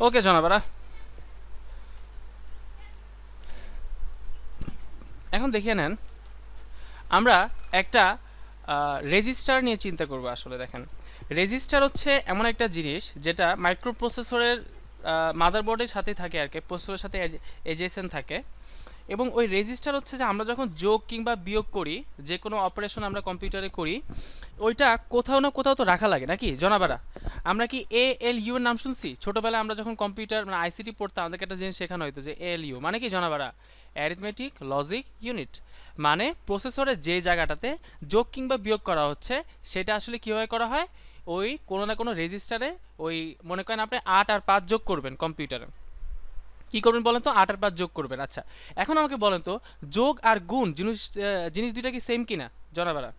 ওকে জনাবারা, এখন দেখিয়ে নেন আমরা একটা রেজিস্টার নিয়ে চিন্তা করব। আসলে দেখেন, রেজিস্টার হচ্ছে এমন একটা জিনিস যেটা মাইক্রো প্রসেসরের মাদারবোর্ডের সাথে থাকে আর কি, প্রসেসরের সাথে এজেসেন্ট থাকে। এবং ওই রেজিস্টার হচ্ছে যে আমরা যখন যোগ কিংবা বিয়োগ করি, যে কোনো অপারেশন আমরা কম্পিউটারে করি, ওইটা কোথাও না কোথাও তো রাখা লাগে নাকি জনাবারা? আমরা কি এ এল ইউ এর নাম শুনছি ছোটবেলায়? আমরা যখন কম্পিউটার মানে আইসিটি পড়তাম আমাদেরকে একটা জিনিস শেখানো হতো যে এ এল ইউ মানে কি জনাবারা? Arithmetic logic unit. মানে প্রসেসরের যে জায়গাটাতে যোগ কিংবা বিয়োগ করা হচ্ছে সেটা আসলে কীভাবে করা হয়, ওই কোনো না কোনো রেজিস্টারে। ওই মনে করেন আপনি 8 আর 5 যোগ করবেন কম্পিউটারে, কি করবেন বলেন তো? 8 আর 5 যোগ করবেন। আচ্ছা, এখন আমাকে বলেন তো, যোগ আর গুণ জিনিস জিনিস দুইটা কি সেম কিনা জনাবারা?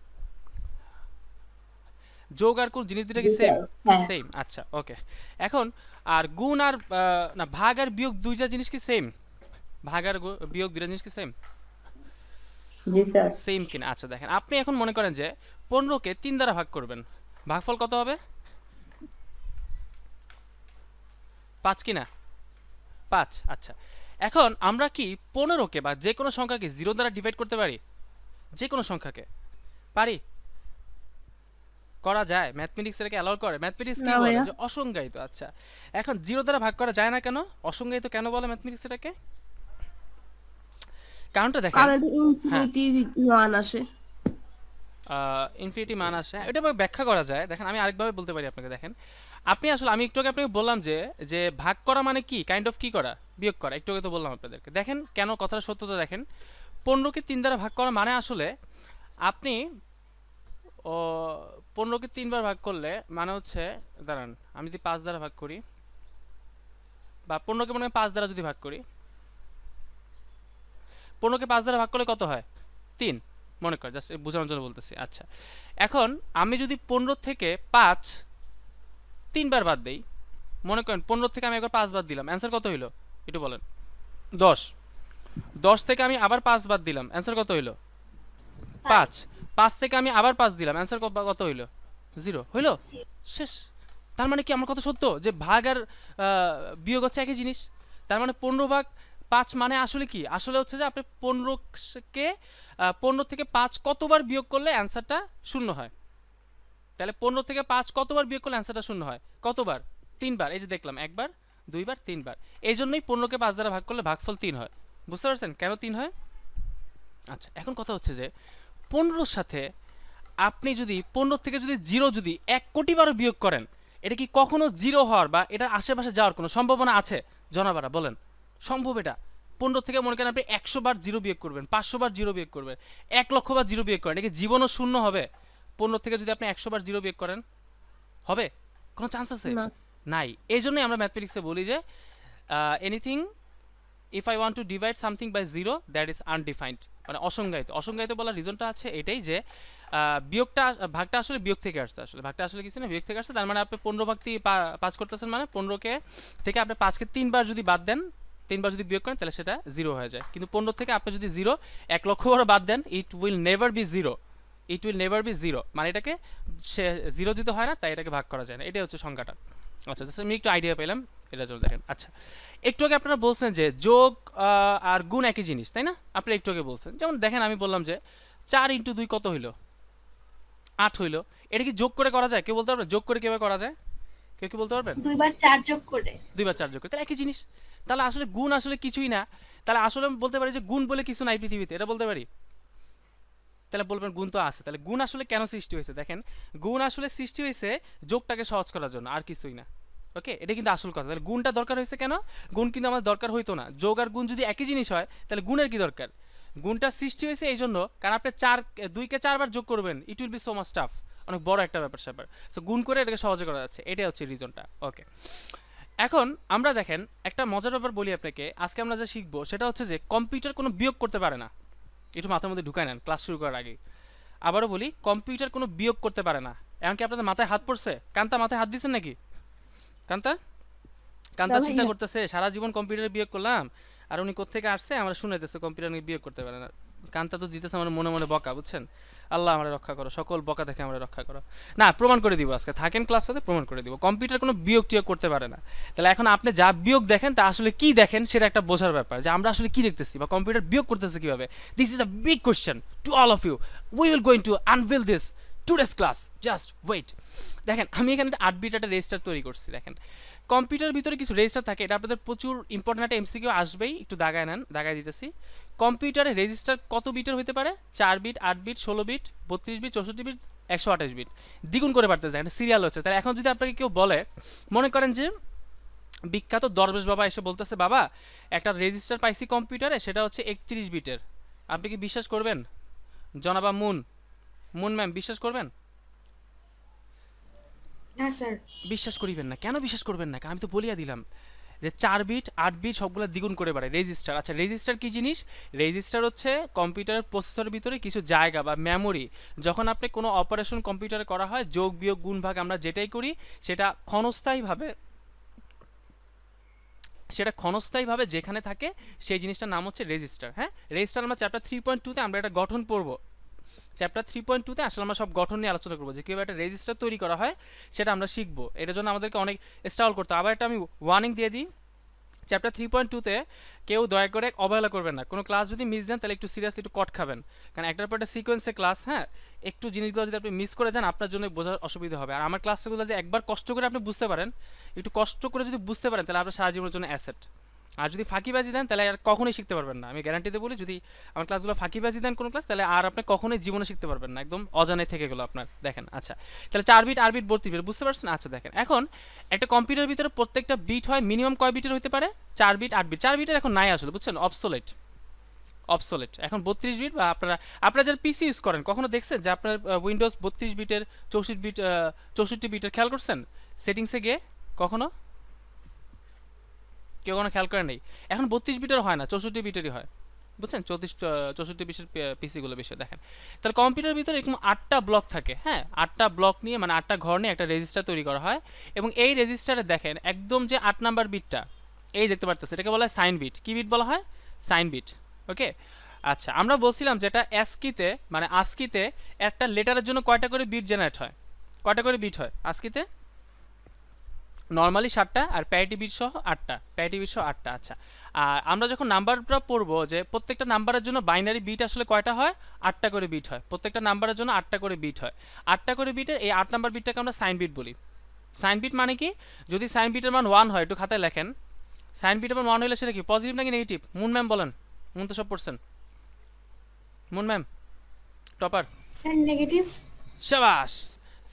যোগ আর গুণ জিনিস দুইটা কি জি সেম? স্যার। হ্যাঁ। সেম, আচ্ছা ওকে। এখন আর গুণ আর না ভাগ আর বিয়োগ দুইটা জিনিস কি সেম? ভাগ আর বিয়োগ দুইটা জিনিস কি সেম? জি স্যার। সেম কিনা? আচ্ছা দেখেন, আপনি এখন মনে করেন যে 15কে 3 দ্বারা ভাগ করবেন, ভাগফল কত হবে? 5 কিনা? 5। আচ্ছা, এখন আমরা কি 15কে বা যে কোনো সংখ্যাকে 0 দ্বারা ডিভাইড করতে পারি? যে কোনো সংখ্যাকে পারি? করা যায়? ম্যাথমেটিক্স এটাকে অ্যালাউ করে? ম্যাথমেটিক্স কি না বলে ভাইয়া। যে অসংজ্ঞায়িত। আচ্ছা, এখন 0 দ্বারা ভাগ করা যায় না কেন? অসংজ্ঞায়িত কেন বলে ম্যাথমেটিক্স এটাকে? কারণটা দেখেন। কারণ হ্যাঁ, ইনফিনিটি মান আসে। ইনফিনিটি মান আসে, এটা ব্যাখ্যা করা যায়। দেখেন আমি আরেকভাবে বলতে পারি আপনাকে। দেখেন, আপনি আসলে আমি একটু আগে আপনাকে বললাম যে যে ভাগ করা মানে কি, কাইন্ড অফ কি করা, বিয়োগ করা। একটু আগে তো বললাম আপনাদেরকে। দেখেন কেন কথাটা সত্যতা দেখেন, 15কে 3 দ্বারা ভাগ করা মানে আসলে আপনি ও 15কে 3 বার ভাগ করলে মানে হচ্ছে, দাঁড়ান আমি যদি 5 দ্বারা ভাগ করি, বা 15কে মনে হয় 5 দ্বারা যদি ভাগ করি, 15কে 5 দ্বারা ভাগ করলে কত হয়? 3। মনে কর, জাস্ট বোঝানোর জন্য বলতেছি। আচ্ছা, এখন আমি যদি 15 থেকে 5 3 বার বাদ দেই, মনে করেন 15 থেকে আমি একবার 5 বাদ দিলাম, অ্যান্সার কত হইলো একটু বলেন? 10। 10 থেকে আমি আবার 5 বাদ দিলাম, অ্যান্সার কত হইলো? 5। 5 থেকে আমি আবার 5 দিলাম, অ্যান্সার কত হইলো? 0 হইলো। শেষ। তার মানে কি আমার কথা সত্য যে ভাগ আর বিয়োগ হচ্ছে একই জিনিস? তার মানে 15/5 মানে আসলে কি? আসলে হচ্ছে যে আপনি 15কে 15 থেকে 5 কতবার বিয়োগ করলে অ্যান্সারটা শূন্য হয়? তাহলে 15 থেকে 5 কতবার বিয়োগ করলে অ্যান্সারটা শূন্য হয়? কতবার? 3 বার। এই যে দেখলাম, একবার, দুইবার, 3 বার। এই জন্যই 15কে 5 দ্বারা ভাগ করলে ভাগফল 3 হয়। বুঝতে পারছেন কেন 3 হয়? আচ্ছা, এখন কথা হচ্ছে যে 15-র সাথে আপনি যদি 15 থেকে যদি 0 যদি 1 কোটি বারও বিয়োগ করেন, এটা কি কখনো 0 হওয়ার বা এটার আশেপাশে যাওয়ার কোনো সম্ভাবনা আছে জনাবারা? বলেন, সম্ভব এটা? 15 থেকে মনে করেন আপনি 100 বার 0 বিয়োগ করবেন, 500 বার 0 বিয়োগ করবেন, 1 লক্ষ বার 0 বিয়োগ করেন, এটা কি জীবনও শূন্য হবে? 15 থেকে যদি আপনি 100 বার 0 বিয়োগ করেন, হবে? কোনো চান্স আছে? না। নাই। এই জন্যই আমরা ম্যাথমেটিক্সে বলি যে anything if I want to divide something by zero that is undefined, মানে অসংজ্ঞায়িত। অসংজ্ঞায়িত বলার রিজনটা আছে এটাই যে বিয়োগটা ভাগটা আসলে বিয়োগ থেকে আসছে। আসলে ভাগটা আসলে কিছু না, বিয়োগ থেকে আসছে। তার মানে আপনি 15/5 করতেছেন, মানে 15কে থেকে আপনি 5কে 3 বার যদি বাদ দেন, 3 বার যদি বিয়োগ করেন তাহলে সেটা 0 হয়ে যায়। কিন্তু 15 থেকে আপনি যদি 0 1 লক্ষ বারও বাদ দেন, it will never be 0। It will never be 0, মানে এটাকে সে 0 দিতে হয় না, তাই এটাকে ভাগ করা যায় না। এটাই হচ্ছে সংখ্যাটা। আচ্ছা, জাস্ট আমি একটু আইডিয়া পেলাম, এটার জন্য দেখেন। আচ্ছা, একটু আগে আপনারা বলছেন যে যোগ আর গুণ একই জিনিস, তাই না? আপনি একটু আগে বলছেন, যেমন দেখেন আমি বললাম যে 4 × 2 কত হইলো? 8 হইলো। এটা কি যোগ করে করা যায়? কেউ বলতে পারবে যোগ করে কিভাবে করা যায়? কেউ কি বলতে পারবেন? 2 বার 4 যোগ করে। 2 বার 4 যোগ করে, তাহলে একই জিনিস। তাহলে আসলে গুণ আসলে কিছুই না। তাহলে আসলে আমি বলতে পারি যে গুণ বলে কিছু নাই পৃথিবীতে, এটা বলতে পারি? তাহলে বলবেন গুণ তো আছে। তাহলে গুণ আসলে কেন সৃষ্টি হয়েছে? দেখেন, গুণ আসলে সৃষ্টি হয়েছে যোগটাকে সহজ করার জন্য, আর কিছুই না। ওকে, এটা কিন্তু আসল কথা। তাহলে গুণটা দরকার হয়েছে কেন? গুণ কিন্তু আমাদের দরকার হইতো না। যোগ আর গুণ যদি একই জিনিস হয় তাহলে গুণের কি দরকার? গুণটা সৃষ্টি হয়েছে এই জন্য, কারণ আপনি 2কে 4 বার যোগ করবেন, it will be so much tough, অনেক বড় একটা ব্যাপার স্যাপার। সো গুণ করে এটাকে সহজে করা যাচ্ছে, এটাই হচ্ছে রিজনটা। ওকে, এখন আমরা দেখেন একটা মজার ব্যাপার বলি আপনাকে। আজকে আমরা যা শিখবো সেটা হচ্ছে যে কম্পিউটার কোনো বিয়োগ করতে পারে না। একটু মাথার মধ্যে ঢুকায় নেন ক্লাস শুরু করার আগে। আবারও বলি, কম্পিউটার কোনো বিয়োগ করতে পারে না। এমনকি আপনাদের মাথায় হাত পড়ছে? কান্তা মাথায় হাত দিচ্ছেন নাকি? কান্তা, না কান্তা চিন্তা ভাইয়া। করতেছে সারা জীবন কম্পিউটারে বিয়োগ করলাম, আর উনি কোত্থেকে আসছে আমরা শুনাইতেছে কম্পিউটার নিয়ে বিয়োগ করতে পারে না। কান্তা তো দিতেছে আমার মনে মনে বকা, বুঝছেন? আল্লাহ আমরা রক্ষা করো, সকল বকা থেকে আমরা রক্ষা করো। না, প্রমাণ করে দিব আজকে, থাকেন ক্লাসটাতে প্রমাণ করে দিব। কম্পিউটার কোনো বিয়োগ টিয়োগ করতে পারে না। তাহলে এখন আপনি যা বিয়োগ দেখেন তা আসলে কি দেখেন সেটা একটা বোঝার ব্যাপার, যে আমরা আসলে কি দেখতেছি বা কম্পিউটার বিয়োগ করতেছে কিভাবে। This is a big question to all of you. We will going to unveil this today's class, just wait. দেখেন আমি এখানে একটা 8 বিট একটা রেজিস্টার তৈরি করছি। দেখেন কম্পিউটারের ভিতরে কিছু রেজিস্টার থাকে, এটা আপনাদের প্রচুর ইম্পর্টেন্ট একটা এমসিকিউ আসবেই, একটু দাগায় নেন, দাগায় দিতেছি। কম্পিউটারে রেজিস্টার কত বিটের হতে পারে? 4 bit, 8 bit, 16 bit, 32 bit, 64 bit, 128 bit. দ্বিগুণ করে বাড়তে যায়, সিরিয়াল হচ্ছে। তাহলে এখন যদি আপনাকে কেউ বলে, মনে করেন যে বিখ্যাত দরবেশ বাবা এসে বলতেছে, বাবা একটা রেজিস্টার পাইছি কম্পিউটারে, সেটা হচ্ছে 31 বিটের, আপনি কি বিশ্বাস করবেন? জনাবা মুন, মুন ম্যাম বিশ্বাস করবেন? না স্যার। বিশ্বাস করিবেন না। কেন বিশ্বাস করবেন না? কারণ আমি তো বলিয়া দিলাম যে 4 বিট, 8 বিট সবগুলো দ্বিগুণ করে বাড়ে রেজিস্টার। আচ্ছা রেজিস্টার কি জিনিস? রেজিস্টার হচ্ছে কম্পিউটারের প্রসেসরের ভিতরে কিছু জায়গা বা মেমোরি। যখন আপনি কোনো অপারেশন কম্পিউটারে করা হয়, যোগ বিয়োগ গুণ ভাগ আমরা যেটাই করি, সেটা ক্ষণস্থায়ীভাবে যেখানে থাকে সেই জিনিসটার নাম হচ্ছে রেজিস্টার। হ্যাঁ, রেজিস্টার আমরা চ্যাপ্টার 3.2-তে আমরা এটা গঠন পড়ব। চ্যাপ্টার 3.2-তে আসলে আমরা সব গঠন নিয়ে আলোচনা করবো, যে কীভাবে একটা রেজিস্টার তৈরি করা হয় সেটা আমরা শিখবো। এটার জন্য আমাদেরকে অনেক স্ট্রাগল করতে হবে। আবার একটা আমি ওয়ার্নিং দিয়ে দিই, চ্যাপ্টার 3.2-তে কেউ দয়া করে অবহেলা করবেন না। কোনো ক্লাস যদি মিস দেন তাহলে একটু সিরিয়াসলি একটু কট খাবেন, কারণ একটার পর একটা সিকোয়েন্সে ক্লাস। হ্যাঁ, একটু জিনিসগুলো যদি আপনি মিস করে যান আপনার জন্য বোঝার অসুবিধা হবে। আর আমার ক্লাসগুলো যদি একবার কষ্ট করে আপনি বুঝতে পারেন, একটু কষ্ট করে যদি বুঝতে পারেন, তাহলে আপনার সারা জীবনের জন্য অ্যাসেট। আর যদি ফাঁকিবাজি দেন তাহলে আর কখনোই শিখতে পারবেন না। আমি গ্যারান্টিতে বলি, যদি আমার ক্লাসগুলো ফাঁকিবাজি দেন কোনো ক্লাস, তাহলে আর আপনি কখনোই জীবনে শিখতে পারবেন না, একদম অজানায় থেকে গেলো আপনার। দেখেন আচ্ছা, তাহলে 4 বিট, 8 বিট, 32 বিট, বুঝতে পারছেন? আচ্ছা দেখেন, এখন একটা কম্পিউটারের ভিতরে প্রত্যেকটা বিট হয় মিনিমাম কয় বিটের হতে পারে? 4 বিট, 8 বিট। 4 বিটের এখন নাই আসলে, বুঝছেন? অবসোলেট এখন 32 বিট। বা আপনারা যারা পিসি ইউজ করেন, কখনো দেখছেন যে আপনার উইন্ডোজ 32 বিটের, 64 বিটের খেয়াল করছেন সেটিংসে গিয়ে? কখনো কেউ কোনো খেয়াল করে নেই। এখন 32 বিটের হয় না, 64 বিটেরই হয়, বুঝছেন? 64 বিটের পিসিগুলো বেশি। দেখেন তাহলে কম্পিউটারের ভিতরে এরকম 8টা ব্লক থাকে। হ্যাঁ, 8টা ব্লক নিয়ে, মানে 8টা ঘর নিয়ে একটা রেজিস্টার তৈরি করা হয়। এবং এই রেজিস্টারে দেখেন একদম যে 8 নাম্বার বিটটা, এই দেখতে পারতেছে, এটাকে বলা হয় সাইন বিট। কি বিট বলা হয়? Sign bit. ওকে, আচ্ছা আমরা বলছিলাম যেটা অ্যাস্কিতে, মানে আস্কিতে একটা লেটারের জন্য কয়টা করে বিট জেনারেট হয়? কয়টা করে বিট হয় আস্কিতে? নর্মালি 7টা, আর প্যারিটি বিট সহ 8টা, প্যারিটি বিট সহ 8টা। আচ্ছা, আর আমরা যখন নাম্বারটা পড়বো, যে প্রত্যেকটা নাম্বারের জন্য বাইনারি বিট আসলে কয়টা হয়? 8টা করে বিট হয়। প্রত্যেকটা নাম্বারের জন্য 8টা করে বিট হয়। 8টা করে বিটের এই 8 নাম্বার বিটটাকে আমরা সাইন বিট বলি। সাইন বিট মানে কি? যদি সাইন বিটের মান 1 হয়, একটু খাতায় লেখেন, সাইন বিটের মান 1 হলে সেটা কি পজিটিভ নাকি নেগেটিভ? মুন ম্যাম বলেন, মুন তো সব পড়ছেন। Moon ma'am topper. Sir negative. শাবাশ।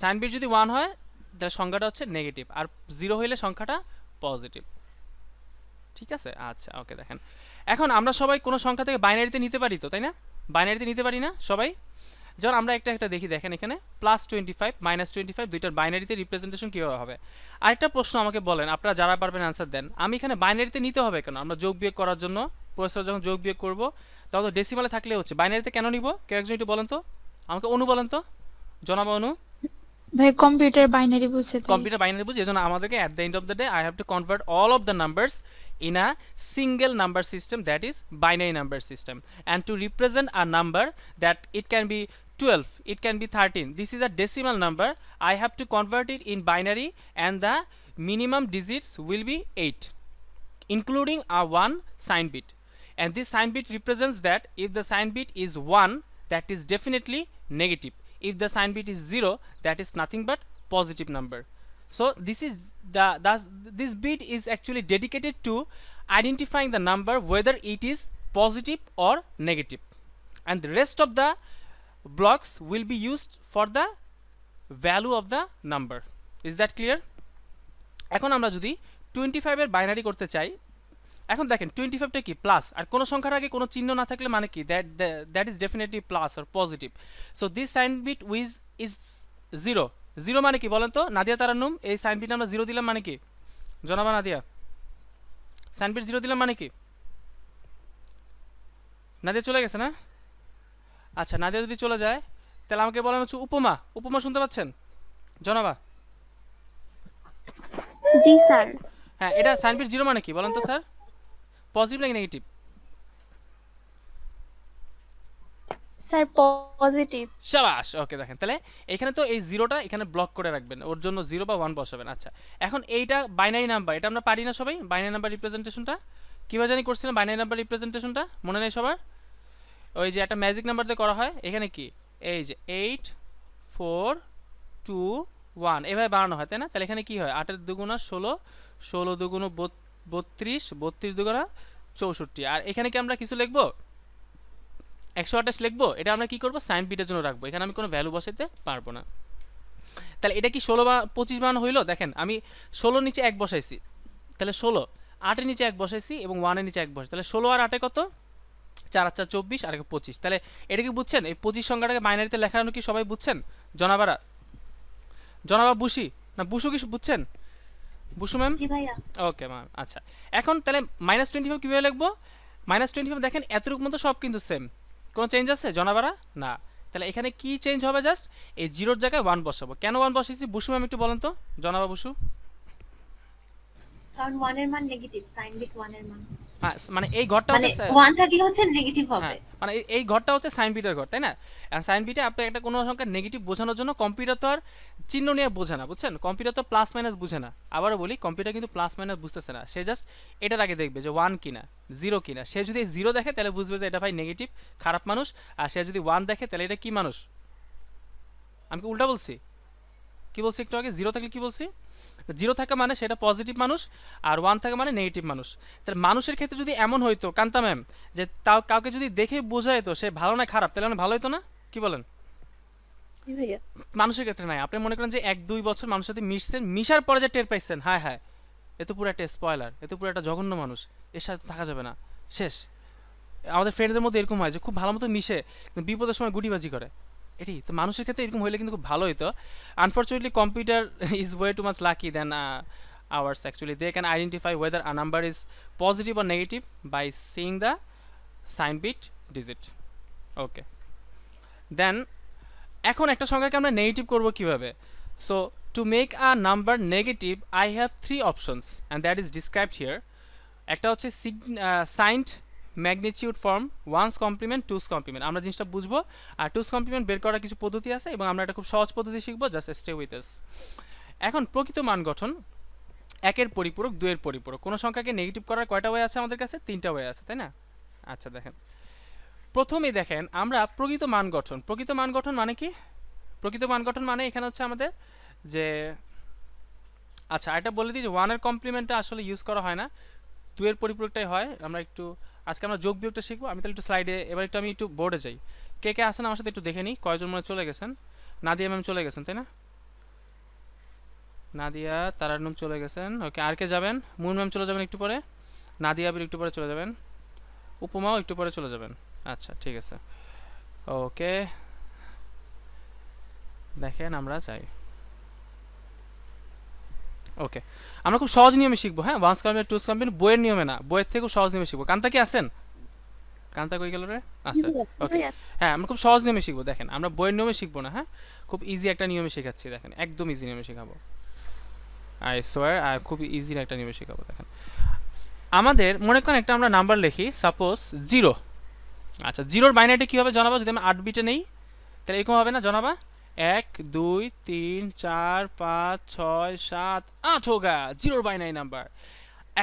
সাইন বিট যদি 1 হয় তাহলে সংখ্যাটা হচ্ছে নেগেটিভ, আর 0 হইলে সংখ্যাটা পজিটিভ। ঠিক আছে, আচ্ছা ওকে। দেখেন এখন আমরা সবাই কোনো সংখ্যা থেকে বাইনারিতে নিতে পারি তো, তাই না? বাইনারিতে নিতে পারি না সবাই? যেমন আমরা একটা দেখি, দেখেন এখানে +25 -25 দুইটার বাইনারিতে রিপ্রেজেন্টেশন কীভাবে হবে। আরেকটা প্রশ্ন আমাকে বলেন, আপনারা যারা পারবেন অ্যান্সার দেন, আমি এখানে বাইনারিতে নিতে হবে কেন? আমরা যোগ বিয়োগ করার জন্য, প্রসেসর যখন যোগ বিয়োগ করবো তখন তো ডেসিমালে থাকলে হচ্ছে, বাইনারিতে কেন নিব? কেউ একজন একটু বলেন তো আমাকে, অনু বলেন তো, জনাব অনু। ভাই কম্পিউটার বাইনারি বুঝে তাই। কম্পিউটার বাইনারি বুঝি, এজন্য আমাদেরকে at the end of the day I have to convert all of the numbers in a single number system, that is binary number system. And to represent a number, that it can be 12, it can be 13, this is a decimal number, I have to convert it in binary, and the minimum digits will be 8, including a 1 sign bit. And this sign bit represents that if the sign bit is 1, that is definitely negative. If the sign bit is 0, that is nothing but positive number. So this bit is actually dedicated to identifying the number whether it is positive or negative, and the rest of the blocks will be used for the value of the number. Is that clear? এখন আমরা যদি 25 এর binary করতে চাই, এখন দেখেন 25টা কি plus, আর কোনো সংখ্যার আগে কোনো চিহ্ন না থাকলে মানে কি that is definitely plus or positive. So this sign bit is 0। 0 মানে কি বলেন তো নাদিয়া তারান্নুম? এই সাইন বিট আমরা 0 দিলাম মানে কি? জনাবা নাদিয়া, সাইন বিট 0 দিলাম মানে কি? নাদিয়া চলে গেছে না? আচ্ছা, নাদিয়া যদি চলে যায় তাহলে আমাকে বলেন হচ্ছে উপমা। উপমা শুনতে পাচ্ছেন জনাবা? জি স্যার। হ্যাঁ, এটা সাইন বিট 0 মানে কি বলেন তো স্যার? পজিটিভ নাকি নেগেটিভ? Sir positive. শাবাশ, ওকে। দেখেন তাহলে এখানে তো এই জিরোটা এখানে ব্লক করে রাখবেন, ওর জন্য 0 বা 1 বসাবেন। আচ্ছা, এখন এইটা বাইনারি নাম্বার, এটা আমরা পারি না সবাই? বাইনারি নাম্বার রিপ্রেজেন্টেশনটা কীভাবে জানি করছিলাম? বাইনারি নাম্বার রিপ্রেজেন্টেশনটা মনে নেই সবার? ওই যে একটা ম্যাজিক নাম্বার দিয়ে করা হয়, এখানে কি এই যে 8 4 2 1 এভাবে বানানো হয়, তাই না? তাহলে এখানে কি হয়, 8 দুগুণা 16, 16 দুগুণ 32, 32 দুগুণা 64। আর এখানে কি আমরা কিছু লিখবো? 128 লিখবো। এটা আমরা কি করবো, সাইন বিটের জন্য রাখবো, এখানে আমি কোনো ভ্যালু বসাইতে পারবো না। তাহলে এটা কি 16 বা 25 বানানো হইলো? দেখেন আমি 16 নিচে 1 বসাইছি, তাহলে 16, 8 নিচে 1 বসাইছি এবং 1 নিচে 1 বসাইছি, তাহলে 16 আর 8 কত? 4 আর 4 24 আর 25। তাহলে এটা কি বুঝছেন? এই 25 সংখ্যাটাকে বাইনারিতে লেখানো কি সবাই বুঝছেন? জনাবারা, জনাবা বুশি না বুশু, কি বুঝছেন? বুশু ম্যাম? জি ভাইয়া। Okay ma'am. আচ্ছা, এখন তাহলে -25 কীভাবে লিখবো? -25 দেখেন এতটুকু মতো সব কিন্তু সেম, কোনো চেঞ্জ আছে জনাবারা? না। তাহলে এখানে কি চেঞ্জ হবে? জাস্ট এই জিরোর জায়গায় 1 বসাবো। কেন 1 বসেছি বুশু ম্যাম একটু বলেন তো, জনাবা বুশু? কারণ 1 এর মান নেগেটিভ, সাইন বিট 1 এর মান। মানে এই ঘরটা মানে হচ্ছে 1 থাকলে হচ্ছে নেগেটিভ হবে। হ্যাঁ, মানে এই ঘরটা হচ্ছে সাইন বিটের ঘর, তাই না? সাইন বিটে আপনি একটা কোনো সংখ্যা নেগেটিভ বোঝানোর জন্য কম্পিউটার তো আর চিহ্ন নিয়ে বোঝে না, বুঝছেন? কম্পিউটার তো প্লাস মাইনাস বুঝে না। আবারও বলি, কম্পিউটার কিন্তু প্লাস মাইনাস বুঝতেছে না, সে জাস্ট এটার আগে দেখবে যে 1 কিনা 0 কিনা। সে যদি 0 দেখে তাহলে বুঝবে যে এটা ভাই নেগেটিভ, খারাপ মানুষ। আর সে যদি 1 দেখে তাহলে এটা কি মানুষ? আমি কি উল্টা বলছি? কি বলছি একটু আগে? 0 থাকলে কি বলছি? 0 থাকা মানে সেটা পজিটিভ মানুষ, আর 1 থাকা মানে নেগেটিভ মানুষ। তাহলে মানুষের ক্ষেত্রে যদি এমন হইতো কান্তা ম্যাম, যে তাও কাউকে যদি দেখে বোঝা যেত সে ভালো না খারাপ, তাহলে মানে ভালো হতো না? কি বলেন? ভাইয়া মানুষের ক্ষেত্রে নাই। আপনি মনে করেন যে 1-2 বছর মানুষের সাথে মিশছেন, মিশার পরে যে টের পাইছেন, হায় হায় এ তো পুরো একটা স্পয়লার, এ তো পুরো একটা জঘন্য মানুষ, এর সাথে থাকা যাবে না, শেষ। আমাদের ফ্রেন্ডদের মধ্যে এরকম হয় যে খুব ভালো মতো মিশে কিন্তু বিপদের সময় গুটিবাজি করে। এটি তো মানুষের ক্ষেত্রে এরকম হইলে কিন্তু খুব ভালো হতো। Unfortunately computer is way too much lucky than ours actually. They can identify whether a number is positive or negative by seeing the sign bit digit. Okay, then এখন একটা সংখ্যাকে আমরা নেগেটিভ করব কিভাবে? So to make a number negative I have 3 options and that is described here. একটা হচ্ছে signed magnitude form, ones complement, twos complement. আমরা জিনিসটা বুঝবো, আর টুস কমপ্লিমেন্ট বের করার কিছু পদ্ধতি আছে এবং আমরা একটা খুব সহজ পদ্ধতি শিখবো, জাস্ট স্টে উইথ আস। এখন প্রকৃত মান গঠন, 1-এর পরিপূরক, 2-এর পরিপূরক। কোনো সংখ্যাকে নেগেটিভ করার কয়টা ওয়ে আছে আমাদের কাছে? 3টা ওয়ে আছে, তাই না? আচ্ছা দেখেন, প্রথমেই দেখেন আমরা প্রকৃত মান গঠন। প্রকৃত মান গঠন মানে কি? প্রকৃত মান গঠন মানে এখানে হচ্ছে আমাদের যে, আচ্ছা এটা বলে দিই যে 1-এর কমপ্লিমেন্টটা আসলে ইউজ করা হয় না, 2-এর পরিপূরকটাই হয়। আমরা একটু আজকে আমরা যোগ বিয়োগটা শিখবো। আমি তাহলে একটু স্লাইডে এবার একটু আমি একটু বোর্ডে যাই। কে কে আসেন আমার সাথে একটু দেখে নিই, কয়জন মনে চলে গেছেন? নাদিয়া ম্যাম চলে গেছেন, তাই না? নাদিয়া, তারান্নুম চলে গেছেন। ওকে, আর কে যাবেন? মুন ম্যাম চলে যাবেন একটু পরে, নাদিয়া আবির একটু পরে চলে যাবেন, উপমাও একটু পরে চলে যাবেন। আচ্ছা ঠিক আছে, ওকে দেখেন আমরা যাই। ওকে, আমরা খুব সহজ নিয়মে শিখবো। হ্যাঁ, ওয়ান্স কমপ্লিমেন্ট, টুস কমপ্লিমেন্ট বইয়ের নিয়মে না, বইয়ের থেকে খুব সহজ নিয়মে শিখবো। কান্তা কি আছেন? কান্তা কই গেল রে? আচ্ছা ওকে, হ্যাঁ আমরা খুব সহজ নিয়মে শিখবো। দেখেন আমরা বইয়ের নিয়মে শিখবো না, হ্যাঁ খুব ইজি একটা নিয়মে শেখাচ্ছি। দেখেন একদম ইজি নিয়মে শেখাবো, আই সোয়ার। আর খুব ইজি একটা নিয়মে শেখাবো। দেখেন আমাদের মনে করেন একটা আমরা নাম্বার লিখি, সাপোজ 0। আচ্ছা, 0-র বাইনারিটা কী হবে জানাবো? যদি আমি 8 বিটে নেই তাহলে এরকম হবে না জানাবা? 1 2 3 4 5 6 7 8 होगा 0 বাইনারি নাম্বার।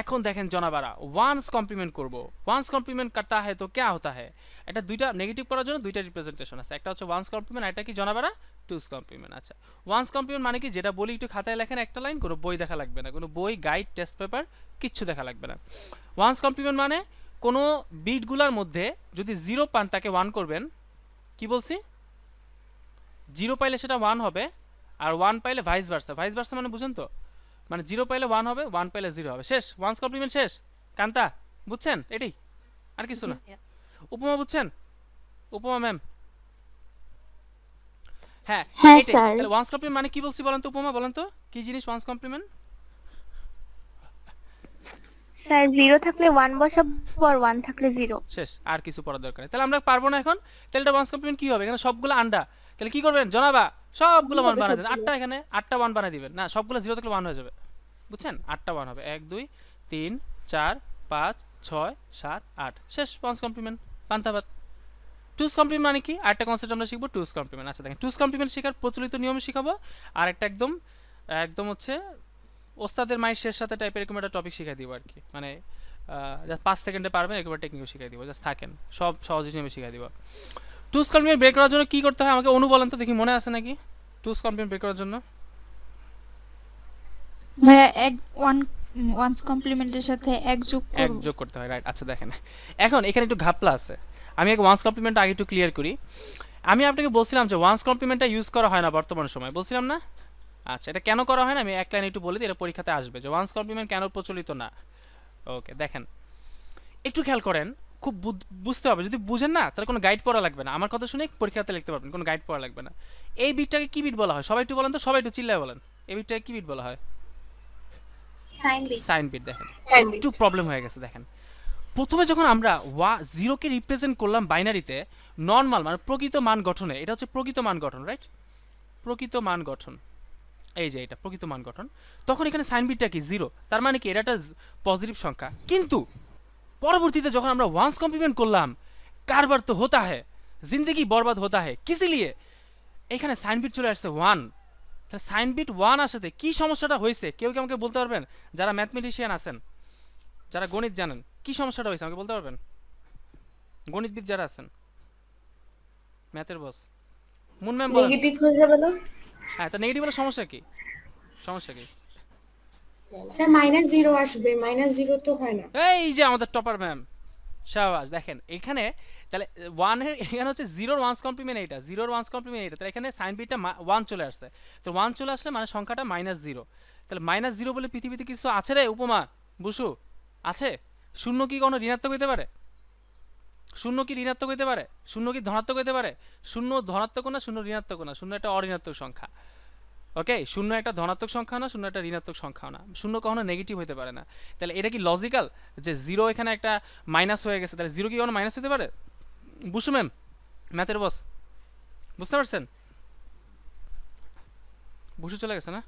এখন দেখেন জনাবারা, ওয়ান্স কমপ্লিমেন্ট করব। ওয়ান্স কমপ্লিমেন্ট করতা হয় তো क्या होता है? এটা দুইটা নেগেটিভ করার জন্য দুইটা রিপ্রেজেন্টেশন আছে, একটা হচ্ছে ওয়ান্স কমপ্লিমেন্ট, আর একটা কি জনাবারা? টুস কমপ্লিমেন্ট। আচ্ছা, ওয়ান্স কমপ্লিমেন্ট মানে কি? যেটা বলি একটু খাতায় লেখেন একটা লাইন, কোনো বই দেখা লাগবে না, কোনো বই গাইড টেস্ট পেপার কিচ্ছু দেখা লাগবে না। ওয়ান্স কমপ্লিমেন্ট মানে কোনো বিটগুলোর মধ্যে যদি 0 পান তাকে 1 করবেন। কি বলছি? 0 পাইলে সেটা 1 হবে, আর 1 পাইলে ভাইস ভার্সা। ভাইস ভার্সা মানে বুঝেন তো? মানে 0 পাইলে 1 হবে, 1 পাইলে 0 হবে, শেষ। ওয়ান্স কমপ্লিমেন্ট শেষ। কান্তা বুঝছেন? এটাই, আর কিছু না। উপমা বুঝছেন? উপমা ম্যাম? হ্যাঁ হ্যাঁ এটাই। স্যার। তাহলে ওয়ান্স কমপ্লিমেন্ট মানে কি বলছি বলেন তো উপমা, বলেন তো কি জিনিস ওয়ান্স কমপ্লিমেন্ট? স্যার 0 থাকলে 1 বসাবো আর 1 থাকলে 0। শেষ, আর কিছু পড়ার দরকার নেই। তাহলে আমরা পারবো না এখন। তাহলে এটা ওয়ান্স কমপ্লিমেন্ট কি হবে? এখানে সবগুলো আন্ডা, তাহলে কি করবেন জনাবা? সবগুলো 1 বানাই দেন। 8টা এখানে 8টা 1 বানাই দিবেন না, সবগুলো 0 থাকলে 1 হয়ে যাবে, বুঝছেন? 8টা 1 হবে, 1 2 3 4 5 6 7 8, শেষ। ওয়ান্স কমপ্লিমেন্ট পান্তাবাদ। টুস কমপ্লিমেন্ট মানে কি, আরেকটা কনসেপ্ট আমরা শিখবো টুস কমপ্লিমেন্ট। আচ্ছা দেখেন, টুস কমপ্লিমেন্ট শেখার প্রচলিত নিয়ম শিখাবো, আর একটা একদম একদম হচ্ছে ওস্তাদের মায়ের শেষ সাথে টাইপের এরকম একটা টপিক শিখাই দিব আর কি, মানে জাস্ট 5 সেকেন্ডে পারবেন এরকম টেকনিকও শিখাই দিব, জাস্ট থাকেন, সব সহজ নিয়মে শিখাই দিব। টুস কমপ্লিমেন্ট বের করার জন্য কি করতে হয় আমাকে অনু বলেন তো দেখি, মনে আছে নাকি টুস কমপ্লিমেন্ট বের করার জন্য? ভাইয়া ওয়ান্স কমপ্লিমেন্টের সাথে এক যোগ এক যোগ করতে হয়, রাইট। আচ্ছা দেখেন, এখন এখানে একটু ঘাপলা আছে, আমি এক ওয়ান্স কমপ্লিমেন্ট আগে একটু ক্লিয়ার করি। আমি আপনাকে বলছিলাম যে ওয়ান্স কমপ্লিমেন্টটা ইউজ করা হয় না বর্তমান সময়, বলছিলাম না? আচ্ছা, এটা কেন করা হয় না আমি এক লাইনে একটু বলে দিই, এটা পরীক্ষাতে আসবে যে ওয়ান্স কমপ্লিমেন্ট কেন প্রচলিত না। ওকে দেখেন, একটু খেয়াল করেন, খুব বুঝতে হবে, যদি বুঝেন না তাহলে কোনো গাইড পড়া লাগবে না, আমার কথা শুনে পরীক্ষাতে লিখতে পারবেন, কোনো গাইড পড়া লাগবে না। এই বিটটাকে কি বিট বলা হয় সবাই একটু বলেন তো, সবাই একটু চিল্লায় বলেন, এই বিটটাকে কি বিট বলা হয়? Sign bit. Sign bit. দেখেন একটু প্রবলেম হয়ে গেছে, দেখেন প্রথমে যখন আমরা জিরোকে রিপ্রেজেন্ট করলাম বাইনারিতে নর্মাল মানে প্রকৃত মান গঠনে, এটা হচ্ছে প্রকৃত মান গঠন, রাইট? প্রকৃত মান গঠন, এই যে এটা প্রকৃত মান গঠন, তখন এখানে সাইন বিটটা কি 0, তার মানে কি এটা একটা পজিটিভ সংখ্যা। কিন্তু পরবর্তীতে যখন আমরা ওয়ান্স কমপ্লিমেন্ট করলাম, কারবার তো হোতা है, জিন্দগি বরবাদ হোতা है, কিসে লিয়ে এখানে সাইন বিট চলে আসছে 1। তাহলে সাইন বিট 1 আসাতে কি সমস্যাটা হয়েছে কেউ কি আমাকে বলতে পারবেন? যারা ম্যাথমেটিশিয়ান আছেন, যারা গণিত জানেন, কি সমস্যাটা হয়েছে আমাকে বলতে পারবেন? গণিতবিদ যারা আছেন, ম্যাথের বস মুন ম্যাম বলেন। নেগেটিভ হয়ে যাবে না হ্যাঁ, তা নেগেটিভ হলে সমস্যা কি? সমস্যা কি? স্যার -0 আসবে, -0 তো হয় না। এই যে আমাদের টপার ম্যাম, শাবাশ। দেখেন এখানে তাহলে 1 এর এখানে হচ্ছে 0 ওয়ান্স কমপ্লিমেন্ট, এইটা 0 ওয়ান্স কমপ্লিমেন্ট এইটা, তাহলে এখানে সাইন বিটটা 1 চলে আসছে, তো 1 চলে আসলে মানে সংখ্যাটা -0। তাহলে -0 বলে পৃথিবীতে কিছু আছে রে উপমা বুসু? আছে? শূন্য কি কোনো ঋণাত্মক হইতে পারে? শূন্য কি ঋণাত্মক হইতে পারে? শূন্য কি ধনাত্মক হইতে পারে? শূন্য ধনাত্মক না, শূন্য ঋণাত্মক না, শূন্য একটা অঋণাত্মক সংখ্যা। ওকে, শূন্য একটা ধনাত্মক সংখ্যা না, শূন্য একটা ঋণাত্মক সংখ্যা না, শূন্য কখনো নেগেটিভ হতে পারে না। তাহলে এটা কি লজিক্যাল যে 0 এখানে একটা মাইনাস হয়ে গেছে, তাহলে 0 কি কখনো মাইনাস হতে পারে? বুসু ম্যাম, ম্যাথের বস, বুঝতে পারছেন? বুসু চলে গেছে না?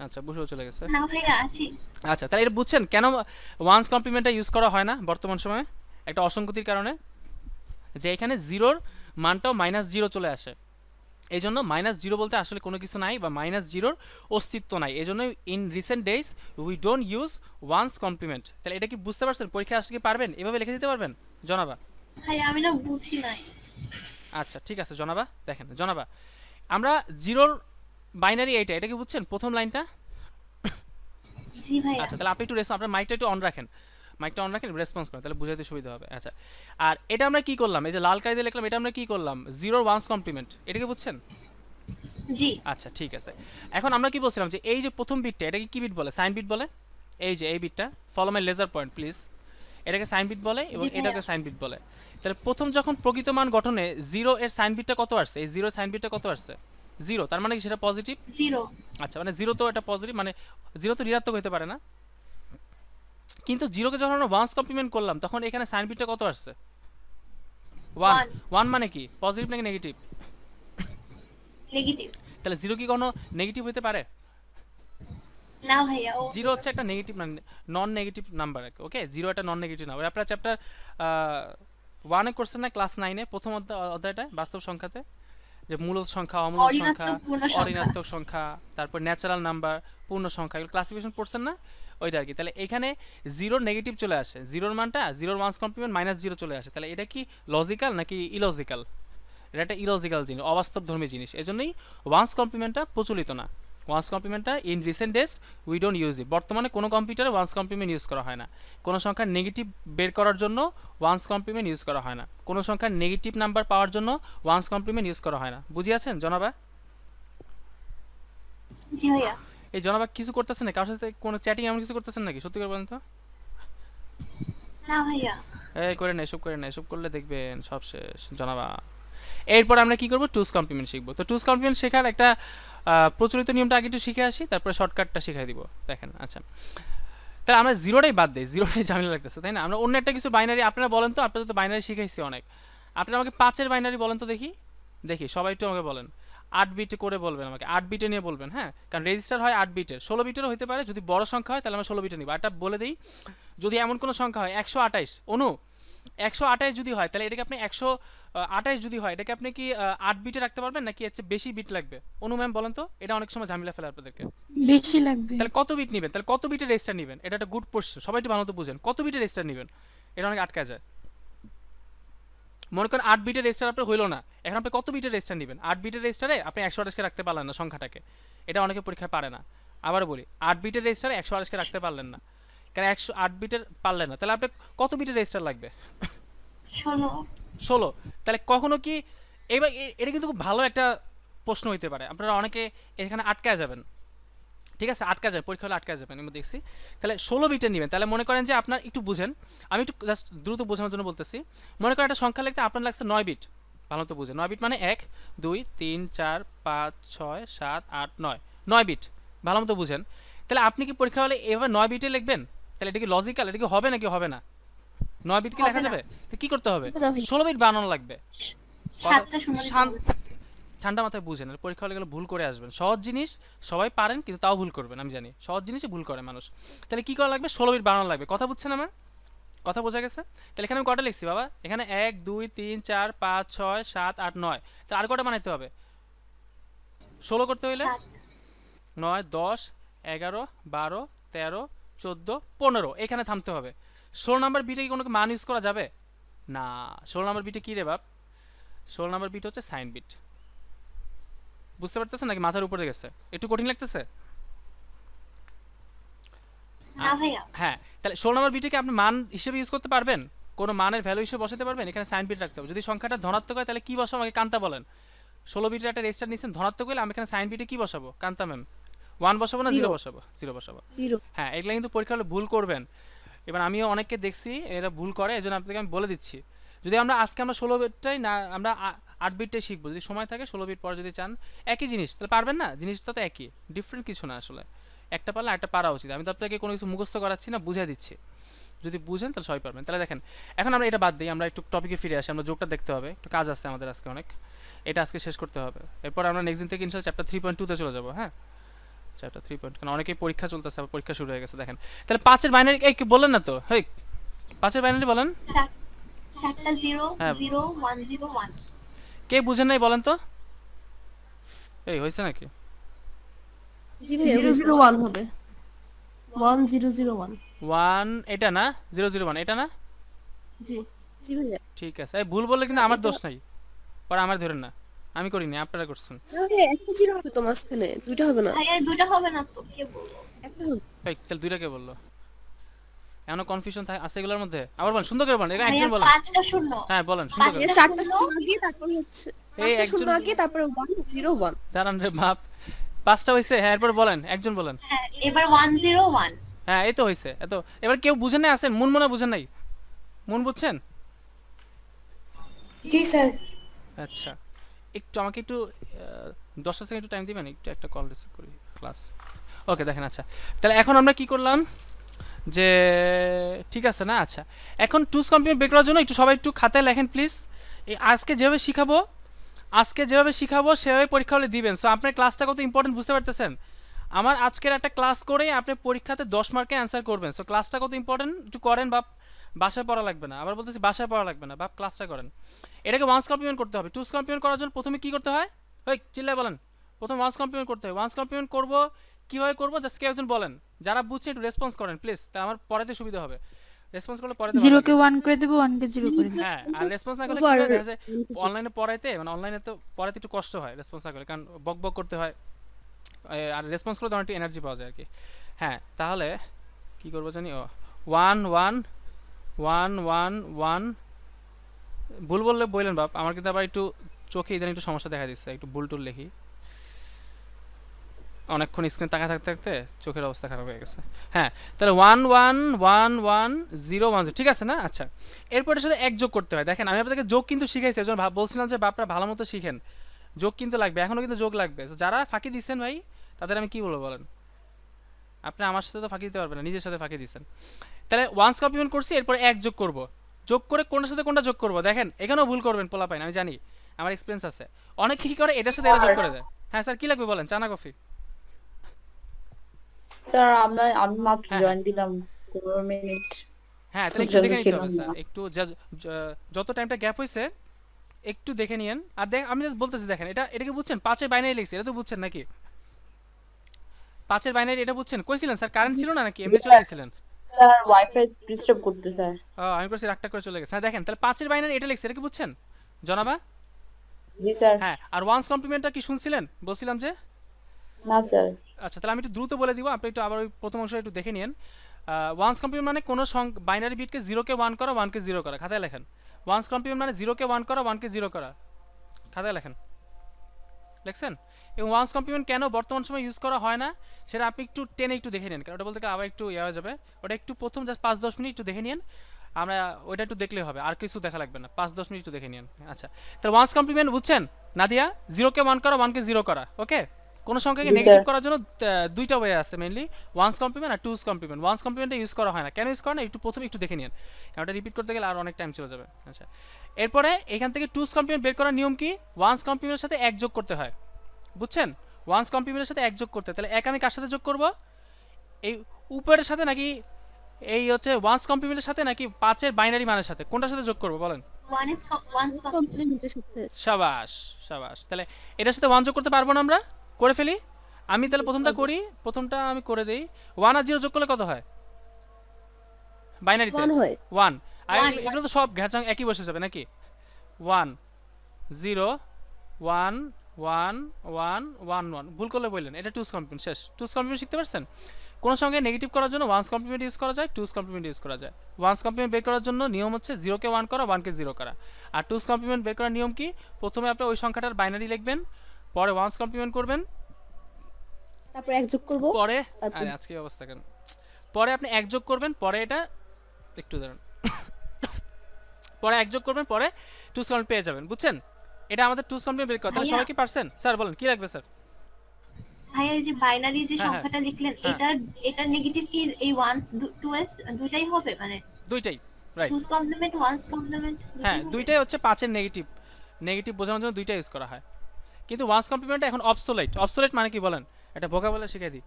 আচ্ছা, বুসু চলে গেছে। না ভাইয়া আছি। আচ্ছা, তাহলে এটা বুঝছেন কেন ওয়ান্স কমপ্লিমেন্টটা ইউজ করা হয় না বর্তমান সময়ে? একটা অসঙ্গতির কারণে, যে এখানে 0-র মানটাও -0 চলে আসে, এই জন্য -0 বলতে আসলে কোনো কিছু নাই, বা -0-র অস্তিত্ব নাই, এই জন্য in recent days we don't use once compliment. তাহলে এটা কি বুঝতে পারছেন? পরীক্ষা আসলে কি পারবেন এভাবে লিখে দিতে পারবেন জনাবা? ভাইয়া আমি না বুঝি নাই। আচ্ছা ঠিক আছে জনাবা, দেখেন জনাবা, আমরা 0-র বাইনারি এইটা, এটা কি বুঝছেন প্রথম লাইনটা? জি ভাইয়া। আচ্ছা, তাহলে আপনি একটু আপনার মাইকটা একটু অন রাখেন, মাইকটা অন রাখেন, রেসপন্স করেন, তাহলে বুঝাইতে সুবিধা হবে। আচ্ছা, আর এটা আমরা কি করলাম, এই যে লাল কালি দিয়ে লিখলাম, এটা আমরা কি করলাম? 0-র ওয়ান্স কমপ্লিমেন্ট, এটা কি বুঝছেন? জি। আচ্ছা ঠিক আছে, এখন আমরা কি বলছিলাম যে এই যে প্রথম বিটটা, এটাকে কি বিট বলে? সাইন বিট বলে। এই যে এই বিটটা, follow my laser pointer please, এটাকে সাইন বিট বলে এবং এটাকে সাইন বিট বলে। তাহলে প্রথম যখন প্রকৃত মান গঠনে 0 এর সাইন বিটটা কত আসছে? এই 0 সাইন বিটটা কত আসছে? 0, তার মানে কি সেটা পজিটিভ? 0। আচ্ছা, মানে 0 তো এটা পজিটিভ, মানে 0 তো ঋণাত্মক হতে পারে না। কিন্তু 0 কে যখন আমরা ওয়ান্স কমপ্লিমেন্ট করলাম তখন এখানে সাইন বিটটা কত আসছে? 1। 1 মানে কি পজিটিভ নাকি নেগেটিভ? নেগেটিভ। তাহলে 0 কি কোনো নেগেটিভ হতে পারে? না ভাইয়া, ও 0 হচ্ছে একটা নেগেটিভ, নন নেগেটিভ নাম্বার। ওকে, 0 একটা নন নেগেটিভ নাম্বার। আপনারা চ্যাপ্টার 1 এ করছেন না, ক্লাস 9 এ প্রথম অধ্যায়টা বাস্তব সংখ্যাতে, যে মূল সংখ্যা, অমূল সংখ্যা, অঋণাত্মক পূর্ণ সংখ্যা। অঋণাত্মক সংখ্যা, তারপর ন্যাচারাল নাম্বার, পূর্ণ সংখ্যা, এগুলো ক্লাসিফিকেশন পড়ছেন না ওইটা আর কি। তাহলে এখানে 0 নেগেটিভ চলে আসে, 0-র মানটা 0-র ওয়ান্স কমপ্লিমেন্ট -0 চলে আসে, তাহলে এটা কি লজিক্যাল নাকি ইলজিক্যাল? এটা একটা ইলজিক্যাল জিনিস, অবাস্তবধর্মী জিনিস, এজন্যই ওয়ান্স কমপ্লিমেন্টটা প্রচলিত না। ওয়ান্স কমপ্লিমেন্টটা in recent days we don't use it. বর্তমানে কোনো কম্পিউটারে ওয়ান্স কমপ্লিমেন্ট ইউজ করা হয় না, কোনো সংখ্যার নেগেটিভ বের করার জন্য ওয়ান্স কমপ্লিমেন্ট ইউজ করা হয় না, কোনো সংখ্যার নেগেটিভ নাম্বার পাওয়ার জন্য ওয়ান্স কমপ্লিমেন্ট ইউজ করা হয় না। বুঝিয়াছেন জনাবা? জি ভাইয়া। এই জনাবা কিছু করতেছেন না, কারোর সাথে কোনো চ্যাটিং এমন কিছু করতেছেন নাকি? সত্যি করে বলেন তো। না ভাইয়া। এই করে না, এসব করে না, এসব করলে দেখবেন সব শেষ জনাবা। এরপর আমরা কি করব? টুস কমপ্লিমেন্ট শিখবো। তো টুস কমপ্লিমেন্ট শেখার একটা প্রচলিত নিয়মটা আগে একটু শিখে আসি, তারপরে শর্টকাটটা শিখাই দিব। দেখেন, আচ্ছা তাহলে আমরা 0টাই বাদ দিই, 0টাই ঝামেলা লাগতেছে তাই না? আমরা অন্য একটা কিছু বাইনারি, আপনারা বলেন তো, আপনাদের তো বাইনারি শিখাইছি অনেক, আপনারা আমাকে 5-এর বাইনারি বলেন তো দেখি, দেখি সবাই একটু আমাকে বলেন। 8 বিট করে বলবেন, আমাকে 8 বিটে নিয়ে বলবেন, হ্যাঁ, কারণ রেজিস্টার হয় 8 বিটের, 16 বিটেরও হতে পারে, যদি বড় সংখ্যা হয় তাহলে আমরা 16 বিটে নিব। এটা বলে দিই, যদি এমন কোনো সংখ্যা হয় 128, অনু 128 যদি হয় তাহলে এটাকে আপনি 128 যদি হয় এটাকে আপনি কি 8 বিটে রাখতে পারবেন নাকি এর চেয়ে বেশি বিট লাগবে? অনু ম্যাম বলেন তো, এটা অনেক সময় ঝামেলা ফেলে আপনাদেরকে। বেশি লাগবে। তাহলে কত বিট নেবেন? তাহলে কত বিটের রেজিস্টার নেবেন? এটা একটা গুড প্রশ্ন, সবাই একটু ভালো মতো বুঝেন। কত বিটের রেজিস্টার নেবেন? এটা অনেক আটকা যায়। মনে করেন 8 বিটের রেজিস্টার আপনার হইলো না, এখন আপনি কত বিটের রেজিস্টার নেবেন? 8 বিটের রেজিস্টারে আপনি 128 কে রাখতে পারলেন না সংখ্যাটাকে, এটা অনেকে পরীক্ষায় পারে না। আবার বলি, 8 বিটের রেজিস্টারে 128 কে রাখতে পারলেন না, কারণ 108 বিটের পারলেন না, তাহলে আপনি কত বিটের রেজিস্টার লাগবে? 16। তাহলে কখনো কি এবার এটা কিন্তু খুব ভালো একটা প্রশ্ন হইতে পারে, আপনারা অনেকে এখানে আটকায় যাবেন, ঠিক আছে? আটকা যায়, পরীক্ষা হলে আটকা যাবেন, আমি দেখছি। তাহলে 16 বিটের নেবেন। তাহলে মনে করেন যে আপনার একটু বুঝেন, আমি একটু জাস্ট দ্রুত বোঝানোর জন্য বলতেছি। মনে করেন একটা সংখ্যা লিখতে আপনার লাগছে 9 বিট, ভালো তো বুঝেন। 9 বিট মানে 1 2 3 4 5 6 7 8 9, 9 বিট, ভালো মতো বুঝেন। তাহলে আপনি কি পরীক্ষা হলে এবার 9 বিটে লিখবেন? তাহলে এটা কি লজিক্যাল? এটা কি হবে নাকি হবে না? 9 বিট কি লেখা যাবে? তো কি করতে হবে? 16 বিট বানানো লাগবে। ঠান্ডা মাথায় বুঝেন, পরীক্ষা হলে গেলে ভুল করে আসবেন। সহজ জিনিস সবাই পারেন কিন্তু তাও ভুল করবেন, আমি জানি সহজ জিনিসই ভুল করে মানুষ। তাহলে কি করা লাগবে? 16 বিট বানানো লাগবে। কথা বুঝছেন আমার? কথা বোঝা গেছে? তাহলে এখানে আমি কটা লিখছি বাবা? এখানে 1 2 3 4 5 6 7 8 9, তাহলে আর কটা বানাইতে হবে 16 করতে হইলে? 9 10 11 12 13 14 15, এখানে থামতে হবে। 16 নাম্বার বিটে কি কোনো মান ইউজ করা যাবে না? 16 নাম্বার বিটে কি রে বাপ? 16 নাম্বার বিট হচ্ছে সাইন বিট। বুঝতে পারতেছেন নাকি মাথার উপরে গেছে? একটু কঠিন লাগতেছে? হ্যাঁ, তাহলে 16 নম্বর বিটে কি আপনি মান হিসেবে ইউজ করতে পারবেন? কোনো মানের ভ্যালু হিসেবে বসাতে পারবেন? এখানে সাইন বিট রাখতে হবে। যদি সংখ্যাটা ধনাত্মক হয় তাহলে কি বসাবো আমাকে কান্তা বলেন। 16 বিটের একটা রেজিস্টার নিছেন, ধনাত্মক হলে আমি এখানে সাইন বিটে কি বসাবো কান্তা ম্যাম? 1 বসাবো না 0 বসাবো? 0 বসাবো। হ্যাঁ, এগুলা কিন্তু পরীক্ষা হলে ভুল করবেন। এবার আমিও অনেককে দেখছি এরা ভুল করে, এজন্য আপনাদেরকে আমি বলে দিচ্ছি। যদি আমরা আজকে 16 বিটটাই না, আমরা 8 বিটটাই শিখবো, যদি সময় থাকে 16 বিট পরে যদি চান একই জিনিস তাহলে পারবেন না? জিনিসটা তো একই, ডিফারেন্ট কিছু না আসলে। একটা পারলে একটা পারা উচিত। আমি তো আপনাকে কোনো কিছু মুখস্থ করাচ্ছি না, বুঝিয়ে দিচ্ছি। যদি বুঝেন তাহলে সবাই পারবেন। তাহলে দেখেন, এখন আমরা এটা বাদ দিই, আমরা একটু টপিকে ফিরে আসি। আমরা যোগটা দেখতে হবে, একটু কাজ আছে আমাদের আজকে অনেক, এটা আজকে শেষ করতে হবে। এরপর আমরা নেক্সট দিন থেকে ইনশাআল্লাহ চ্যাপ্টার 3.2 তে চলে যাবো। হ্যাঁ, চ্যাপ্টার 3. কারণ অনেকেই পরীক্ষা চলতেছে, আবার পরীক্ষা শুরু হয়ে গেছে। দেখেন তাহলে 5 এর বাইনারি এই কি বললেন না তো? হেই, 5 এর বাইনারি বলেন। 0 1 0 1। কে বুঝেন নাই বলেন তো? এই হইছে নাকি? জি ভাই 001 হবে 1001 1 এটা না, 001 এটা না? জি জি ভাইয়া ঠিক আছে। এই ভুল বললে কিন্তু আমার দোষ নাই, পরে আমার ধরেন না, আমি করিনি, আপনারা করছেন। ভাইয়া একটা জিরো হবে তো মাঝখানে, দুইটা হবে না? ভাইয়া দুটো হবে না তো, কে বললো? একটা হবে। এই তাহলে দুইটা কে বললো? এখনো কনফিউশন আছে এগুলোর মধ্যে? আবার বলেন, সুন্দর করে বলেন, এটা একজন বলেন। 5টা শূন্য। হ্যাঁ বলেন সুন্দর করে। ভাইয়া চারটা শূন্য আগে তারপর হচ্ছে এই পাঁচটা শূন্য একজন আগে তারপর 101। দাঁড়ান রে বাপ, 5টা হইছে? হ্যাঁ, এরপর বলেন, একজন বলেন। হ্যাঁ, এবার 101। হ্যাঁ এই তো হইছে। এত এবার কেউ বুঝেন নাই আছেন? মন মনে বুঝেন নাই? মন বুঝছেন? জি স্যার। আচ্ছা, একটু আমাকে একটু 10 সেকেন্ড একটু টাইম দিবেন, একটু একটা কল রিসিভ করি ক্লাস। ওকে দেখেন, আচ্ছা তাহলে এখন আমরা কি করলাম যে ঠিক আছে না? আচ্ছা, এখন টুস কমপ্লিমেন্ট বের করার জন্য একটু সবাই একটু খাতায় লেখেন প্লিজ। এই আজকে যেভাবে শিখাবো সেভাবে পরীক্ষা হলে দিবেন। সো আপনার ক্লাসটা কত ইম্পর্টেন্ট বুঝতে পারতেছেন? আমার আজকের একটা ক্লাস করেই আপনি পরীক্ষাতে 10 মার্কে অ্যান্সার করবেন। সো ক্লাসটা কত ইম্পর্টেন্ট একটু করেন বাপ, বাসায় পড়া লাগবে না। আবার বলতেছি বাসায় পড়া লাগবে না বাপ, ক্লাসটা করেন। এটাকে ওয়ান্স কমপ্লিমেন্ট করতে হবে। টুস কমপ্লিমেন্ট করার জন্য প্রথমে কি করতে হয়? ওই চিল্লায় বলেন, প্রথম ওয়ান্স কমপ্লিমেন্ট করতে হয়। ওয়ান্স কমপ্লিমেন্ট করবো কীভাবে করবো জাস্ট কেউ একজন বলেন, যারা বুঝছে একটু রেসপন্স করেন প্লিজ, তা আমার পড়াতে সুবিধা হবে। রেসপন্স করলে পড়াতে 0 কে 1 করে দেব, 1 কে 0 করে দেব। হ্যাঁ, আর রেসপন্স না করলে কি হয় দেখা যায় অনলাইনে পড়াইতে, মানে অনলাইনে তো পড়াতে একটু কষ্ট হয় রেসপন্স না করলে, কারণ বক বক করতে হয়, আর রেসপন্স করলে তখন একটু এনার্জি পাওয়া যায় আর কি। হ্যাঁ, তাহলে কি করবো জানি? ও 1 1 1 1 1, ভুল বললে বললেন বাপ, আমার কিন্তু আবার একটু চোখে ইদানিং একটু সমস্যা দেখা দিচ্ছে, একটু ভুল টুল লিখি, অনেকক্ষণ স্ক্রিন তাকায় থাকতে থাকতে চোখের অবস্থা খারাপ হয়ে গেছে। হ্যাঁ, তাহলে 1 1 1 1 0 1 0, ঠিক আছে না? আচ্ছা, এরপর এর সাথে এক যোগ করতে হয়। দেখেন আমি আপনাদেরকে যোগ কিন্তু শিখাইছি, এজন্য বলছিলাম যে বাপরা ভালো মতো শিখেন, যোগ কিন্তু লাগবে, এখনও কিন্তু যোগ লাগবে। যারা ফাঁকি দিচ্ছেন ভাই তাদের আমি কি বলবো বলেন? আপনি আমার সাথে তো ফাঁকি দিতে পারবেন না, নিজের সাথে ফাঁকি দিচ্ছেন। তাহলে ওয়ান্স কমপ্লিমেন্ট করছি, এরপর এক যোগ করব। যোগ করে কোনটার সাথে কোনটা যোগ করব? দেখেন এখানেও ভুল করবেন পোলা পাইন, আমি জানি, আমার এক্সপিরিয়েন্স আছে। অনেক কি করে এটার সাথে এটা যোগ করে দেয়। হ্যাঁ স্যার, কি লাগবে বলেন? চানা কফি? স্যার আমি মাত্র হ্যাঁ, জয়েন দিলাম 15 মিনিট। হ্যাঁ তাহলে খুব একটু জলদি দেখে নিতে ছিল হবে না। স্যার, একটু যত টাইমটা গ্যাপ হয়েছে একটু দেখে নিয়েন। আর আমি জাস্ট বলতেছি, দেখেন এটা কি বুঝছেন? 5-এর বাইনারি লিখছি, এটা তো বুঝছেন নাকি? 5-এর বাইনারি এটা বুঝছেন? কইছিলেন স্যার কারেন্ট ছিল না নাকি এমনি চলে গেছিলেন? স্যার ওয়াইফাই ডিস্টার্ব করতে স্যার। আমি করছি রাগটা করে চলে গেছে। হ্যাঁ দেখেন তাহলে 5-এর বাইনারি এটা লিখছি, এটা কি বুঝছেন জনাবা? জি স্যার। হ্যাঁ আর ওয়ান্স কমপ্লিমেন্টটা কি শুনছিলেন? বলছিলাম যে না স্যার। আচ্ছা তাহলে আমি একটু দ্রুত বলে দিব, আপনি একটু আবার ওই প্রথম অংশটা একটু দেখে নিন। ওয়ান্স কমপ্লিমেন্ট মানে কোনো বাইনারি বিটকে 0-কে 1 করা, 1-কে 0 করা। খাতায় লেখেন। ওয়ান্স কমপ্লিমেন্ট মানে 0-কে 1 করা, 1-কে 0 করা। খাতায় লেখেন, লিখছেন? এবং ওয়ান্স কমপ্লিমেন্ট কেন বর্তমান সময় ইউজ করা হয় না সেটা আপনি একটু টেনে একটু দেখে নিন, কারণ ওটা বলতে গেলে আবার একটু ইয়ে হয়ে যাবে। ওটা একটু প্রথম জাস্ট 5-10 মিনিট একটু দেখে নিন, আমরা ওইটা একটু দেখলেই হবে, আর কিছু দেখা লাগবে না। 5-10 মিনিট একটু দেখে নিন। আচ্ছা তাহলে ওয়ান্স কমপ্লিমেন্ট বুঝছেন নাদিয়া? 0-কে 1 করা, 1-কে 0 করা। ওকে, কোনো সংখ্যাকে জি, নেগেটিভ স্যার। করার জন্য দুইটা ওয়ে আছে মেইনলি, ওয়ান্স কমপ্লিমেন্ট আর টুস কমপ্লিমেন্ট। ওয়ান্স কমপ্লিমেন্টে ইউজ করা হয় না, কেন ইউজ করা না একটু প্রথমে একটু দেখে নিন, কারণ ওটা রিপিট করতে গেলে আর অনেক টাইম চলে যাবে। আচ্ছা এরপরে এখান থেকে টুস কমপ্লিমেন্ট বের করার নিয়ম কি? ওয়ান্স কমপ্লিমেন্টের সাথে 1 যোগ করতে হয়, বুঝছেন? ওয়ান্স কমপ্লিমেন্টের সাথে 1 যোগ করতে, তাহলে 1 আমি কার সাথে যোগ করব? এই উপরের সাথে নাকি এই হচ্ছে ওয়ান্স কমপ্লিমেন্টের সাথে নাকি 5-এর বাইনারি মানের সাথে, কোনটার সাথে যোগ করব বলেন? ওয়ান কমপ্লিমেন্টের সাথে। সাবাস সাবাস। তাহলে এটার সাথে 1 যোগ করতে পারবো না আমরা? করে ফেলি। আমি তাহলে প্রথমটা করি, প্রথমটা আমি করে দেই। 1 আর 0 যোগ করলে কত হয় বাইনারিতে? 1 হয়। 1। আর One, এগুলো তো সব ঘ্যাচাং একই বসে যাবে নাকি? 1 0 1 1 1 1 1, ভুল করলে বললেন। এটা টুস কমপ্লিমেন্ট, শেষ। টুস কমপ্লিমেন্ট শিখতে পারছেন? কোনো সঙ্গে নেগেটিভ করার জন্য ওয়ান্স কমপ্লিমেন্ট ইউজ করা যায়, টুস কমপ্লিমেন্ট ইউজ করা যায়। ওয়ান্স কমপ্লিমেন্ট বের করার জন্য নিয়ম হচ্ছে 0-কে 1 করা, 1-কে 0 করা। আর টুস কমপ্লিমেন্ট বের করার নিয়ম কি? প্রথমে আপনি ওই সংখ্যাটার বাইনারি লিখবেন, পরে ওয়ান্স কমপ্লিমেন্ট করবেন, তারপর 1 যোগ করব। পরে তারপর- আরে আজকে অবস্থা কেন, পরে আপনি 1 যোগ করবেন, পরে এটা একটু দাঁড়ান, পরে 1 যোগ করবেন, পরে টুস কমপ্লিমেন্ট পেয়ে যাবেন, বুঝছেন? এটা আমাদের টুস কমপ্লিমেন্ট বের করা। তাহলে ভাইয়া। সবাই কি পারছেন? স্যার বলেন কি লাগবে স্যার? ভাইয়া এই যে বাইনারি যে হ্যাঁ, সংখ্যাটা লিখলেন, হ্যাঁ। এটা নেগেটিভ কি এই ওয়ান্স টু এস দুইটাই হবে, মানে দুইটাই রাইট। টুস কমপ্লিমেন্ট ওয়ান্স কমপ্লিমেন্ট? হ্যাঁ দুইটাই হচ্ছে 5-এর নেগেটিভ, নেগেটিভ বোঝানোর জন্য দুইটা ইউজ করা হয়। কিন্তু ওয়ান্স কমপ্লিমেন্ট এখন অবসোলেট। অবসোলেট মানে কি বলেন? এটা ভোকাবুলারি শিখিয়ে দিই।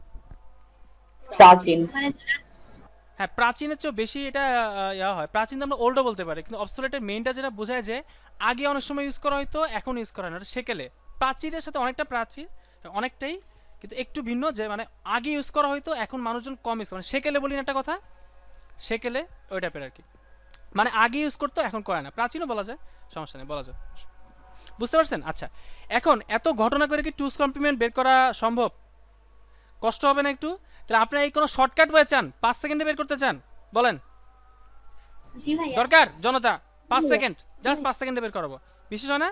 প্রাচীন। মানে হ্যাঁ প্রাচীনের চেয়ে বেশি এটা ইয়া হয়। প্রাচীন তো আমরা ওল্ডও বলতে পারি, কিন্তু অবসোলেটের মেইনটা যেটা বোঝায় যে আগে অনেক সময় ইউজ করা হয়তো, এখন ইউজ করা হয় না। এটা সেকেলে প্রাচীরের সাথে অনেকটা প্রাচীর, অনেকটাই, কিন্তু একটু ভিন্ন, যে মানে আগে ইউজ করা হয়তো এখন মানুষজন কম ইউজ করে। সেকেলে বলি না একটা কথা, সেকেলে ওই টাইপের আর কি, মানে আগে ইউজ করতো এখন করে না। প্রাচীনও বলা যায়, সমস্যা নেই, বলা যায়। বুঝতে পারছেন? আচ্ছা এখন এত ঘটনা করে কি টুস কমপ্লিমেন্ট বের করা সম্ভব? কষ্ট হবে না একটু? তাহলে আপনারা এই কোনো শর্টকাট ওয়ে চান, 5 সেকেন্ডে বের করতে চান? বলেন জি ভাইয়া। দরকার জনতা? 5 জি। সেকেন্ড, জাস্ট 5 সেকেন্ডে বের করাবো, বিশেষ হয় না?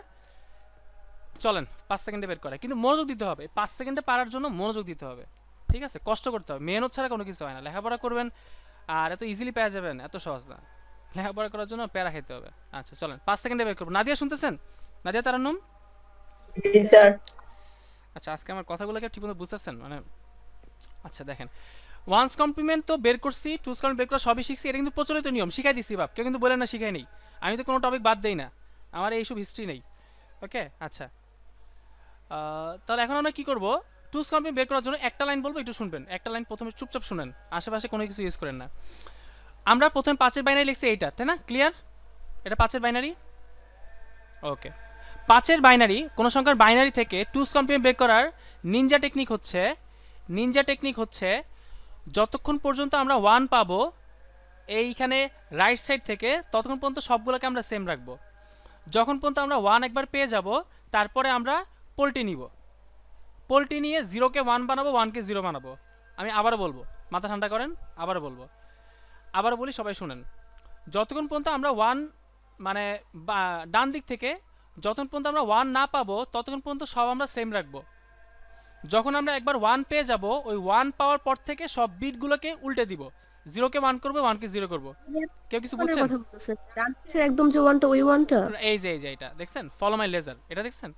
চলেন 5 সেকেন্ডে বের করে, কিন্তু মনোযোগ দিতে হবে। 5 সেকেন্ডে পারার জন্য মনোযোগ দিতে হবে, ঠিক আছে? কষ্ট করতে হবে, মেহনত ছাড়া কোনো কিছু হয় না। লেখাপড়া করবেন আর এত ইজিলি পেয়ে যাবেন, এত সহজ না। লেখাপড়া করার জন্য প্যারা খাইতে হবে। আচ্ছা চলেন 5 সেকেন্ডে বের করবো। নাদিয়া শুনতেছেন? নাদিয়া তারান্নুম? জি স্যার। আচ্ছা আজকে আমার কথাগুলোকে ঠিকমতো বুঝতেছেন মানে? আচ্ছা দেখেন, ওয়ান্স কমপ্লিমেন্ট তো বের করছি, টুস কমপ্লিমেন্ট বের করা সবই শিখছি। এটা কিন্তু প্রচলিত নিয়ম, শিখাই দিচ্ছি বাপ, কেউ কিন্তু বলেন না শিখাই নেই। আমি তো কোনো টপিক বাদ দেই না, আমার এইসব হিস্ট্রি নেই। ওকে আচ্ছা তাহলে এখন আমরা কি করব? টুস কমপ্লিমেন্ট বের করার জন্য একটা লাইন বলবো, একটু শুনবেন। একটা লাইন প্রথমে চুপচাপ শুনেন, আশেপাশে কোনো কিছু ইউজ করেন না। আমরা প্রথমে 5-এর বাইনারি লিখছি এইটা, তাই না? ক্লিয়ার? এটা 5-এর বাইনারি। ওকে, 5-এর বাইনারি, কোনো সংখ্যার বাইনারি থেকে টুস কমপ্লিমেন্ট বের করার নিনজা টেকনিক হচ্ছে যতক্ষণ পর্যন্ত আমরা 1 পাবো এইখানে রাইট সাইড থেকে, ততক্ষণ পর্যন্ত সবগুলোকে আমরা সেম রাখবো। যখন পর্যন্ত আমরা 1 একবার পেয়ে যাব, তারপরে আমরা পোল্টি নিব। পোল্টি নিয়ে 0-কে 1 বানাবো, 1-কে 0 বানাবো। আমি আবারও বলবো, মাথা ঠান্ডা করেন, আবারও বলবো, আবারও বলি, সবাই শুনেন। যতক্ষণ পর্যন্ত আমরা 1 মানে ডান দিক থেকে যতক্ষণ পর্যন্ত আমরা 1 না পাবো, ততক্ষণ পর্যন্ত সব আমরা সেম রাখবো। যখন আমরা একবার 1 পেয়ে যাব, ওই 1 পাওয়ার পর থেকে সব বিটগুলোকে উল্টে দিব। 0-কে 1 করবো, 1-কে 0 করবো। কেউ কিছু কোনের বুঝছেন? কথা বলতেছেন? ডান পাশের একদম যে ওয়ানটা, ওই ওয়ানটা? এই যে এটা দেখছেন, ফলো মাই লেজার, এটা দেখছেন?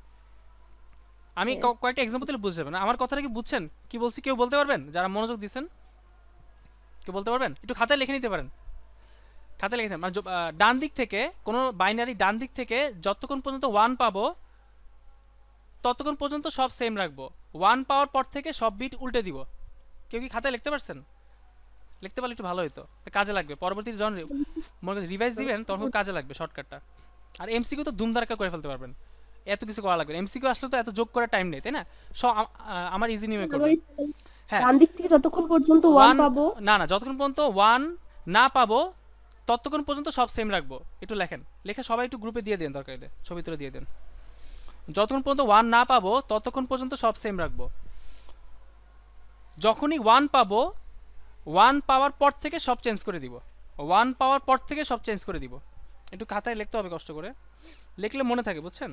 আমি কয়েকটা এক্সাম্পল দিলে বুঝে যাবেন। আমার কথাটা কি বুঝছেন কি বলছি? কেউ বলতে পারবেন? যারা মনোযোগ দিচ্ছেন কেউ বলতে পারবেন? একটু খাতায় লিখে নিতে পারেন, খাতায় লিখে নিতে। মানে ডান দিক থেকে কোনো বাইনারি, ডান দিক থেকে যতক্ষণ পর্যন্ত 1 পাবো ততক্ষণ পর্যন্ত সব সেম রাখবো। 1 পাওয়ার পর থেকে সব বিট উল্টে দিব। কেউ কি খাতায় লিখতে পারছেন? লিখতে পারলে একটু ভালো হতো, তো কাজে লাগবে পরবর্তীতে যখন মনে করেন রিভাইজ দিবেন তখন খুব কাজে লাগবে শর্টকাটটা। আর এমসিকিউ তো ধুমধারাক্কা করে ফেলতে পারবেন, এত কিছু করা লাগবে না। এমসিকিউ আসলে তো এত যোগ করার টাইম নেই, তাই না? সব আমার ইজি নিয়মে করবেন। হ্যাঁ, ডান দিক থেকে যতক্ষণ পর্যন্ত ওয়ান পাবো, না না, যতক্ষণ পর্যন্ত 1 না পাবো ততক্ষণ পর্যন্ত সব সেম রাখবো। একটু লেখেন, লেখে সবাই একটু গ্রুপে দিয়ে দেন, দরকার হলে ছবি তুলে দিয়ে দেন। যতক্ষণ পর্যন্ত 1 না পাবো ততক্ষণ পর্যন্ত সব সেম রাখবো। যখনই 1 পাবো, 1 পাওয়ার পর থেকে সব চেঞ্জ করে দিব। 1 পাওয়ার পর থেকে সব চেঞ্জ করে দিব। একটু খাতায় লিখতে হবে কষ্ট করে, লিখলে মনে থাকে, বুঝছেন?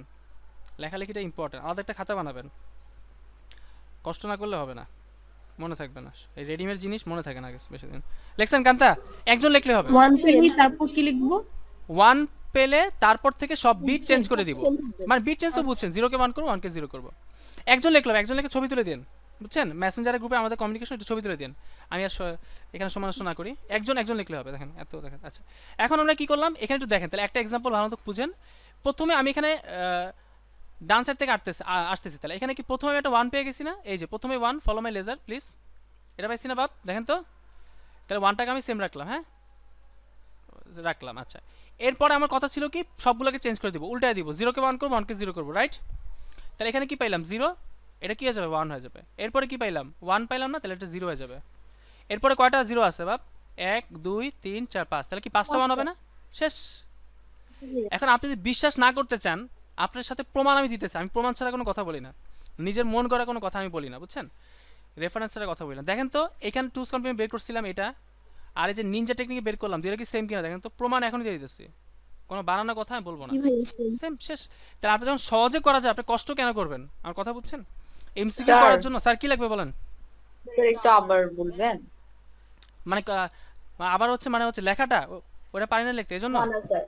লেখালেখিটা ইম্পর্টেন্ট। আলাদা একটা খাতা বানাবেন, কষ্ট না করলে হবে না, মনে থাকবে না। এই রেডিমেড জিনিস মনে থাকে না বেশি দিন। লেখছেন কান্তা? একজন লিখলে হবে। 1 পেলে তারপর কি লিখবো? 1 পেলে তারপর থেকে সব বিট চেঞ্জ করে দিব। মানে বিট চেঞ্জ তো বুঝছেন, 0 কে 1 করব, 1 কে 0 করব। একজন লিখলাম, একজন লিখে ছবি তুলে দিন, বুঝছেন? মেসেঞ্জারের গ্রুপে আমাদের কমিউনিকেশন একটু ছবি তুলে দিন। আমি আর এখানে সমালোচনা না করি, একজন লিখলে হবে। দেখেন, এত দেখেন। আচ্ছা, এখন আমরা কি করলাম এখানে একটু দেখেন, তাহলে একটা এক্সাম্পল ভালো মতো বুঝেন। প্রথমে আমি এখানে ডান সাইড থেকে আসতেছি, তাহলে এখানে কি প্রথমে আমি একটা 1 পেয়ে গেছি না? এই যে প্রথমে 1, ফলো মাই লেজার প্লিজ, এটা পাইছি না বাপ? দেখেন তো, তাহলে 1টাকে আমি সেম রাখলাম। হ্যাঁ, রাখলাম। আচ্ছা, এরপরে আমার কথা ছিল কি সবগুলোকে চেঞ্জ করে দিব, উল্টায় দিব। 0 কে 1 করব, 1 কে 0 করব, রাইট? তাহলে এখানে কি পাইলাম? 0। এটা কি হয়ে যাবে? 1 হয়ে যাবে। এরপরে কি পাইলাম? 1 পাইলাম না, তাহলে এটা 0 হয়ে যাবে। এরপরে কয়টা 0 আছে বাপ? 1 2 3 4 5, তাহলে কি 5টা 1 হবে না? শেষ। এখন আপনি যদি বিশ্বাস না করতে চান, আপনার সাথে প্রমাণ আমি দিতেছি। আমি প্রমাণ ছাড়া কোনো কথা বলি না, নিজের মন গড়া কোনো কথা আমি বলি না, বুঝছেন? রেফারেন্স ছাড়া কথা বলি না। দেখেন তো, এখানে টুস কমপ্লিমেন্ট বের করছিলাম এটা, আর এই যে নিনজা টেকনিকে বের করলাম, দুইটা কি সেম কিনা দেখেন তো। প্রমাণ এখনই দিয়ে দিতেছি, কোনো বানানো কথা আমি বলবো না। কি ভাই সেম, শেষ। তাহলে আপনি যখন সহজে করা যায়, আপনি কষ্ট কেন করবেন? আমার কথা বুঝছেন? MCQ sir. করার জন্য স্যার কি লাগবে বলেন? স্যার একটু আবার বলবেন? মানে আবার হচ্ছে, মানে হচ্ছে লেখাটা ওটা পারি না লিখতে, এই জন্য। না না স্যার,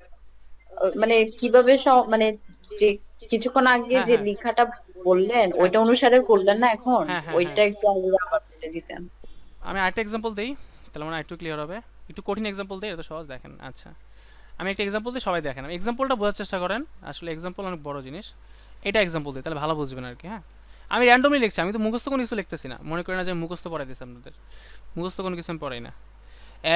মানে কিভাবে মানে যে কিছুক্ষণ আগে হ্যাঁ, যে হ্যাঁ। লেখাটা বললেন ওইটা অনুসারে করলেন না এখন? হ্যাঁ, হ্যাঁ, ওইটা একটু আগে আবার বলে দিতেন। আমি আরেকটা এক্সাম্পল দিই, তাহলে মানে একটু ক্লিয়ার হবে। একটু কঠিন এক্সাম্পল দিই, এটা তো সহজ। দেখেন, আচ্ছা আমি একটা এক্সাম্পল দিই, সবাই দেখেন। এক্সাম্পলটা বোঝার চেষ্টা করেন, আসলে এক্সাম্পল অনেক বড় জিনিস। এটা এক্সাম্পল দিই, তাহলে ভালো বুঝবেন আর কি। হ্যাঁ, আমি র্যান্ডমলি লিখছি, আমি তো মুখস্থ কোনো কিছু লিখতেছি না। মনে করি না যে আমি মুখস্থ পড়াই দিচ্ছি আপনাদের, মুখস্থ কোনো কিছু আমি পড়াই না।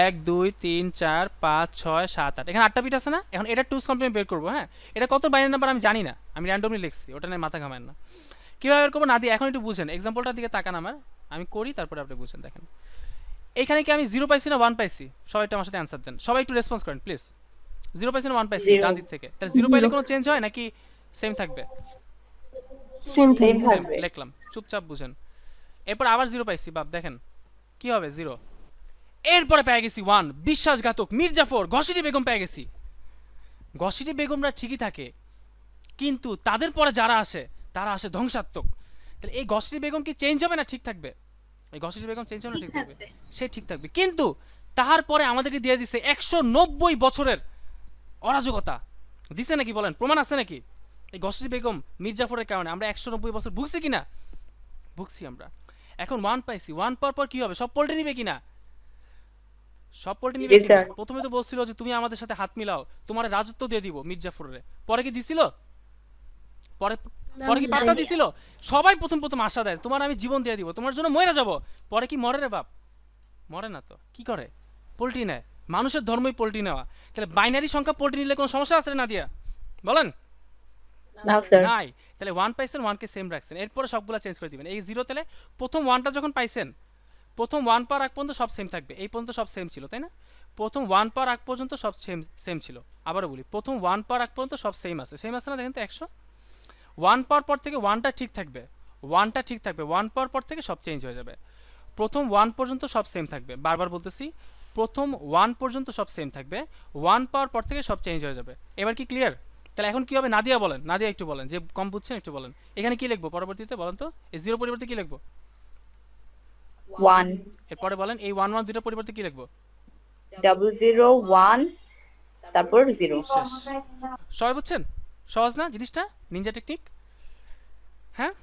1 2 3 4 5 6 7 8, এখানে 8টা বিট আছে না? এখন এটা টুস কমপ্লিমেন্ট বের করবো। হ্যাঁ, এটা কত বাইনারি নাম্বার আমি জানি না, আমি র্যান্ডমলি লিখছি, ওটা নিয়ে মাথা ঘামান না। কীভাবে বের করবো না দিয়ে এখন একটু বুঝেন, এক্সাম্পলটার দিকে তাকান আমার, আমি করি তারপরে আপনি বুঝেন। দেখেন, এখানে কি আমি 0 পাইছি না 1 পাইছি? সবাই একটু আমার সাথে অ্যান্সার দেন, সবাই একটু রেসপন্স করেন প্লিজ। 0 পাইছি না 1 পাইছি? Zero. ডান দিক থেকে। তাহলে 0 পাইলে কোনো চেঞ্জ হয় নাকি সেম থাকবে? সেম সেম সেম থাকবে। লিখলাম, চুপচাপ বুঝেন। এরপর আবার 0 পাইছি বাপ, দেখেন কি হবে? 0। এরপরে পেয়ে গেছি 1, বিশ্বাসঘাতক মির্জাফর, ঘসিটি বেগম পেয়ে গেছি। ঘসিটি বেগমরা ঠিকই থাকে, কিন্তু তাদের পরে যারা আসে তারা আসে ধ্বংসাত্মক। তাহলে এই ঘসিটি বেগম কি চেঞ্জ হবে না ঠিক থাকবে? এই ঘসিটি বেগম চেঞ্জ হবে না ঠিক থাকবে? সে ঠিক থাকবে, কিন্তু তাহার পরে আমাদেরকে দিয়ে দিছে 190 বছরের অরাজকতা। দিছে নাকি বলেন? প্রমাণ আছে নাকি? এই ঘসিটি বেগম মির্জাফরের কারণে আমরা 190 বছর ভুগছি কিনা? ভুগছি আমরা। এখন 1 পাইছি, 1 পাওয়ার পর কি হবে? সব পল্টে নিবে কিনা? সব পল্টে নিবে জি, কিনা? স্যার। প্রথমে তো বলছিল যে তুমি আমাদের সাথে হাত মিলাও, তোমার রাজত্ব দিয়ে দিব মির্জাফরের। পরে কি দিছিল? পরে পরে কি পাত্তা দিছিল? সবাই প্রথম আশা দেয়, তোমার আমি জীবন দিয়ে দিব, তোমার জন্য মরে যাব। পরে কি মরে রে বাপ? মরে না তো। কি করে? পোল্ট্রি নেয়। মানুষের ধর্মই পোল্ট্রি নেওয়া। তাহলে বাইনারি সংখ্যা পোল্ট্রি নিলে কোনো সমস্যা আছে না দিয়া? বলেন। না স্যার। নাই। তাহলে 1 পাইছেন, 1 কে সেম রাখছেন, এরপরে সবগুলো চেঞ্জ করে দিবেন। এই 0 তাহলে প্রথম 1টা যখন পাইছেন, প্রথম 1 পাওয়ার আগ পর্যন্ত সব সেম থাকবে। এই পর্যন্ত সব সেম ছিল, তাই না? প্রথম 1 পাওয়ার আগ পর্যন্ত সব সেম ছিল। আবারও বলি, প্রথম 1 পাওয়ার আগ পর্যন্ত সব সেম আছে না? দেখেন তো 100। 1 পাওয়ার পর থেকে 1টা ঠিক থাকবে, 1টা ঠিক থাকবে। 1 পাওয়ার পর থেকে সব চেঞ্জ হয়ে যাবে। প্রথম 1 পর্যন্ত সব সেম থাকবে, বারবার বলতেছি, প্রথম 1 পর্যন্ত সব সেম থাকবে। 1 পাওয়ার পর থেকে সব চেঞ্জ হয়ে যাবে। এবার কি ক্লিয়ার? তাহলে এখন কি হবে? নাদিয়া বলেন, নাদিয়া একটু বলেন, যে কম বুঝছেন একটু বলেন। এখানে কি লিখবো পরবর্তীতে বলেন তো? এই 0 পরিবর্তে কি লিখবো? 1 এরপরে বলেন এই 1 1 দুইটার পরিবর্তে কি লিখবো? 0 1 তারপর 0। শেষ। সবাই বুঝছেন? সহজ না জিনিসটা? Ninja technique. হ্যাঁ,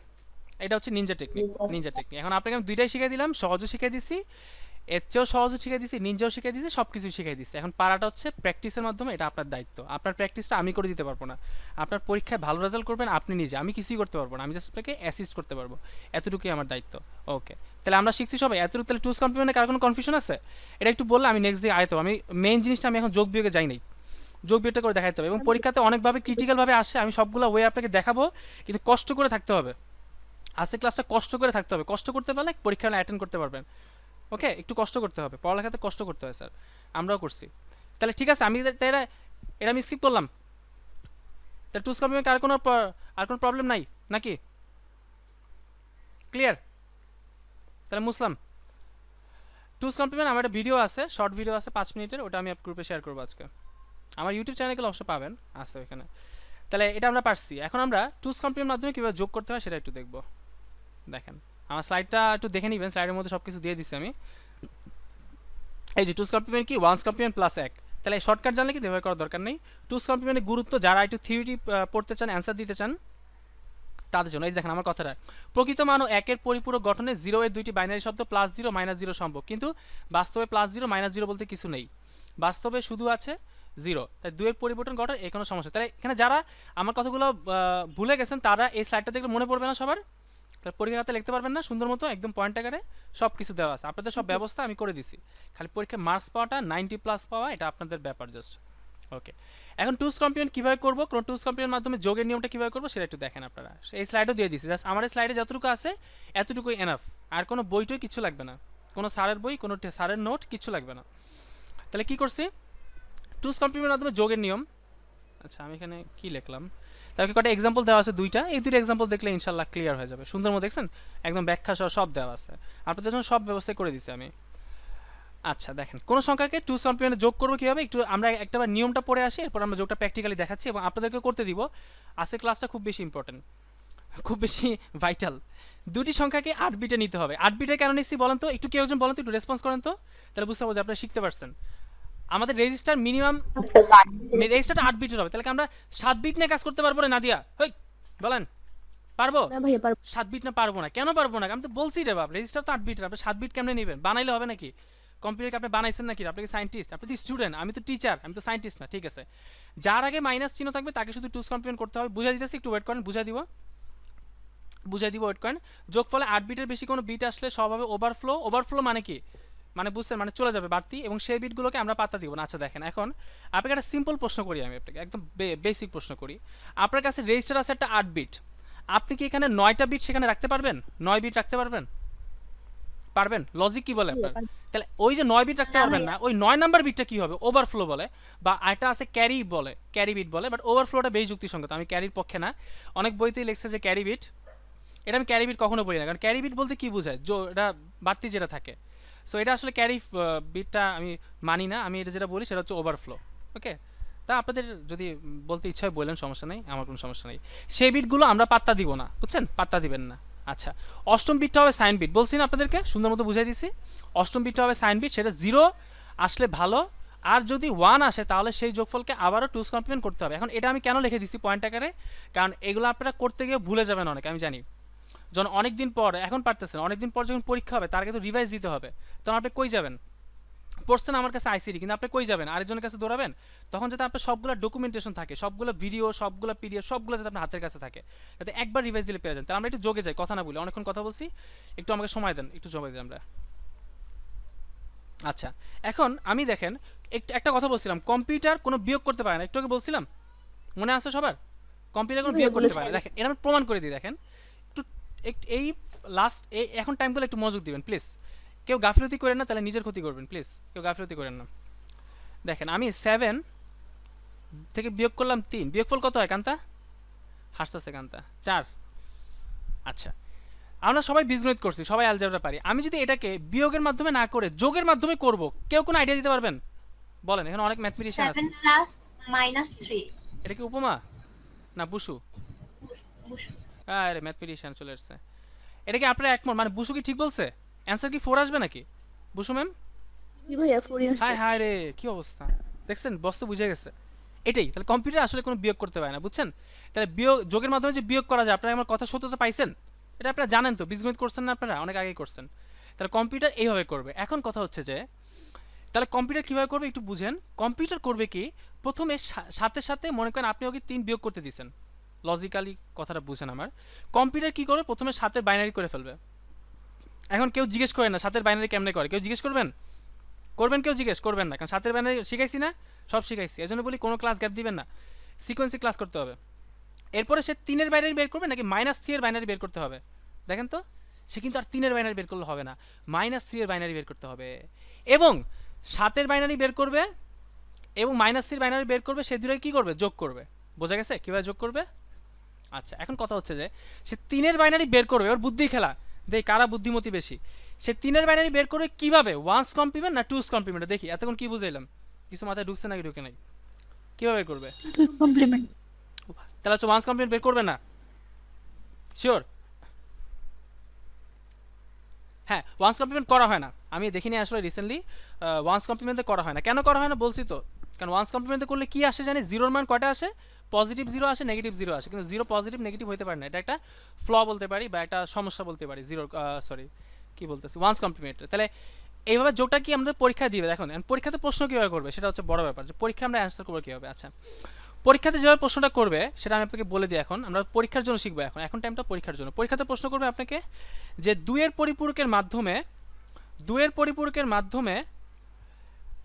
এটা হচ্ছে নিনজা টেকনিক। এখন আপনাকে আমি দুইটাই শিখিয়ে দিলাম, সহজও শিখিয়ে দিছি, এর চেয়েও সহজও শিখিয়ে দিছি, নিনজাও শিখিয়ে দিছি, সব কিছু শিখিয়ে দিছি। এখন পারাটা হচ্ছে প্র্যাকটিসের মাধ্যমে, এটা আপনার দায়িত্ব। আপনার প্র্যাকটিসটা আমি করে দিতে পারবো না, আপনার পরীক্ষায় ভালো রেজাল্ট করবেন আপনি নিজে, আমি কিছুই করতে পারবো না, আমি জাস্ট আপনাকে অ্যাসিস্ট করতে পারবো, এতটুকুই আমার দায়িত্ব। ওকে, তাহলে আমরা শিখছি সবাই এতটুকু। তাহলে টুস কমপ্লিমেন্টে কার কোনো কনফিউশন আছে? এটা একটু বললে আমি নেক্সট দিকে আয়তো, আমি মেইন জিনিসটা আমি এখন যোগ বিয়োগে যাই নাই, যোগ বিয়োগটা করে দেখাতে হবে। এবং পরীক্ষাতে অনেকভাবে ক্রিটিক্যালভাবে আসে, আমি সবগুলো ওয়ে আপনাকে দেখাবো, কিন্তু কষ্ট করে থাকতে হবে। আজকে ক্লাসটা কষ্ট করে থাকতে হবে, কষ্ট করতে পারলে পরীক্ষা অ্যাটেন্ড করতে পারবেন। ওকে, একটু কষ্ট করতে হবে, পড়ালেখাতে কষ্ট করতে হয় স্যার, আমরাও করছি। তাহলে ঠিক আছে, আমি এটা এটা আমি স্কিপ করলাম। তাহলে টুস কমপ্লিমেন্ট আর কোনো প্রবলেম নাই নাকি? ক্লিয়ার? তাহলে মুসলাম, টুস কমপ্লিমেন্ট আমার একটা ভিডিও আছে, শর্ট ভিডিও আছে 5 মিনিটের, ওটা আমি গ্রুপে শেয়ার করবো আজকে। আমার ইউটিউব চ্যানেলে অবশ্য পাবেন, আছে ওইখানে। তাহলে এটা আমরা পারছি। এখন আমরা টুস কমপ্লিমেন্ট মাধ্যমে কীভাবে যোগ করতে হয় সেটা একটু দেখবো। দেখেন আমার স্লাইডটা একটু দেখে নেবেন, স্লাইডের মধ্যে সব কিছু দিয়ে দিচ্ছি আমি। এই যে টুস কমপ্লিমেন্ট কি, ওয়ান্স কমপ্লিমেন্ট প্লাস 1। তাহলে শর্টকাট জানলে কি ব্যবহার করার দরকার নেই। টুস কমপ্লিমেন্টের গুরুত্ব যারা একটু থিওরি পড়তে চান, অ্যান্সার দিতে চান, তাদের জন্য। এই দেখেন আমার কথাটা, প্রকৃত মান ও 1-এর পরিপূরক গঠনে 0 এর দুইটি বাইনারি শব্দ +0 -0 সম্ভব, কিন্তু বাস্তবে +0 -0 বলতে কিছু নেই, বাস্তবে শুধু আছে 0। তাই 2 এর পরিবর্তন ঘটার এই কোনো সমস্যা। তাহলে এখানে যারা আমার কথাগুলো ভুলে গেছেন তারা এই স্লাইডটা দেখলে মনে পড়বে না সবার, তাহলে পরীক্ষা খাতে লিখতে পারবেন না সুন্দর মতো, একদম পয়েন্ট আকারে সব কিছু দেওয়া আছে, আপনাদের সব ব্যবস্থা আমি করে দিছি। খালি পরীক্ষায় মার্কস পাওয়াটা 90+ পাওয়া, এটা আপনাদের ব্যাপার জাস্ট। ওকে, এখন টুস কমপ্লিমেন্ট কীভাবে করবো, কোন টুস কমপ্লিমেন্ট মাধ্যমে যোগের নিয়মটা কীভাবে করবো সেটা একটু দেখেন আপনারা। এই স্লাইডও দিয়ে দিছি, জাস্ট আমার এই স্লাইডে যতটুকু আছে এতটুকুই এনাফ, আর কোনো বইটই কিছু লাগবে না, কোনো স্যারের বই, কোনো স্যারের নোট কিছু লাগবে না। তাহলে কী করছি, টুস কমপ্লিমেন্টের মাধ্যমে যোগের নিয়ম। আচ্ছা আমি এখানে কী লিখলাম, তাকে কটা এক্সাম্পল দেওয়া আছে দুইটা, এই দুইটা এক্সাম্পল দেখলে ইনশাল্লাহ ক্লিয়ার হয়ে যাবে। সুন্দর মতো দেখছেন, একদম ব্যাখ্যা সহ সব দেওয়া আছে, আপনাদের জন্য সব ব্যবস্থা করে দিছি আমি। আচ্ছা দেখেন, কোনো সংখ্যাকে টুস কমপ্লিমেন্টে যোগ করবো কীভাবে, একটু আমরা একটাবার নিয়মটা পড়ে আসি, এরপর আমরা যোগটা প্র্যাকটিক্যালি দেখাচ্ছি এবং আপনাদেরকে করতে দিব। আজকের ক্লাসটা খুব বেশি ইম্পর্টেন্ট, খুব বেশি ভাইটাল। দুটি সংখ্যাকে 8 বিটে নিতে হবে। 8 বিটে কেন নিচ্ছি বলেন তো, একটু কেউ একজন বলেন তো, একটু রেসপন্স করেন তো, তাহলে বুঝতে পারবো যে আপনারা শিখতে পারছেন। আমাদের রেজিস্টার মিনিমাম রেজিস্টারটা 8 বিটের হবে, তাহলে কি আমরা 7 বিট নিয়ে কাজ করতে পারবো না? নাদিয়া হই বলেন, পারবো? না ভাইয়া পারবো। 7 বিট না পারবো না, কেন পারবো না? আমি তো বলছি রে বাপ, রেজিস্টার তো 8 বিটের, আপনি 7 বিট কেমনে নেবেন? বানাইলে হবে নাকি? কম্পিউটারকে আপনি বানাইছেন নাকি? আপনি কি সায়েন্টিস্ট? আপনি তো স্টুডেন্ট, আমি তো টিচার, আমি তো সায়েন্টিস্ট না। ঠিক আছে, যার আগে মাইনাস চিহ্ন থাকবে তাকে শুধু টুস কমপ্লিমেন্ট করতে হবে। বুঝাই দিতেছি, একটু ওয়েট করেন, বুঝাই দিব ওয়েট করেন। যোগফলে 8 বিটের বেশি কোনো বিট আসলে সব হবে ওভারফ্লো। ওভারফ্লো মানে কি, মানে বুঝছেন, মানে চলে যাবে বাড়তি, এবং সেই বিটগুলোকে আমরা পাত্তা দিব না। আচ্ছা দেখেন, এখন আপনাকে একটা সিম্পল প্রশ্ন করি, আমি আপনাকে একদম বেসিক প্রশ্ন করি। আপনার কাছে রেজিস্টার আছে একটা 8 বিট, আপনি কি এখানে 9টা বিট সেখানে রাখতে পারবেন? 9 বিট রাখতে পারবেন? পারবেন? লজিক কি বলে আপনার? তাহলে ওই যে 9 বিট রাখতে পারবেন না, ওই 9 নাম্বার বিটটা কি হবে? ওভারফ্লো বলে, বা এটা আছে ক্যারি বলে, ক্যারি বিট বলে, বাট ওভারফ্লোটা বেশ যুক্তিসঙ্গত, আমি ক্যারির পক্ষে না। অনেক বইতেই লেখছে যে ক্যারি বিট, এটা আমি ক্যারি বিট কখনো বলি না, কারণ ক্যারি বিট বলতে কি বোঝায়, এটা বাড়তি যেটা থাকে। সো এটা আসলে ক্যারি বিটটা আমি মানি না, আমি এটা যেটা বলি সেটা হচ্ছে ওভারফ্লো। ওকে, তা আপনাদের যদি বলতে ইচ্ছা হয় বললেন, সমস্যা নেই, আমার কোনো সমস্যা নেই। সেই বিটগুলো আমরা পাত্তা দিব না, বুঝছেন, পাত্তা দিবেন না। আচ্ছা, অষ্টম বিটটা হবে সাইন বিট, বলছি না আপনাদেরকে, সুন্দর মতো বুঝাই দিছি। অষ্টম বিটটা হবে সাইন বিট, সেটা 0 আসলে ভালো, আর যদি 1 আসে তাহলে সেই যোগফলকে আবারও টুস কমপ্লিমেন্ট করতে হবে। এখন এটা আমি কেন লিখে দিছি পয়েন্ট আকারে, কারণ এগুলো আপনারা করতে গিয়ে ভুলে যাবেন অনেক, আমি জানি। যখন অনেক দিন পর, এখন পারতেছেন, অনেক দিন পর যখন পরীক্ষা হবে তার কিন্তু রিভাইজ দিতে হবে, তখন আপনি কই যাবেন? পড়ছেন আমার কাছে আইসিডি, কিন্তু আপনি কই যাবেন? আরেকজনের কাছে দৌড়াবেন? তখন যাতে আপনার সবগুলো ডকুমেন্টেশন থাকে, সবগুলো ভিডিও, সবগুলো পিডিএফ, সবগুলো যাতে আপনার হাতের কাছে থাকে, যাতে একবার রিভাইজ দিলে পেয়ে যান। তাহলে আমরা একটু যোগে যাই, কথা না বলি, অনেকক্ষণ কথা বলছি, একটু আমাকে সময় দেন, একটু যোগে যাই আমরা। আচ্ছা, এখন আমি দেখেন একটা কথা বলছিলাম, কম্পিউটার কোনো বিয়োগ করতে পারে না, একটু আগে বলছিলাম, মনে আছে সবার? কম্পিউটার কোনো বিয়োগ করতে পারে না। দেখেন, এটা আমি প্রমাণ করে দিই, দেখেন একটু এই লাস্ট এখন টাইমগুলো একটু মনোযোগ দিবেন প্লিজ, কেউ গাফিলতি করেন না, তাহলে নিজের ক্ষতি করবেন, প্লিজ কেউ গাফিলতি করেন না। দেখেন, আমি 7 থেকে বিয়োগ করলাম 3, বিয়োগফল কত হয় কান্তা? হাসতেছে কান্তা, 4। আচ্ছা, আমরা সবাই বীজগণিত করছি, সবাই অ্যালজেব্রা পারি। আমি যদি এটাকে বিয়োগের মাধ্যমে না করে যোগের মাধ্যমে করব, কেউ কোনো আইডিয়া দিতে পারবেন? বলেন, এখানে অনেক ম্যাথমেটিশিয়ান আছে। 7 + -3 এটা কি উপমা না বুসু? আরে ম্যাথমেটিশিয়ান চলে আসছে। এটা কি আপনারা একমত, মানে বুসু কি ঠিক বলছে? অ্যান্সার কি 4 আসবে নাকি বুসু ম্যাম? জি ভাইয়া 4 আসবে। হায় হায় রে, কি অবস্থা দেখছেন, বস্তু বুঝে গেছে এটাই। তাহলে কম্পিউটার আসলে কোনো বিয়োগ করতে পারে না, বুঝছেন? তাহলে বিয়োগ, যোগের মাধ্যমে যে বিয়োগ করা যায়, আপনারা আমার কথা সত্যতা পাইছেন, এটা আপনারা জানেন তো, বীজগণিত করছেন না আপনারা? অনেক আগেই করছেন। তাহলে কম্পিউটার এইভাবে করবে। এখন কথা হচ্ছে যে তাহলে কম্পিউটার কীভাবে করবে একটু বুঝেন। কম্পিউটার করবে কি, প্রথমে সাথে সাথে মনে করেন আপনি ওকে 3 বিয়োগ করতে দিয়েছেন, লজিক্যালি কথাটা বুঝেন আমার। কম্পিউটার কী করবে, প্রথমে 7-এর বাইনারি করে ফেলবে। এখন কেউ জিজ্ঞেস করে না 7-এর বাইনারি কেমনে করে, কেউ জিজ্ঞেস করবেন? কেউ জিজ্ঞেস করবেন না, কারণ 7-এর বাইনারি শিখাইছি না, সব শিখাইছি। এই জন্য বলি কোনো ক্লাস গ্যাপ দিবেন না, সিকোয়েন্সে ক্লাস করতে হবে। এরপরে সে 3-এর বাইনারি বের করবে নাকি -3-এর বাইনারি বের করতে হবে? দেখেন তো, সে কিন্তু আর 3-এর বাইনারি বের করলে হবে না, -3-এর বাইনারি বের করতে হবে। এবং 7-এর বাইনারি বের করবে এবং -3-এর বাইনারি বের করবে, সে দুটোই কী করবে, যোগ করবে। বোঝা গেছে কীভাবে যোগ করবে? আচ্ছা, এখন কথা হচ্ছে যে সে 3-এর বাইনারি বের করবে, এবার বুদ্ধির খেলা, দেখ কারা বুদ্ধিমতী বেশি। সে 3-এর বাইনারি বের করবে কীভাবে, 1's কমপ্লিমেন্ট না 2's কমপ্লিমেন্ট? দেখি এতক্ষণ কী বুঝাইলাম, কিছু মাথায় ঢুকছে নাকি ঢুকে নাই? কীভাবে বের করবে? 2's complement. তাহলে হচ্ছে 1's কমপ্লিমেন্ট বের করবে না? শিওর? হ্যাঁ, 1's কমপ্লিমেন্ট করা হয় না, আমি দেখিনি আসলে রিসেন্টলি 1's কমপ্লিমেন্টে করা হয় না। কেন করা হয় না বলছি তো, কারণ 1's কমপ্লিমেন্টে করলে কি আসে জানি, জিরোর মান কয়টা আসে, পজিটিভ 0 আসে, নেগেটিভ 0 আসে, কিন্তু 0 পজিটিভ নেগেটিভ হতে পারে না। এটা একটা ফ্ল বলতে পারি বা একটা সমস্যা বলতে পারি জিরো, সরি কী বলতেছি, 1's কমপ্লিমেন্টে। তাহলে এইভাবে যোগটা কি আমাদের পরীক্ষায় দিবে, দেখুন পরীক্ষাতে প্রশ্ন কীভাবে করবে সেটা হচ্ছে বড় ব্যাপার, যে পরীক্ষা আমরা অ্যান্সার করবো কীভাবে। আচ্ছা, পরীক্ষাতে যেভাবে প্রশ্নটা করবে সেটা আমি আপনাকে বলে দিই। এখন আমরা পরীক্ষার জন্য শিখবো, এখন টাইমটা পরীক্ষার জন্য। পরীক্ষাতে প্রশ্ন করবে আপনাকে যে 2-এর পরিপূরকের মাধ্যমে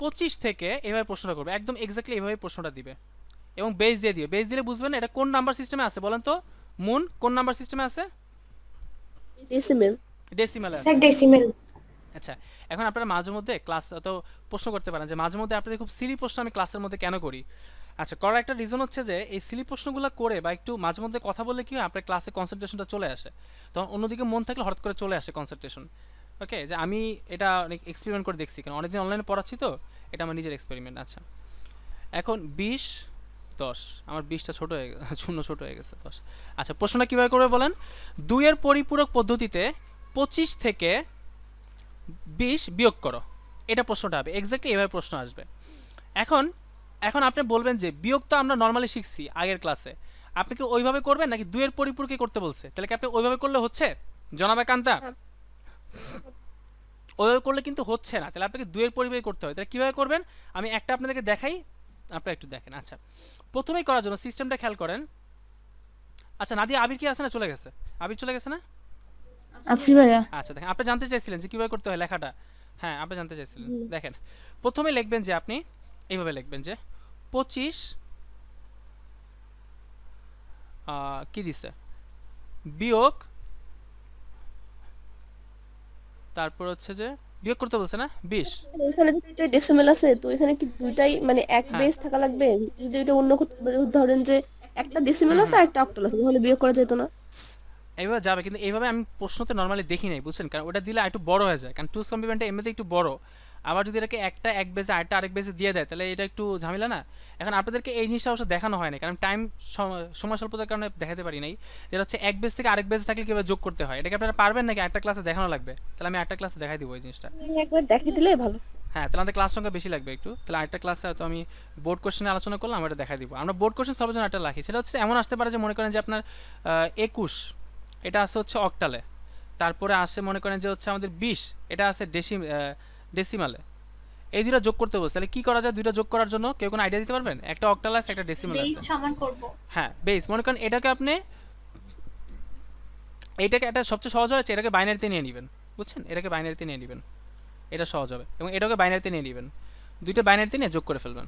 25 থেকে এভাবে প্রশ্নটা করবে, একদম এক্স্যাক্টলি এভাবে প্রশ্নটা দিবে এবং বেস দিয়ে দিবে। বেস দিলে বুঝবেন এটা কোন নাম্বার সিস্টেমে আছে, বলেন তো মুন, কোন নাম্বার সিস্টেমে আছে? ডেসিমেল। ডেসিমালে আছে। Sir decimal. আচ্ছা, এখন আপনারা মাঝে মধ্যে ক্লাস তো প্রশ্ন করতে পারেন যে মাঝে মধ্যে আপনাদের খুব সিলি প্রশ্ন আমি ক্লাসের মধ্যে কেন করি। আচ্ছা, করার একটা রিজন হচ্ছে যে এই সিলি প্রশ্নগুলো করে বা একটু মাঝে মধ্যে কথা বললে কি হয়, আপনার ক্লাসে কনসেন্ট্রেশনটা চলে আসে, তখন অন্যদিকে মন থাকলে হঠাৎ করে চলে আসে কনসেন্ট্রেশন। ওকে, যে আমি এটা অনেক এক্সপেরিমেন্ট করে দেখছি, কারণ অনেকদিন অনলাইনে পড়াচ্ছি তো, এটা আমার নিজের এক্সপেরিমেন্ট। আচ্ছা, এখন 20-10, আমার 20টা ছোটো হয়ে গেছে, শূন্য ছোটো হয়ে গেছে 10। আচ্ছা, প্রশ্নটা কীভাবে করবে বলেন? 2-এর পরিপূরক পদ্ধতিতে 25 থেকে 20 বিয়োগ করো, এটা প্রশ্নটা হবে। এক্স্যাক্টলি এভাবে প্রশ্ন আসবে। এখন আপনি বলবেন যে বিয়োগ তো আমরা নর্মালি শিখছি আগের ক্লাসে, আপনি কি ওইভাবে করবেন নাকি 2-এর পরিপূরকে করতে বলছে? তাহলে কি আপনি ওইভাবে করলে হচ্ছে জনাবে কান্তা? ওইভাবে করলে কিন্তু হচ্ছে না, তাহলে আপনাকে 2-এর পরিপূরক করতে হয়। তাহলে কীভাবে করবেন আমি একটা আপনাদেরকে দেখাই, আপনারা একটু দেখেন। আচ্ছা, প্রথমেই করার জন্য সিস্টেমটা খেয়াল করেন। আচ্ছা, নাদিয়া আবির কি আছে না, চলে গেছে? আবির চলে গেছে না? আছি ভাইয়া। আচ্ছা, দেখেন আপনি জানতে চাইছিলেন যে কীভাবে করতে হয় লেখাটা। হ্যাঁ, আপনি জানতে চাইছিলেন। দেখেন প্রথমে লিখবেন যে আপনি এইভাবে লিখবেন যে 25 কি দিছে বিয়োগ, তারপর হচ্ছে যে বিয়োগ করতে বলছে না 20। এখানে দুটো ডেসিমেল আছে, তো এখানে কি দুইটাই মানে এক হ্যাঁ। বেস থাকা লাগবে? যদি এটা অন্য ধরেন যে একটা ডেসিমেল আছে আর একটা অক্টাল আছে, তাহলে বিয়োগ করা যেত না? এইভাবে যাবে, কিন্তু এইভাবে আমি প্রশ্নতে নর্মালি দেখি নাই, বুঝছেন, কারণ ওটা দিলে একটু বড় হয়ে যায়, কারণ 2's কমপ্লিমেন্টে এমনিতে একটু বড়, আবার যদি এটাকে একটা এক বেজে আরেকটা আরেক বেজে দিয়ে দেয় তাহলে এটা একটু ঝামেলা না। এখন আপনাদেরকে এই জিনিসটা অবশ্য দেখানো হয় না, কারণ টাইম সময় স্বল্পতার কারণে দেখাতে পারি নাই, যেটা হচ্ছে এক বেজ থেকে আরেক বেজে থাকলে কীভাবে যোগ করতে হয়, এটাকে আপনারা পারবেন নাকি একটা ক্লাসে দেখানো লাগবে? তাহলে আমি একটা ক্লাসে দেখাই দিব এই জিনিসটা। একবার দেখিয়ে দিলে ভালো। হ্যাঁ, তাহলে আমাদের ক্লাস সংখ্যা বেশি লাগবে একটু, তাহলে আরেকটা ক্লাসে হয়তো আমি বোর্ড কোশ্চেনে আলোচনা করলাম, আমরা এটা দেখা দিব। আমরা বোর্ড কোশ্চেন সবার জন্য একটা রাখি, সেটা হচ্ছে এমন আসতে পারে যে মনে করেন যে আপনার 21 এটা আসে হচ্ছে অক্টালে, তারপরে আসে মনে করেন যে হচ্ছে আমাদের 20 এটা আছে ডেসিমালে, এই দুটো যোগ করতে বলছে। তাহলে কি করা যায় দুটো যোগ করার জন্য, কেউ কোনো আইডিয়া দিতে পারবেন? একটা অক্টাল আছে, একটা ডেসিমাল আছে। বেস সমান করব। হ্যাঁ, বেস মনে করেন এটাকে আপনি এইটাকে একটা সবচেয়ে সহজ হচ্ছে এটাকে বাইনারিতে নিয়ে নেবেন, বুঝছেন, এটাকে বাইনারিতে নিয়ে নেবেন, এটা সহজ হবে। এবং এটাকে বাইনারিতে নিয়ে নেবেন, দুইটা বাইনারিতে নিয়ে যোগ করে ফেলবেন।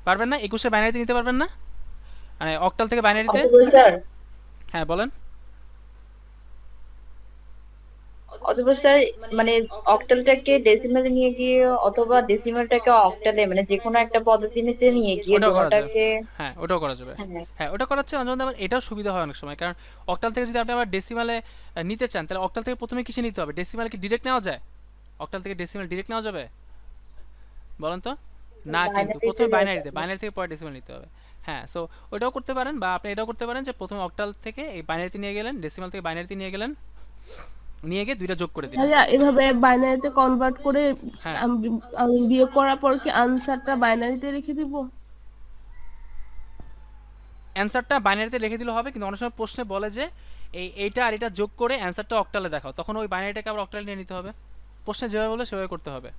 পারবেন না? 21 বাইনারিতে নিতে পারবেন না, মানে অক্টাল থেকে বাইনারিতে? স্যার হ্যাঁ বলেন। অথবা স্যার মানে অক্টালটাকে ডেসিমালে নিয়ে গিয়ে অথবা ডেসিমালটাকে অক্টালে মানে যে কোনো একটা পদ্ধতিতে নিয়ে গিয়ে ওটাও করা যাবে। দুটোটাকে হ্যাঁ, ওটাও করা যাবে। হ্যাঁ হ্যাঁ, ওটা করাচ্ছে মাঝে মধ্যে আবার এটাও সুবিধা হয় অনেক সময়, কারণ অক্টাল থেকে যদি আপনি আবার ডেসিমালে নিতে চান তাহলে অক্টাল থেকে প্রথমে কিসে নিতে হবে? ডেসিমালে কি ডিরেক্ট নেওয়া যায়? অক্টাল থেকে ডেসিমাল ডিরেক্ট নেওয়া যাবে বলেন তো? না, কিন্তু প্রথমে বাইনারি থেকে পরে ডেসিমাল নিতে হবে। হ্যাঁ, সো ওটাও করতে পারেন, বা আপনি এটাও করতে পারেন যে প্রথমে অক্টাল থেকে এই বাইনারিতে নিয়ে গেলেন, ডেসিমাল থেকে বাইনারিতে নিয়ে গেলেন, নিয়ে গিয়ে দুইটা যোগ করে দিলেন। ভাইয়া এভাবে বাইনারিতে কনভার্ট করে হ্যাঁ। আমি বিয়োগ করার পর কি আনসারটা বাইনারিতে রেখে দিব? অ্যান্সারটা বাইনারিতে লিখে দিলে হবে, কিন্তু অনেক সময় প্রশ্নে বলে যে এইটা আর এটা যোগ করে অ্যান্সারটা অক্টালে দেখাও, তখন ওই বাইনারিটাকে আবার অক্টালে নিয়ে নিতে হবে। প্রশ্নে যেভাবে বলে সেভাবে করতে হবে,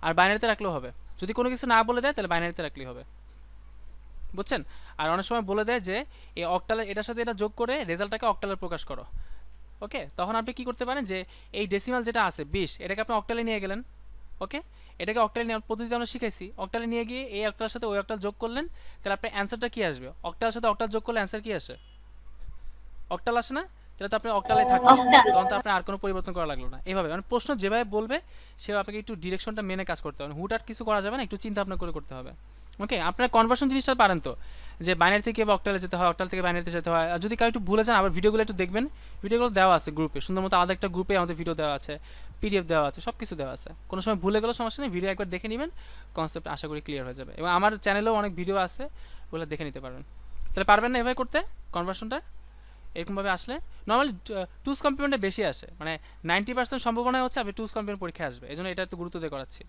আর বাইনারিতে রাখলেও হবে। যদি কোনো কিছু না বলে দেয় তাহলে বাইনারিতে রাখলেই হবে, বুঝছেন? আর অনেক সময় বলে দেয় যে এই অক্টালের এটার সাথে এটা যোগ করে রেজাল্টটাকে অক্টালে প্রকাশ করো, ওকে? তখন আপনি কি করতে পারেন যে এই ডেসিমাল যেটা আছে 20 এটাকে আপনি অক্টালে নিয়ে গেলেন, ওকে? এটাকে অক্টালে নেওয়ার পদ্ধতি আমরা শিখাইছি। অক্টালে নিয়ে গিয়ে এই অক্টালের সাথে ওই অক্টাল যোগ করলেন, তাহলে আপনার অ্যান্সারটা কি আসবে? অক্টালের সাথে অক্টাল যোগ করলে অ্যান্সার কি আসে? অক্টাল আসে না? তাহলে তো আপনি অক্টালে থাকবেন, অক্টাল। তখন তো আপনার আর কোনো পরিবর্তন করা লাগলো না। এভাবে মানে প্রশ্ন যেভাবে বলবে সেভাবে আপনাকে একটু ডিরেকশনটা মেনে কাজ করতে হবে, হুটহাট কিছু করা যাবে না, একটু চিন্তা ভাবনা করে করতে হবে, ওকে? আপনার কনভার্সন জিনিসটা পারেন তো, যে বাইনারি থেকে অক্টালে যেতে হয়, অক্টাল থেকে বাইনারিতে যেতে হয়। আর যদি কারো একটু ভুলে যান আবার ভিডিওগুলো একটু দেখবেন, ভিডিওগুলো দেওয়া আছে গ্রুপে, সুন্দর মতো আলাদা একটা গ্রুপে আমাদের ভিডিও দেওয়া আছে, পিডিএফ দেওয়া আছে, সব কিছু দেওয়া আছে। কোনো সময় ভুলে গেলেও সমস্যা নেই, ভিডিও একবার দেখে নেবেন, কনসেপ্ট আশা করি ক্লিয়ার হয়ে যাবে। এবং আমার চ্যানেলেও অনেক ভিডিও আছে, ওগুলো দেখে নিতে পারবেন। তাহলে পারবেন না এভাবে করতে কনভার্সনটা? এরকমভাবে আসলে নর্মালি টুস কমপ্লিমেন্টে বেশি আসে, মানে 90% সম্ভাবনা হচ্ছে আপনি টুস কমপ্লিমেন্ট পরীক্ষায় আসবে, এই জন্য এটা একটু গুরুত্ব দিয়ে করাচ্ছি,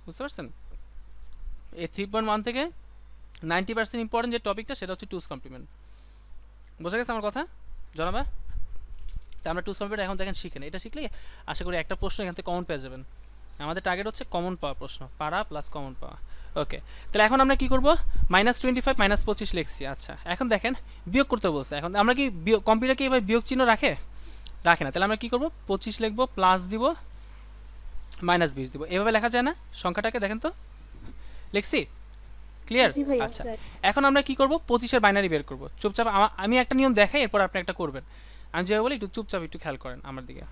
বুঝতে পারছেন? এই 3.1 থেকে 90% ইম্পর্টেন্ট যে টপিকটা সেটা হচ্ছে টুস কমপ্লিমেন্ট। বোঝা গেছে আমার কথা জনাবা? তা আমরা টুস কমপ্লিমেন্ট এখন দেখেন শিখেন, এটা শিখলে আশা করি একটা প্রশ্ন এখান থেকে কমন পেয়ে যাবেন। আমাদের টার্গেট হচ্ছে কমন পাওয়া প্রশ্ন, পারা প্লাস কমন পাওয়া, ওকে? তাহলে এখন আমরা কি করব? -25 -25 লিখছি। আচ্ছা, এখন দেখেন বিয়োগ করতে বলছে। এখন আমরা কি কম্পিউটার কি এবার বিয়োগ চিহ্ন রাখে না? তাহলে আমরা কি করব? 25 লিখব, প্লাস দিব, -20 দিব। এভাবে লেখা যায় না সংখ্যাটাকে? দেখেন তো লিখছি, ক্লিয়ার? জি ভাই, আচ্ছা, স্যার। এখন আমরা কি করব? 25-এর বাইনারি বের করব। চুপচাপ আমি একটা নিয়ম দেখাই, এরপর আপনি একটা করবেন। আমি যেভাবে বলি একটু চুপচাপ একটু খেয়াল করেন আমার দিকে।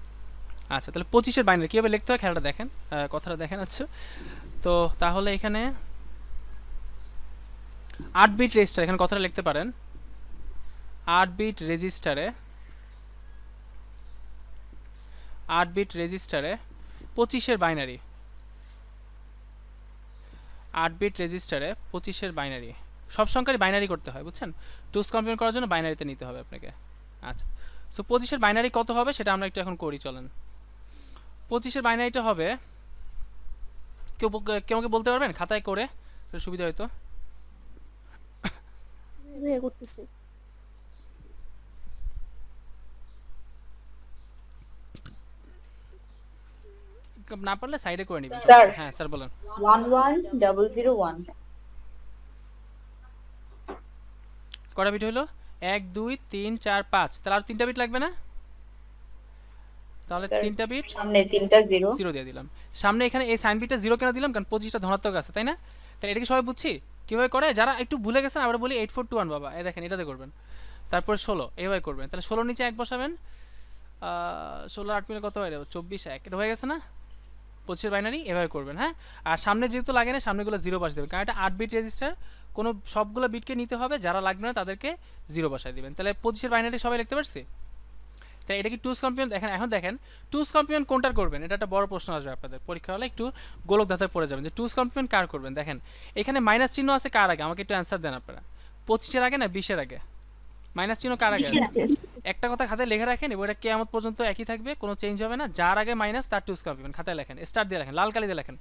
আচ্ছা, তাহলে 25-এর বাইনারি কীভাবে লিখতে হয় খেয়ালটা দেখেন, কথাটা দেখেন। আচ্ছা, তো তাহলে এখানে 8 বিট রেজিস্টার, এখানে কথাটা লিখতে পারেন 8 বিট রেজিস্টারে 25-এর বাইনারি, 8 বিট রেজিস্টারে 25-এর বাইনারি, সব সংখ্যারই বাইনারি করতে হয়, বুঝছেন? টুস কমপ্লিমেন্ট করার জন্য বাইনারিতে নিতে হবে আপনাকে। আচ্ছা, সো 25-এর বাইনারি কত হবে সেটা আমরা একটু এখন করি, চলেন। 25-এর বাইনারিটা হবে, কেউ আমাকে বলতে পারবেন খাতায় করে? তাহলে সুবিধা হয়তো। ভাইয়া করতেছি। না পারলে সাইডে করে নিবেন। স্যার। হ্যাঁ স্যার বলেন। 11001 কটা বিট হলো? 1 2 3 4 5, তাহলে আর 3টা বিট লাগবে না? তাহলে স্যার, 3টা বিট সামনে 3টা 0 জিরো দিয়ে দিলাম। সামনে এখানে এই সাইন বিটটা জিরো কেন দিলাম? কারণ 25টা ধনাত্মক আছে, তাই না? তাহলে এটা কি সবাই বুঝছি কিভাবে করে? যারা একটু ভুলে গেছেন আবার বলি 8421 বাবা, এই দেখেন এটাতে করবেন। তারপরে 16 এইভাবে করবেন। তাহলে 16 নিচে 1 বসাবেন, 16 8 মিলে কত হয়? 24 1, এটা হয়ে গেছে না? 25-এর বাইনারি এভাবে করবেন, হ্যাঁ? আর সামনে যেহেতু লাগে না, সামনেগুলো জিরো বসাই দেবেন, কারণ এটা 8 বিট রেজিস্টার, কোনো সবগুলো বিটকে নিতে হবে, যারা লাগবে না তাদেরকে জিরো বসাই দিবেন। তাহলে 25-এর বাইনারি সবাই লিখতে পারছি? তাই এটা কি টুস কমপ্লিমেন্ট? এখন দেখেন টুস কমপ্লিমেন্ট কোনটার করবেন, এটা একটা বড় প্রশ্ন আসবে আপনাদের পরীক্ষা হলে, একটু গোলক ধাঁধায় পড়ে যাবেন যে টুস কমপ্লিমেন্ট কার করবেন। দেখেন এখানে মাইনাস চিহ্ন আছে কার আগে, আমাকে একটু অ্যান্সার দেন আপনারা। 25-এর আগে না 20-এর আগে? মাইনাস চিহ্ন কার আগে আছে? একটা কথা খাতায় লিখে রাখেন, এবং এটা কিয়ামত পর্যন্ত একই থাকবে, কোনো চেঞ্জ হবে না। যার আগে মাইনাস তার টুস কমপ্লিমেন্ট খাতায় লেখেন, স্টার দিয়ে লেখেন, লাল কালি দিয়ে লেখেন।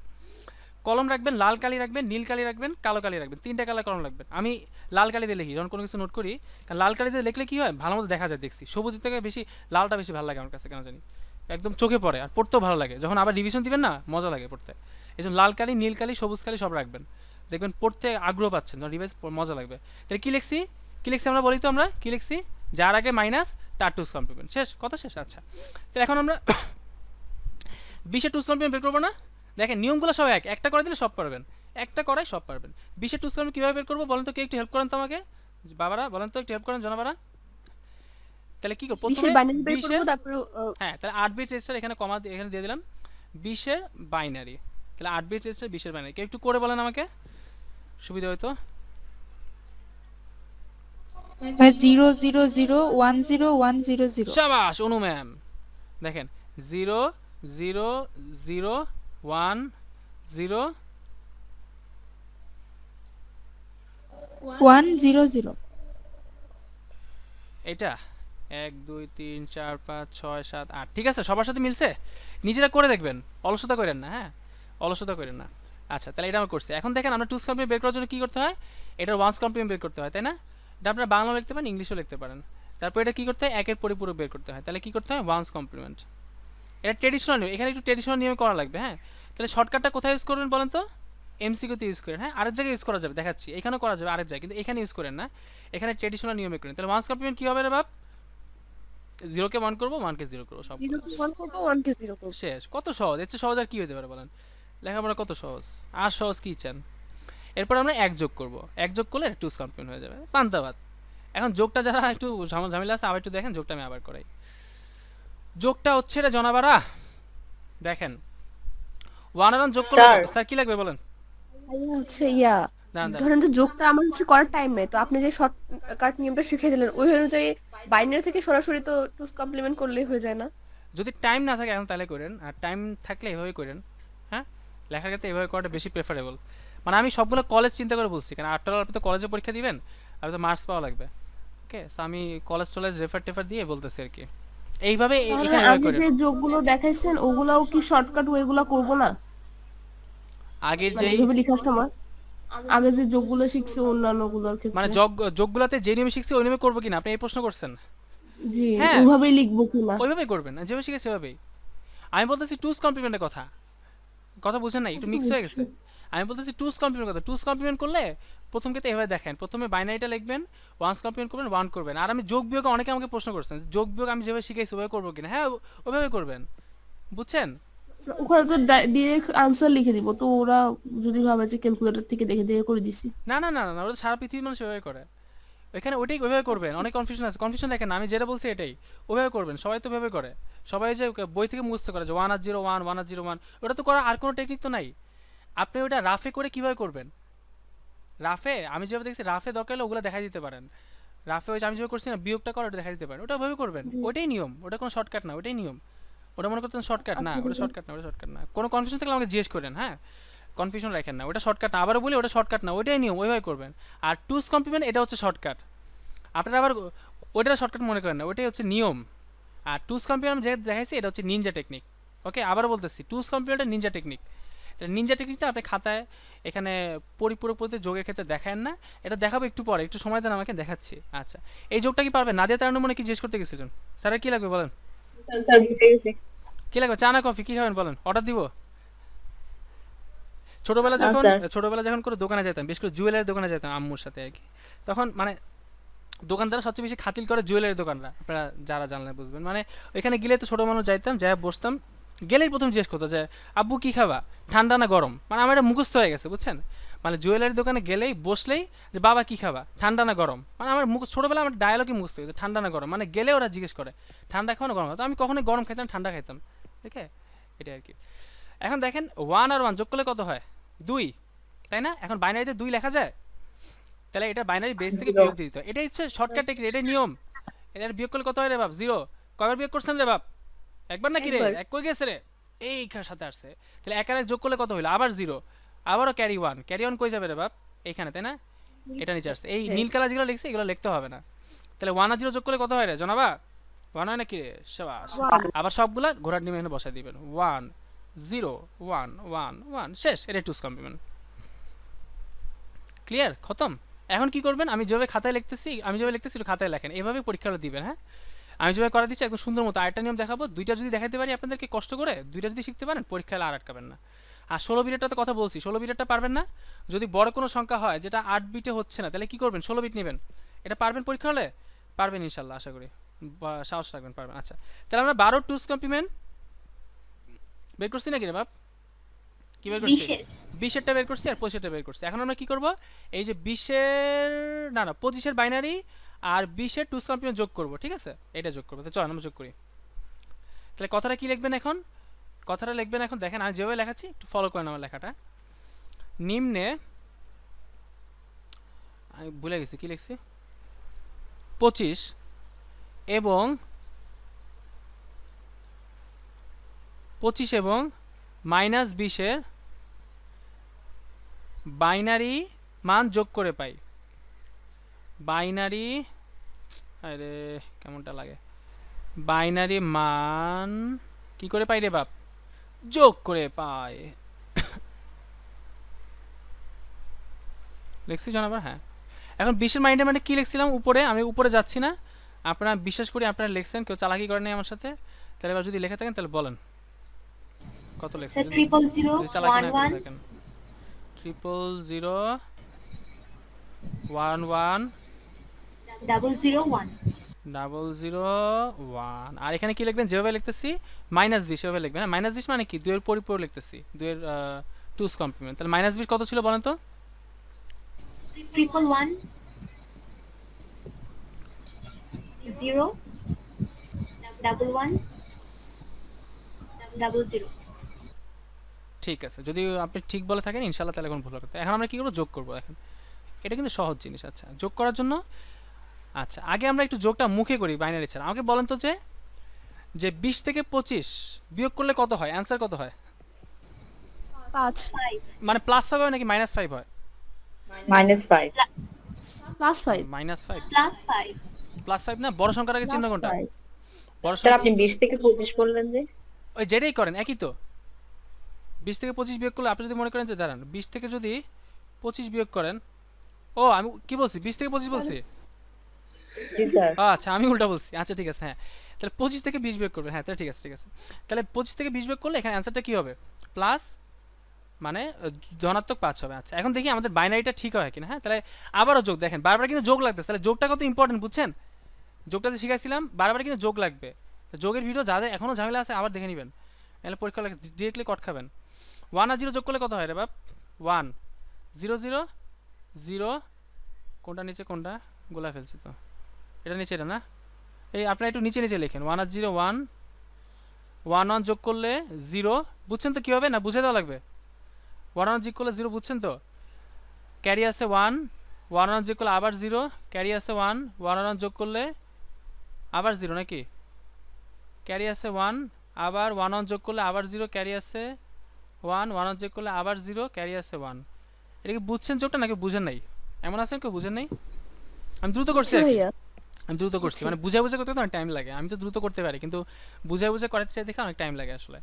কলম রাখবেন, লাল কালি রাখবেন, নীল কালি রাখবেন, কালো কালি রাখবেন, 3টা কালার কলম রাখবেন। আমি লাল কালি দিয়ে লিখি যখন কোনো কিছু নোট করি, কারণ লাল কালি দিয়ে লিখলে কি হয়, ভালো মতো দেখা যায়, দেখছি সবুজের থেকে বেশি লালটা বেশি ভালো লাগে আমার কাছে, কেন জানি একদম চোখে পড়ে, আর পড়তেও ভালো লাগে, যখন আবার রিভিশন দিবেন না মজা লাগে পড়তে। এই জন্য লাল কালি, নীল কালি, সবুজ কালি সব রাখবেন, দেখবেন পড়তে আগ্রহ পাচ্ছেন, যখন রিভাইজ মজা লাগবে। তাহলে কী লিখছি আমরা বলি তো, আমরা কী লিখছি? যার আগে মাইনাস তার টুস কমপ্লিমেন্ট, শেষ কথা, শেষ। আচ্ছা, তাহলে এখন আমরা 20-এর টুস কমপ্লিমেন্ট বের করবো না? দেখেন নিয়মগুলো সব একটা করে দিলে সব পারবেন, একটা করাই সব পারবেন। 20-এর টুস কমপ্লিমেন্ট কীভাবে বের করবো বলেন তো? কে একটু হেল্প করেন তো আমাকে, বাবারা বলেন তো, একটু হেল্প করেন জনাবারা। তাহলে কী করবো? 20-এর বাইনারি বের করব, তারপর হ্যাঁ, তাহলে 8 বিট রেজিস্টার এখানে কমা এখানে দিয়ে দিলাম, 20-এর বাইনারি। তাহলে 8 বিট রেজিস্টার 20-এর বাইনারি, কেউ একটু করে বলেন আমাকে, সুবিধা হয়তো। 0 0 0 1 0 1 0 0। শাবাশ অনু ম্যাম, দেখেন 0 0 0 1 0 1 0 0। এটা 1 2 3 4 5 6 7 8, ঠিক আছে? সবার সাথে মিলছে? নিজেরা করে দেখবেন, অলসতা করেন না, হ্যাঁ অলসতা করেন না। আচ্ছা, তাহলে এটা আমরা করছি। এখন দেখেন আমরা টুস কমপ্লিমেন্ট বের করার জন্য কী করতে হয়? এটার ওয়ান্স কমপ্লিমেন্ট বের করতে হয়, তাই না? এটা আপনারা বাংলাও লিখতে পারেন, ইংলিশও লিখতে পারেন। তারপর এটা কী করতে হয়? একের পরিপূরক বের করতে হয়। তাহলে কী করতে হয়? Once complement. এটা ট্রেডিশনাল নিয়ম, এখানে একটু ট্রেডিশনাল নিয়মে করা লাগবে। হ্যাঁ, তাহলে শর্টকাটটা কোথায় ইউজ করবেন বলেন তো? এমসিকিউতে ইউজ করেন। হ্যাঁ, আরেক জায়গায় ইউজ করা যাবে, দেখাচ্ছি, এখানেও করা যাবে আরেক জায়গায়, কিন্তু এখানে ইউজ করেন না, এখানে ট্রেডিশনাল নিয়মে করেন। তাহলে ওয়ান্স কমপ্লিমেন্ট কী হবে রে বাপ? 0 কে 1 করবো, 1 কে 0 করবো, সব 0 কে 1 করবো, 1 কে 0 করবো। শেষ। কত সহজ, এর চেয়ে সহজ আর কী হতে পারে বলেন? লেখাপড়া কত সহজ, আর সহজ কী চান? এরপর আমরা 1 যোগ করবো, 1 যোগ করলে টুস কমপ্লিমেন্ট হয়ে যাবে, পান্তাবাদ। এখন যোগটা যারা একটু ঝামেলা আছে আবার একটু দেখেন, যোগটা আমি আবার করাই। যোগটা হচ্ছে রে জনাবারা, দেখেন 1 আর 1 যোগ করলে স্যার। স্যার কি লাগবে বলেন? ভাইয়া হচ্ছে ইয়া, দাঁড়ান দাঁড়ান, ধরেন যে যোগটা আমার হচ্ছে করার টাইম নেই, তো আপনি যে শর্টকাট নিয়মটা শিখিয়ে দিলেন ওই অনুযায়ী বাইনারি থেকে সরাসরি তো টুস কমপ্লিমেন্ট করলেই হয়ে যায় না? যদি টাইম না থাকে এখন তাহলে করেন, আর টাইম থাকলে এভাবে করেন। হ্যাঁ, লেখার ক্ষেত্রে এভাবে করাটা বেশি প্রেফারেবল। মানে আমি সবগুলো কলেজ চিন্তা করে বলছি, কারণ আফটার অল আপনি তো কলেজে পরীক্ষা দিবেন, আপনি তো মার্কস পাওয়া লাগবে। ওকে, সো আমি কলেজ টলেজ রেফার দিয়ে বলতেছি আর কি, এইভাবে তাহলে এখানে এভাবে আগে করেন। যে যোগগুলো দেখাইছেন ওগুলাও কি শর্টকাট ওয়েগুলো করব না? আগের মানে যেই এইভাবে লেখার সময় আগে যে যোগগুলো শিখছে অন্যান্য গুলোর মানে ক্ষেত্রে, যোগগুলাতে যে নিয়মে শিখছি ওই নিয়মে করবো কিনা আপনি এই প্রশ্ন করছেন? জি হ্যাঁ। ওইভাবেই লিখবো কিনা? ওইভাবেই করবেন, যেভাবে শিখে সেভাবেই। আমি বলতেছি টুস কমপ্লিমেন্টের কথা, কথা বুঝেন না, একটু মিক্স হয়ে গেছে। আমি বলতেছি টুস কমপ্লিমেন্ট কথা, টুস কমপ্লিমেন্ট করলে প্রথম ক্ষেত্রে এভাবে দেখেন, প্রথমে বাইনারিটা লিখবেন, ওয়ান্স কমপ্লিমেন্ট করবেন, 1 করবেন। আর আমি যোগ বিয়োগ অনেকে আমাকে প্রশ্ন করছেন, যোগ বিয়োগ আমি যেভাবে শিখেছি ওইভাবে করবো কিনা? হ্যাঁ, ওইভাবে করবেন, বুঝছেন? ওখানে তো ডিরেক্ট আনসার লিখে দিব, তো ওরা যদি ভাবে যে ক্যালকুলেটর থেকে দেখে দেখে করে দিছি। না না না না, ওটা সারা পৃথিবীর মানুষ ওইভাবে করে, ওইখানে ওইটাই ওইভাবে করবেন। অনেক কনফিউশন আছে, কনফিউশন দেখেন না, আমি যেটা বলছি এটাই ওইভাবে করবেন, সবাই তো ওইভাবে করে, সবাই যে বই থেকে মুছতে করে যে 1 আর 0 1 1 আর 0 1, ওটা তো করার আর কোনো টেকনিক তো নাই। আপনি ওটা রাফে করে কীভাবে করবেন? রাফে আমি যেভাবে দেখছি, রাফে দরকার হলে ওগুলো দেখা দিতে পারেন, রাফে ওই যে আমি যেভাবে করছি না বিয়োগটা করে ওটা দেখা দিতে পারেন, ওটা ওইভাবে করবেন, ওইটাই নিয়ম, ওটা কোনো শর্টকাট না, ওইটাই নিয়ম। ওটা মনে করতেন শর্টকাট না, ওটা শর্টকাট না, ওটা শর্টকাট না। কোনো কনফিউশন থাকলে আমাকে জিজ্ঞেস করেন, হ্যাঁ, কনফিউশন রাখেন না, ওটা শর্টকাট না, আবারও বলি ওটা শর্টকাট না, ওইটাই নিয়ম, ওইভাবে করবেন। আর টুস কমপ্লিমেন্ট এটা হচ্ছে শর্টকাট, আপনারা আবার ওইটা শর্টকাট মনে করেন না, ওইটাই হচ্ছে নিয়ম। আর টুস কমপ্লিমেন্ট যে দেখাইছি এটা হচ্ছে নিনজা টেকনিক। ওকে, আবারও বলতেছি টুস কমপ্লিমেন্টটা নিনজা টেকনিক। নিনজা টেকনিকটা আপনি খাতায় এখানে পরিপূরক পদ্ধতি যোগের ক্ষেত্রে দেখান না, এটা দেখাবো একটু পরে, একটু সময় দেন আমাকে, দেখাচ্ছি। আচ্ছা, এই যোগটা কি পারবেন? নাদিয়া তার মনে কি জিজ্ঞেস করতে গেছিলেন? স্যারের কি লাগবে বলেন? স্যার বুঝতে গেছি। কি লাগবে, চা না কফি, কি খাবেন বলেন, অর্ডার দিব? ছোটবেলা না, যখন স্যার। কোনো দোকানে যেতাম, বিশেষ করে জুয়েলারি দোকানে যেতাম আম্মুর সাথে আর কি, তখন মানে দোকানদাররা সবচেয়ে বেশি খাতিল করে জুয়েলারি দোকানরা, আপনারা যারা জানলে বুঝবেন। মানে ওইখানে গেলে তো ছোটো মানুষ যাইতাম, যাই বসতাম, গেলেই প্রথম জিজ্ঞেস করতো যে আব্বু কী খাবা, ঠান্ডা না গরম? মানে আমার এটা মুখস্থ হয়ে গেছে, বুঝছেন? মানে জুয়েলারি দোকানে গেলেই বসলেই যে বাবা কী খাবা, ঠান্ডা না গরম? মানে আমার ছোটোবেলা আমার ডায়লগই মুখস্থ হয়ে গেছে, ঠান্ডা না গরম, মানে গেলে ওরা জিজ্ঞেস করে ঠান্ডা খাও না গরম খাও, তো আমি কখনোই গরম খাইতাম, ঠান্ডা খাইতাম, ঠিক আছে, এটাই আর কি। এখন দেখেন 1 আর 1 যোগ করলে কত হয়? 2, তাই না? এখন বাইনারিতে 2 লেখা যায়, তাহলে এটা বাইনারি বেস থেকে বিয়োগ দিয়ে দিতে হয়, এটাই হচ্ছে শর্টকাট টেকনিক, এটাই নিয়ম। এটা বিয়োগ করলে কত হয় রে বাপ? 0। কয়বার বিয়োগ করছেন রে বাপ? একবার নাকি রে? এক কই গেছে রে? এই সাথে আসছে, তাহলে 1 আর 1 যোগ করলে কত হইলো? আবার 0, আবারও ক্যারি 1, ক্যারি 1 কই যাবে রে বাপ? এইখানে, তাই না? এটা নিচে আসছে, এই নীল কালার যেগুলো লিখছে এগুলো লিখতে হবে না। তাহলে 1 আর 0 যোগ করলে কত হয় রে জনাবা? 1 হয় নাকি রে? শাবাশ। আবার সবগুলা ঘোড়ার ডিমে এখানে বসাই দিবেন, 1 0 1 1 1, শেষ। এটা টুস কমপ্লিমেন্ট, ক্লিয়ার, খতম। এখন কি করবেন? আমি যেভাবে খাতায় লিখতেছি একটু খাতায় লেখেন, এভাবে পরীক্ষাটা দিবেন। হ্যাঁ, আমি যেভাবে করা দিচ্ছি একদম সুন্দর মতো। আরেকটা নিয়ম দেখাবো, 2টা যদি দেখাতে পারি আপনাদেরকে কষ্ট করে, 2টা যদি শিখতে পারেন পরীক্ষায় আর আটকাবেন না। আর 16 বিটেরটাতে কথা বলছি, 16 বিটেরটা পারবেন না? যদি বড় কোনো সংখ্যা হয় যেটা 8 বিটে হচ্ছে না, তাহলে কি করবেন? 16 বিট নেবেন। এটা পারবেন পরীক্ষা হলে? পারবেন ইনশাল্লাহ, আশা করি, সাহস রাখবেন, পারবেন। আচ্ছা, তাহলে আমরা 12 টুস কমপ্লিমেন্ট বের করছি নাকি রে বাপ? কি বের করছি? 20-এরটা বের করছি আর 25-এরটা বের করছি। এখন আমরা কি করব? এই যে 20-এর না 25-এর বাইনারি আর 20-এর টুস কমপ্লিমেন্ট যোগ করব, ঠিক আছে? এটা যোগ করব। তো চল আমরা যোগ করি। তাহলে কথাটা কি লিখবেন এখন? কথাটা লিখবেন এখন, দেখেন আমি যেভাবে লেখাচ্ছি একটু ফলো করেন আমার লেখাটা। নিম্নে, আমি ভুলে গেছি কি লিখছি, 25 এবং 20-এ বাইনারি মান যোগ করে পাই। বাইনারি, আরে কেমনটা লাগে, বাইনারি মান কি করে পাই রে বাপ? যোগ করে পাই। লিখছি জানাবার? হ্যাঁ, এখন 20-এর মাইন্ডে মানে কি লিখছিলাম উপরে, আমি উপরে যাচ্ছি না, আপনারা বিশ্বাস করি আপনারা লিখছেন, কেউ চালাকি করেন নাই আমার সাথে। তাহলে এবার যদি লেখা থাকেন তাহলে বলেন। কত লেখছেন স্যার 000 যদি চালাকি না করে 11 দেখেন 000 11 001 001 আর এখানে কি লিখবেন যেভাবে লিখতেছি -20 সেভাবে লিখবেন হ্যাঁ -20 মানে কি 2 এর পরিপূরক লিখতেছি 2 এর 2's কমপ্লিমেন্ট তাহলে -20 কত ছিল বলেন তো 111 0 11 00 ঠিক আছে যদি আপনি ঠিক বলে থাকেন ইনশাআল্লাহ তাহলে কোনো ভুল হবে না। এখন আমরা কি করব যোগ করব দেখেন এটা কিন্তু সহজ জিনিস আচ্ছা যোগ করার জন্য আচ্ছা আগে আমরা একটু যোগটা মুখে করি বাইনারি ছাড়া আমাকে বলেন তো যে 20 থেকে 25 বিয়োগ করলে কত হয় অ্যানসার কত হয় 5 মানে প্লাস হবে নাকি -5 হয় -5 +5 -5 +5 +5 না বড় সংখ্যার আগে চিহ্ন কোনটা বড় স্যার সংখ্যা আপনি 20 থেকে 25 বললেন যে ওই যেটাই করেন একই তো 20 থেকে 25 বিয়োগ করলে আপনি যদি মনে করেন যে দাঁড়ান 20 থেকে যদি 25 বিয়োগ করেন ও আমি কি বলছি 20 থেকে 25 বলছি জি স্যার আচ্ছা আমি উল্টা বলছি আচ্ছা ঠিক আছে হ্যাঁ তাহলে 25 থেকে 20 বিয়োগ করবেন হ্যাঁ তাহলে ঠিক আছে তাহলে 25 থেকে 20 বিয়োগ করলে এখানে অ্যানসারটা কি হবে প্লাস মানে ধনাত্মক 5 হবে আচ্ছা এখন দেখি আমাদের বাইনারিটা ঠিক হয় কিনা হ্যাঁ তাহলে আবারও যোগ দেখেন বারবার কিন্তু যোগ লাগতেছে তাহলে যোগটা কত ইম্পর্টেন্ট বুঝছেন যোগটা যে শিখাইছিলাম বারবার কিন্তু যোগ লাগবে তো যোগের ভিডিও যাদের এখনো ঝামেলা আছে আবার দেখে নেবেন নাহলে পরীক্ষা ডিরেক্টলি কট খাবেন 1 আর 0 যোগ করলে কত হয় রে বাপ 1 0 0 0 কোনটা নিচে কোনটা গোলা ফেলছি তো এটা নিচে এটা না এই আপনারা একটু নিচে নিচে লেখেন 1 আর 0 1 1 1 যোগ করলে 0 বুঝছেন তো কি হবে না বুঝে দেওয়া লাগবে 1 1 যোগ করলে 0 বুঝছেন তো ক্যারি আছে 1 1 1 যোগ করলে আবার 0 ক্যারি আছে 1 1 1 যোগ করলে আবার 0 নাকি ক্যারি আছে 1 আবার 1 1 যোগ করলে আবার 0 ক্যারি আছে 1 1 1 যোগ করলে আবার 0 ক্যারি আছে 1 এটা কি বুঝছেন যোগটা নাকি বুঝেন নাই এমন আছেন কেউ বুঝেন নাই আমি দ্রুত করছি আর কি ভাইয়া আমি দ্রুত করছি মানে বুঝাই বুঝে করতে অনেক টাইম লাগে আমি তো দ্রুত করতে পারি কিন্তু বুঝাই বুঝে করাতে চাই দেখে অনেক টাইম লাগে আসলে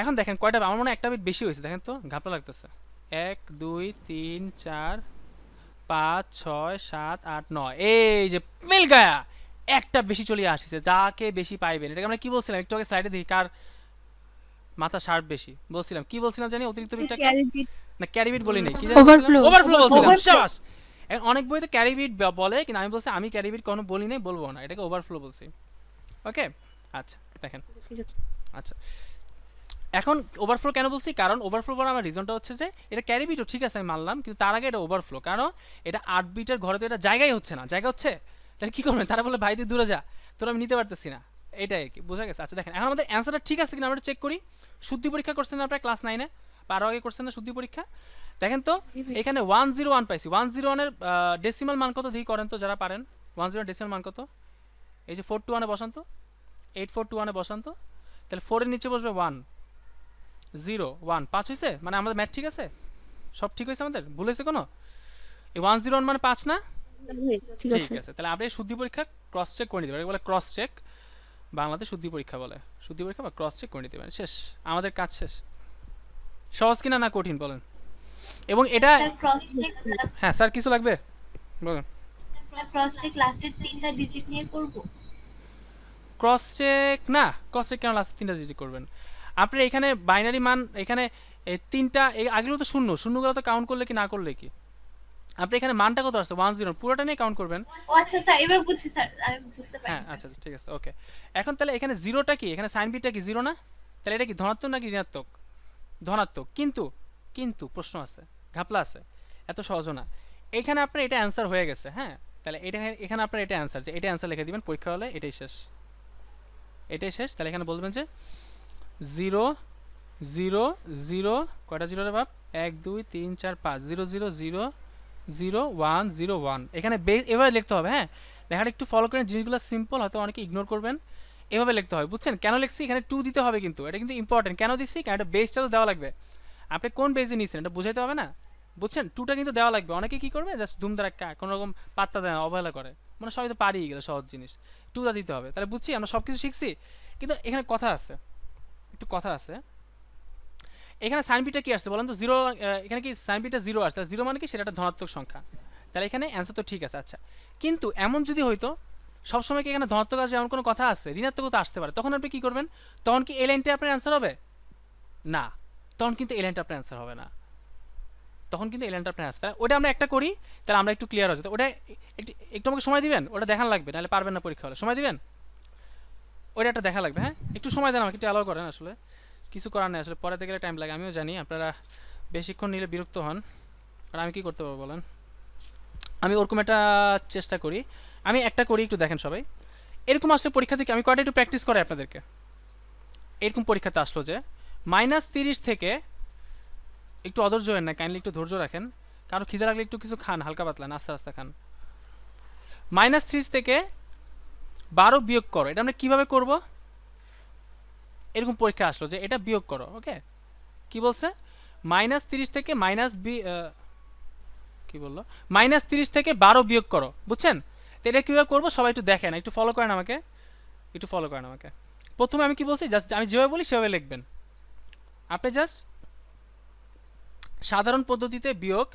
এখন দেখেন কয়টা আমার মনে হয় একটা বিট বেশি হয়েছে দেখেন তো ঘাপলা লাগতেছে 1 2 3 4 5 6 7 8 9 এই যে মিল গায়া একটা বেশি চলে আসছে যাকে বেশি পাইবেন এটাকে আমরা কি বলছিলাম একটু আগে স্লাইডে দেখি কার মাথা শার্প বেশি বলছিলাম কি বলছিলাম জানি অতিরিক্ত বিটটা না ক্যারি বিট বলি নাই কি জানি Overflow. ওভারফ্লো বলছিলাম Overflow. শাবাশ এখন অনেক বইতে ক্যারি বিট বলে কিন্তু আমি বলছি আমি ক্যারি বিট কোনো বলি নাই বলবো না এটাকে ওভারফ্লো বলছি ওকে আচ্ছা দেখেন ঠিক আছে আচ্ছা এখন ওভারফ্লো কেন বলছি কারণ ওভারফ্লো বলার আমার রিজনটা হচ্ছে যে এটা ক্যারি বিটও ঠিক আছে আমি মানলাম কিন্তু তার আগে এটা ওভারফ্লো কারণ এটা 8 বিটের ঘরে তো এটা জায়গাই হচ্ছে না জায়গা হচ্ছে তাহলে কি করবেন তারা বলে ভাই তুই দূরে যা তোর আমি নিতে পারতেছি না এটাই কি বোঝা গেছে আচ্ছা দেখেন এখন আমাদের অ্যান্সারটা ঠিক আছে কিনা আমরা চেক করি শুদ্ধি পরীক্ষা করছেন না আপনারা ক্লাস 9 এ পারো আগে করছেন না শুদ্ধি পরীক্ষা দেখেন তো জি ভাই। এখানে 101 পাইছি 101 এর ডেসিমাল মান কত দেখি করেন তো যারা পারেন 10 ডেসিমাল মান কত এই যে 421 এ বসান তো 8421 এ বসান তো তাহলে 4 এর নিচে বসবে 1 0 1 5 হইছে মানে আমাদের ম্যাথ ঠিক আছে সব ঠিক হইছে আমাদের ভুল হইছে কোনো এই 101 মানে 5 না ঠিক আছে ঠিক আছে তাহলে আপনি শুদ্ধি পরীক্ষা ক্রস চেক করে নিতে পারেন বলে ক্রস চেক বাংলাতে শুদ্ধি পরীক্ষা বলে শুদ্ধি পরীক্ষা বা ক্রস চেক করে নিতে পারেন শেষ আমাদের কাজ শেষ সহজ কিনা না কঠিন বলেন এবং এটা স্যার ক্রস চেক হ্যাঁ স্যার কিছু লাগবে বলেন ক্রস চেক লাস্টের 3টা ডিজিট নিয়ে করব ক্রস চেক না ক্রস চেক কেন লাস্ট 3টা ডিজিট করবেন আপনি এখানে বাইনারি মান এখানে এই 3টা এই আগেগুলো তো শূন্য শূন্যগুলো তো কাউন্ট করলে কি না করলে কি আপনি এখানে মানটা কত আসছে 10 পুরোটা নিয়ে কাউন্ট করবেন ও আচ্ছা স্যার এবার বুঝছি স্যার আমি বুঝতে হ্যাঁ পারছি আচ্ছা ঠিক আছে ওকে এখন তাহলে এখানে জিরোটা কি এখানে সাইন বিটা কি জিরো না তাহলে এটা কি ধনাত্মক নাকি ঋণাত্মক ধনাত্মক কিন্তু কিন্তু প্রশ্ন আছে ঘাপলা আছে এত সহজ না এখানে আপনার এটা অ্যান্সার হয়ে গেছে হ্যাঁ তাহলে এটা এখানে আপনার এটা অ্যান্সার যে এটা অ্যান্সার লিখে দিবেন পরীক্ষা হলে এটাই শেষ তাহলে এখানে বলবেন যে 0 0 0 কয়টা জিরো রে বাপ 1 2 3 4 5 0 0 0 0 1 0 1 এখানে এভাবে লিখতে হবে হ্যাঁ লেখাটা একটু ফলো করেন জিনিসগুলো সিম্পল হয়তো অনেকে ইগনোর করবেন এভাবে লিখতে হবে বুঝছেন কেন লিখছি এখানে 2 দিতে হবে কিন্তু এটা কিন্তু ইম্পর্টেন্ট কেন দিচ্ছি কারণ এটা বেসটা তো দেওয়া লাগবে আপনি কোন বেসে নিচ্ছেন এটা বুঝাইতে হবে না বুঝছেন 2টা কিন্তু দেওয়া লাগবে অনেকে কি করবে জাস্ট ধুমধারাক্কা কোনো রকম পাত্তা দেয় না অবহেলা করে মানে সবাই তো পারিয়ে গেল সহজ জিনিস 2টা দিতে হবে তাহলে বুঝছি আমরা সব কিছু শিখছি কিন্তু এখানে কথা আছে একটু কথা আছে এখানে সাইন বিটা কি আসছে বলেন তো 0 এখানে কি সাইন বিটা 0 আসছে 0 মানে কি সেটা একটা ধনাত্মক সংখ্যা তাহলে এখানে অ্যান্সার তো ঠিক আছে আচ্ছা কিন্তু এমন যদি হইতো সবসময় কি এখানে ধনাত্মক আসবে এমন কোনো কথা আছে ঋণাত্মক তো আসতে পারে তখন আপনি কি করবেন তখন কি এই লাইনটা আপনার অ্যান্সার হবে না, তখন কিন্তু এই লাইনটা আপনার অ্যান্সার হবে না, তখন কিন্তু এই লাইনটা আপনার অ্যান্সার। ওটা আমরা একটা করি, তাহলে আমরা একটু ক্লিয়ার হয়ে যেত। ওটা একটু একটু আমাকে সময় দিবেন, ওটা দেখান লাগবে, নাহলে পারবেন না পরীক্ষা হলে। সময় দিবেন, ওটা একটা দেখা লাগবে। হ্যাঁ, একটু সময় দেন আমাকে, একটু অ্যালাউ করেন। আসলে কিছু করার নেই, আসলে পড়াতে গেলে টাইম লাগে, আমিও জানি আপনারা বেশিক্ষণ নিলে বিরক্ত হন, আর আমি কি করতে পারবো বলেন। আমি ওরকম একটা চেষ্টা করি, আমি একটা করি, একটু দেখেন সবাই। এরকম আসলে পরীক্ষা থেকে আমি কয়টা একটু প্র্যাকটিস করাই আপনাদেরকে। এরকম পরীক্ষাতে আসলো যে -30 থেকে, একটু অধৈর্য হন না, কাইন্ডলি একটু ধৈর্য রাখেন, কারো খিদে লাগলে একটু কিছু খান, হালকা পাতলা নাস্তা রাস্তা খান। -30 থেকে 12 বিয়োগ করো, এটা আমরা কীভাবে করব? এরকম পরীক্ষা আসলো যে এটা বিয়োগ করো। ওকে, কি বলছে? -30 থেকে কি বললো, -30 থেকে 12 বিয়োগ করো, বুঝছেন? তো এটা কীভাবে করবো সবাই একটু দেখেন, একটু ফলো করেন আমাকে, একটু ফলো করেন আমাকে। প্রথমে আমি কি বলছি, জাস্ট আমি যেভাবে বলি সেভাবে লিখবেন। আপনি জাস্ট সাধারণ পদ্ধতিতে বিয়োগ,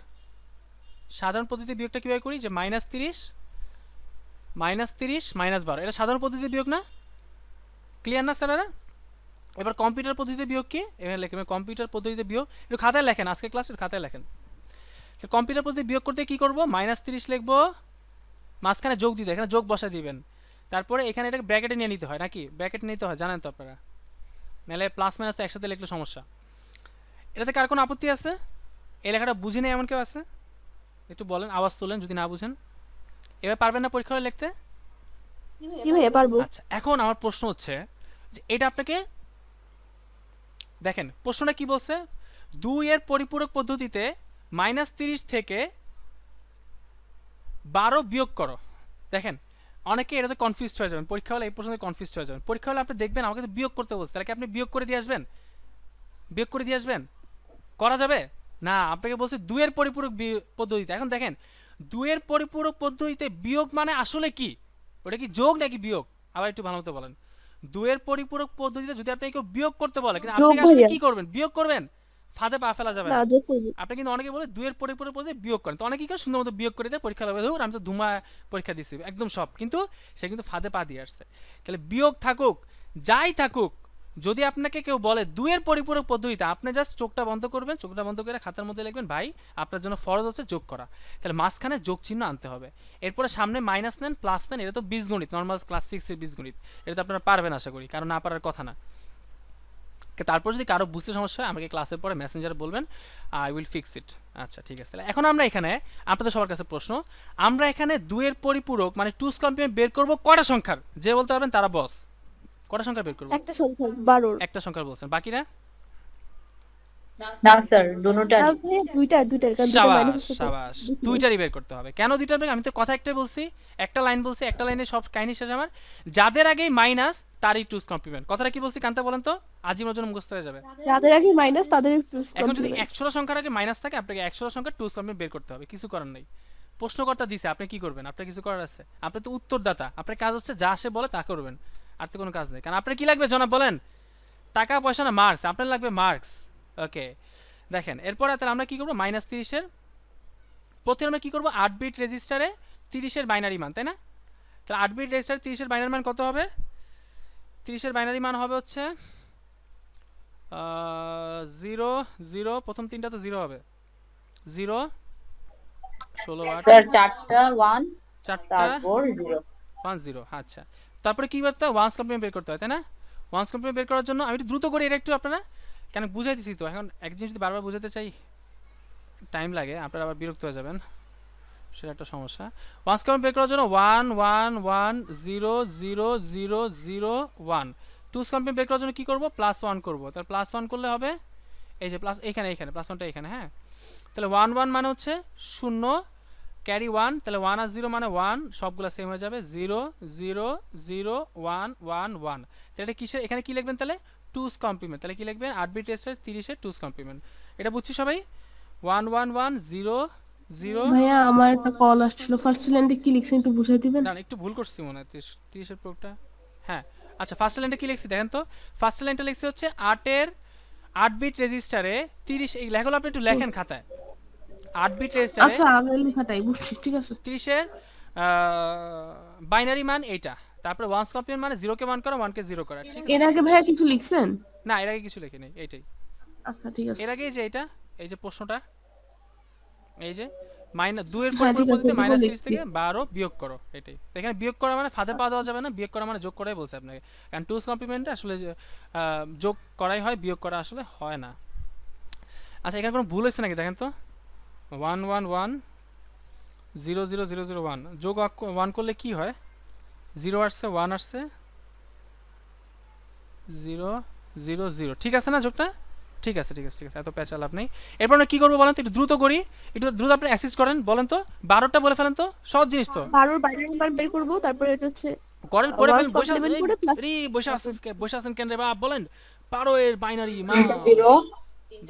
সাধারণ পদ্ধতিতে বিয়োগটা কীভাবে করি, যে -30 -12, এটা সাধারণ পদ্ধতিতে বিয়োগ না? ক্লিয়ার না স্যারেরা? এবার কম্পিউটার পদ্ধতিতে বিয়োগ কি, এখানে লেখেন কম্পিউটার পদ্ধতিতে বিয়োগ, একটু খাতায় লেখেন, আজকে ক্লাসের খাতায় লেখেন। তো কম্পিউটার পদ্ধতি বিয়োগ করতে কি করব, -30 লিখবো, মাঝখানে যোগ দিতে, এখানে যোগ বসা দিবেন, তারপরে এখানে এটাকে ব্র্যাকেটে নিয়ে নিতে হয়, নাকি ব্র্যাকেটে নিতে হয়, জানেন তো আপনারা, নাহলে প্লাস মাইনাস একসাথে লিখলে সমস্যা। এটাতে কার কোনো আপত্তি আছে? এই লেখাটা বুঝে নেই এমন কেউ আছে? একটু বলেন, আওয়াজ তোলেন যদি না বুঝেন। এবার পারবেন না পরীক্ষা হলে লিখতে? জি ভাইয়া পারবো। আচ্ছা, এখন আমার প্রশ্ন হচ্ছে যে এটা আপনাকে দেখেন, প্রশ্নটা কি বলছে, 2 এর পরিপূরক পদ্ধতিতে -30 থেকে 12 বিয়োগ করো। দেখেন, অনেকে এটাতে কনফিউজড হয়ে যাবেন, পরীক্ষা হলে এই প্রশ্নে কনফিউজড হয়ে যাবেন। পরীক্ষা হলে আপনি দেখবেন আমাকে তো বিয়োগ করতে বলছে, তাহলে কি আপনি বিয়োগ করে দিয়ে আসবেন? বিয়োগ করে দিয়ে আসবেন? করা যাবে না, আপনাকে বলছে 2 এর পরিপূরক পদ্ধতিতে। এখন দেখেন, 2 এর পরিপূরক পদ্ধতিতে বিয়োগ মানে আসলে কি, ওটা কি যোগ নাকি বিয়োগ? আবার একটু ভালো মতো বলেন। 2 এর পরিপূরক পদ্ধতিতে যদি আপনি কেউ বিয়োগ করতে বলে, কিন্তু আপনি আসলে কি করবেন, বিয়োগ করবেন? ফাঁদে পা ফেলা যাবে না। আপনি কিন্তু অনেকে বলে 2 এর পরিপূরক পদ্ধতি বিয়োগ করেন, তো অনেকে কি করে সুন্দর মতো বিয়োগ করে দেয়, পরীক্ষা লাগবে, ধরুন আমি তো ধুমা পরীক্ষা দিচ্ছি একদম সব, কিন্তু সে কিন্তু ফাঁদে পা দিয়ে আসছে। তাহলে বিয়োগ থাকুক যাই থাকুক, যদি আপনাকে কেউ বলে 2 এর পরিপূরক পদ্ধতিতে, আপনি জাস্ট চোখটা বন্ধ করবেন, চোখটা বন্ধ করে খাতার মধ্যে লিখবেন, ভাই আপনার জন্য ফরজ হচ্ছে যোগ করা, তাহলে মাঝখানে যোগ চিহ্ন আনতে হবে, এরপরে সামনে মাইনাস নেন, প্লাস নেন। এটা তো বীজগণিত, নর্মাল ক্লাস 6 এর বীজগণিত, এটা তো আপনারা পারবেন আশা করি, কারণ না পারার কথা না। তারপর যদি কারো বুঝতে সমস্যা হয় আমাকে ক্লাসের পরে মেসেঞ্জারে বলবেন, আই উইল ফিক্স ইট। আচ্ছা ঠিক আছে, তাহলে এখন আমরা এখানে আপনাদের সবার কাছে প্রশ্ন, আমরা এখানে 2 এর পরিপূরক মানে 2's কমপ্লিমেন্ট বের করব কয়টা সংখ্যার? যে বলতে পারবেন তারা বস, কয়টা সংখ্যা বের করব? একটা সংখ্যা 12। একটা সংখ্যা বলছেন, বাকিরা? না স্যার, দুটোটা দুইটার কারণ দুটো মাইনাস আছে তো। শাবাশ, দুইটারই বের করতে হবে। কেন দুইটার বের? আমি তো কথা একটাই বলছি, একটা লাইন বলছি, একটা লাইনে সব কাহিনী শেষ আমার। যাদের আগেই মাইনাস তারই 2's কমপ্লিমেন্ট। কথাটা কি বলছি কান্তা বলেন তো, আজীবনের জন্য মুখস্থ হয়ে যাবে। যাদের আগে মাইনাস তাদের এখন যদি 100টা সংখ্যার আগে মাইনাস থাকে, আপনাকে 100টা সংখ্যার 2's কমপ্লিমেন্ট বের করতে হবে, কিছু করার নেই। প্রশ্নকর্তা দিছে, আপনি কি করবেন? আপনার কিছু করার আছে? আপনি তো উত্তরদাতা, আপনার কাজ হচ্ছে যা সে বলে তা করবেন, আর তো কোনো কাজ নেই। কারণ আপনার কি লাগবে জনাব বলেন? টাকা পয়সা না মার্কস? আপনার লাগবে মার্কস। ওকে, দেখেন এরপরে তাহলে আমরা কি করবো, -30-এর প্রথমে আমরা কি করবো, 8 বিট রেজিস্টারে 30-এর বাইনারি মান, তাই না? তাহলে 8 বিট রেজিস্টারে 30-এর বাইনারি মান কত হবে? 30-এর বাইনারি মান হবে হচ্ছে 0 0, প্রথম তিনটা তো 0 হবে, 0 16 8 স্যার 4টা 1, চারটা তারপর 0। 1 0। আচ্ছা, তারপরে কি করতে হয়, ওয়ান্স কমপ্লিমেন্ট বের করতে হয়, তাই না? ওয়ান্স কমপ্লিমেন্ট বের করার জন্য আমি একটু দ্রুত করি, এটা একটু আপনারা কেন বুঝাইতেছি তো, এখন এক জিনিস যদি বারবার বুঝাতে চাই টাইম লাগে, আপনারা আবার বিরক্ত হয়ে যাবেন, সেটা একটা সমস্যা। ওয়ান্স কমপ্লিমেন্ট বের করার জন্য 1 1 1 0 0 0 0 1। 2's কমপ্লিমেন্ট বের করার জন্য কি করব, +1 করব। তাহলে +1 করলে হবে এই যে প্লাস, এখানে +1টা এখানে, হ্যাঁ। তাহলে 1 1 মানে হচ্ছে 0, ক্যারি 1, তাহলে 1 আর 0 মানে 1, সবগুলো সেম হয়ে যাবে, 0 0 0 1 1 1। তাহলে এটা কিসের, এখানে কি লিখবেন তাহলে, 2's কমপ্লিমেন্ট। তাহলে কি লিখবেন, 8 বিট রেজিস্টার 30-এর 2's কমপ্লিমেন্ট। এটা বুঝছি সবাই? 1 1 1 0 0। ভাইয়া আমার একটা কল আসছিল, ফার্স্ট লাইনটা কি লিখছেন একটু বুঝাই দিবেন? না একটু ভুল করছি মনে হয়, 30-এর প্রয়োগটা, হ্যাঁ। আচ্ছা, ফার্স্ট লাইনটা কি লিখছি দেখেন তো, ফার্স্ট লাইনটা লিখছি হচ্ছে 8 বিট রেজিস্টারে 30, এই লেখাগুলো আপনি একটু লেখেন খাতায়। 8 বিট রেজিস্টারে আচ্ছা আগের লেখাটাই বুঝছি, ঠিক আছে। 30-এর বাইনারি মান এইটা, তারপরে ওয়ান্স কমপ্লিমেন্ট মানে 0 কে 1 করা, 1 কে 0 করা, ঠিক আছে? এর আগে ভাইয়া কিছু লিখছেন? না, এর আগে কিছু লেখি নেই, এইটাই। আচ্ছা ঠিক আছে। এর আগে এই যে প্রশ্নটা, এই যে মাইনাস 2 এর হ্যাঁ ঠিক আছে, পরিবর্তে দেখুন মাইনাস 30 দেখছি। থেকে 12 বিয়োগ করো, এটাই তো। এখানে বিয়োগ করা মানে ফাঁদে পা দেওয়া যাবে না, বিয়োগ করা মানে যোগ করাই বলছে আপনাকে, কারণ টুস কমপ্লিমেন্টে আসলে যোগ করাই হয়, বিয়োগ করা আসলে হয় না। আচ্ছা এখানে কোনো ভুল হয়েছে নাকি দেখেন তো। 1 1 1 0 0 0 0 1 যোগ 1 করলে কি হয়, 0 আসছে 1 আসছে 0 0 0, ঠিক আছে না যোগটা? ঠিক আছে ঠিক আছে ঠিক আছে, এত প্যাচাল লাভ নেই। এরপর আমরা কি করবো বলেন তো, একটু দ্রুত করি, একটু দ্রুত আপনি অ্যাসিস্ট করেন, বলেন তো 12টা বলে ফেলেন তো, সহজ জিনিস তো। 12 বাইনারি মান বের করবো, তারপরে এটা হচ্ছে করেন, করে ones ফেলেন, complement করে plus বসে আছেন কেন রে বাপ, বলেন 12 এর বাইনারি মান।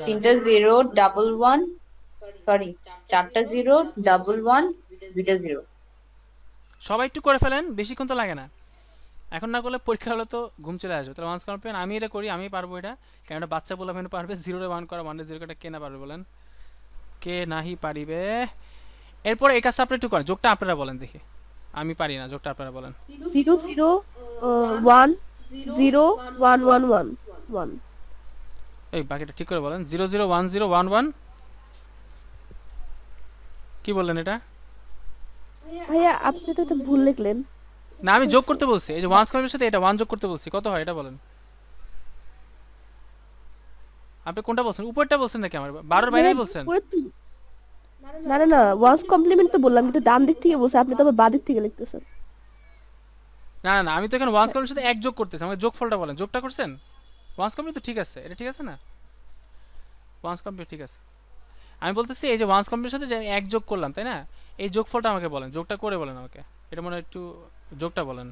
তিনটা জিরো ডাবল ওয়ান, সরি 4টা জিরো ডাবল ওয়ান 2টা জিরো। সবাই একটু করে ফেলেন, বেশিক্ষণ তো লাগে না। এখন না করলে পরীক্ষা হলে তো ঘুম চলে আসবে। তাহলে ওয়ান্স কমপ্লিমেন্ট আমি এটা করি, আমি পারবো এটা, কারণ এটা বাচ্চা বলে মেনু পারবে। 0 রে 1 করা, 1 রে 0 টা কে না পারবে বলেন, কে নাহি পারিবে। এরপর এই কাজটা আপনি একটু করেন, যোগটা আপনারা বলেন দেখি, আমি পারি না, যোগটা আপনারা বলেন। 0 0 1 0 1 1 1 1। এই বাকিটা ঠিক করে বলেন, 0 0 1 0 1 1, কি বললেন এটা? ভাইয়া আপনি তো এটা ভুল লিখলেন। না আমি যোগ করতে বলছি, এই যে ওয়ান্স কমপ্লিমেন্টের সাথে এটা 1 যোগ করতে বলছি, কত হয় এটা বলেন। আপনি কোনটা বলছেন, উপরটা বলছেন নাকি আমার 12 এর বাইনারি বলছেন? উপরে তো- না না না, ওয়ান্স কমপ্লিমেন্ট তো বললাম, কিন্তু ডান দিক থেকে বলছে, আপনি তো আবার বাঁ দিক থেকে লিখতেছেন। না না না, আমি তো এখানে ওয়ান্স কমপ্লিমেন্টের সাথে এক যোগ করতেছি, আমাকে যোগফলটা বলেন, যোগটা করছেন? ওয়ান্স কমপ্লিট তো ঠিক আছে, এটা ঠিক আছে না, ওয়ান্স কমপ্লিট ঠিক আছে। আমি বলতেছি এই যে ওয়ান্স কমপ্লিটের সাথে যে আমি এক যোগ করলাম, তাই না, এই যোগফলটা আমাকে বলেন, যোগটা করে বলেন আমাকে, এটা মনে হয় একটু যোগটা বলেন।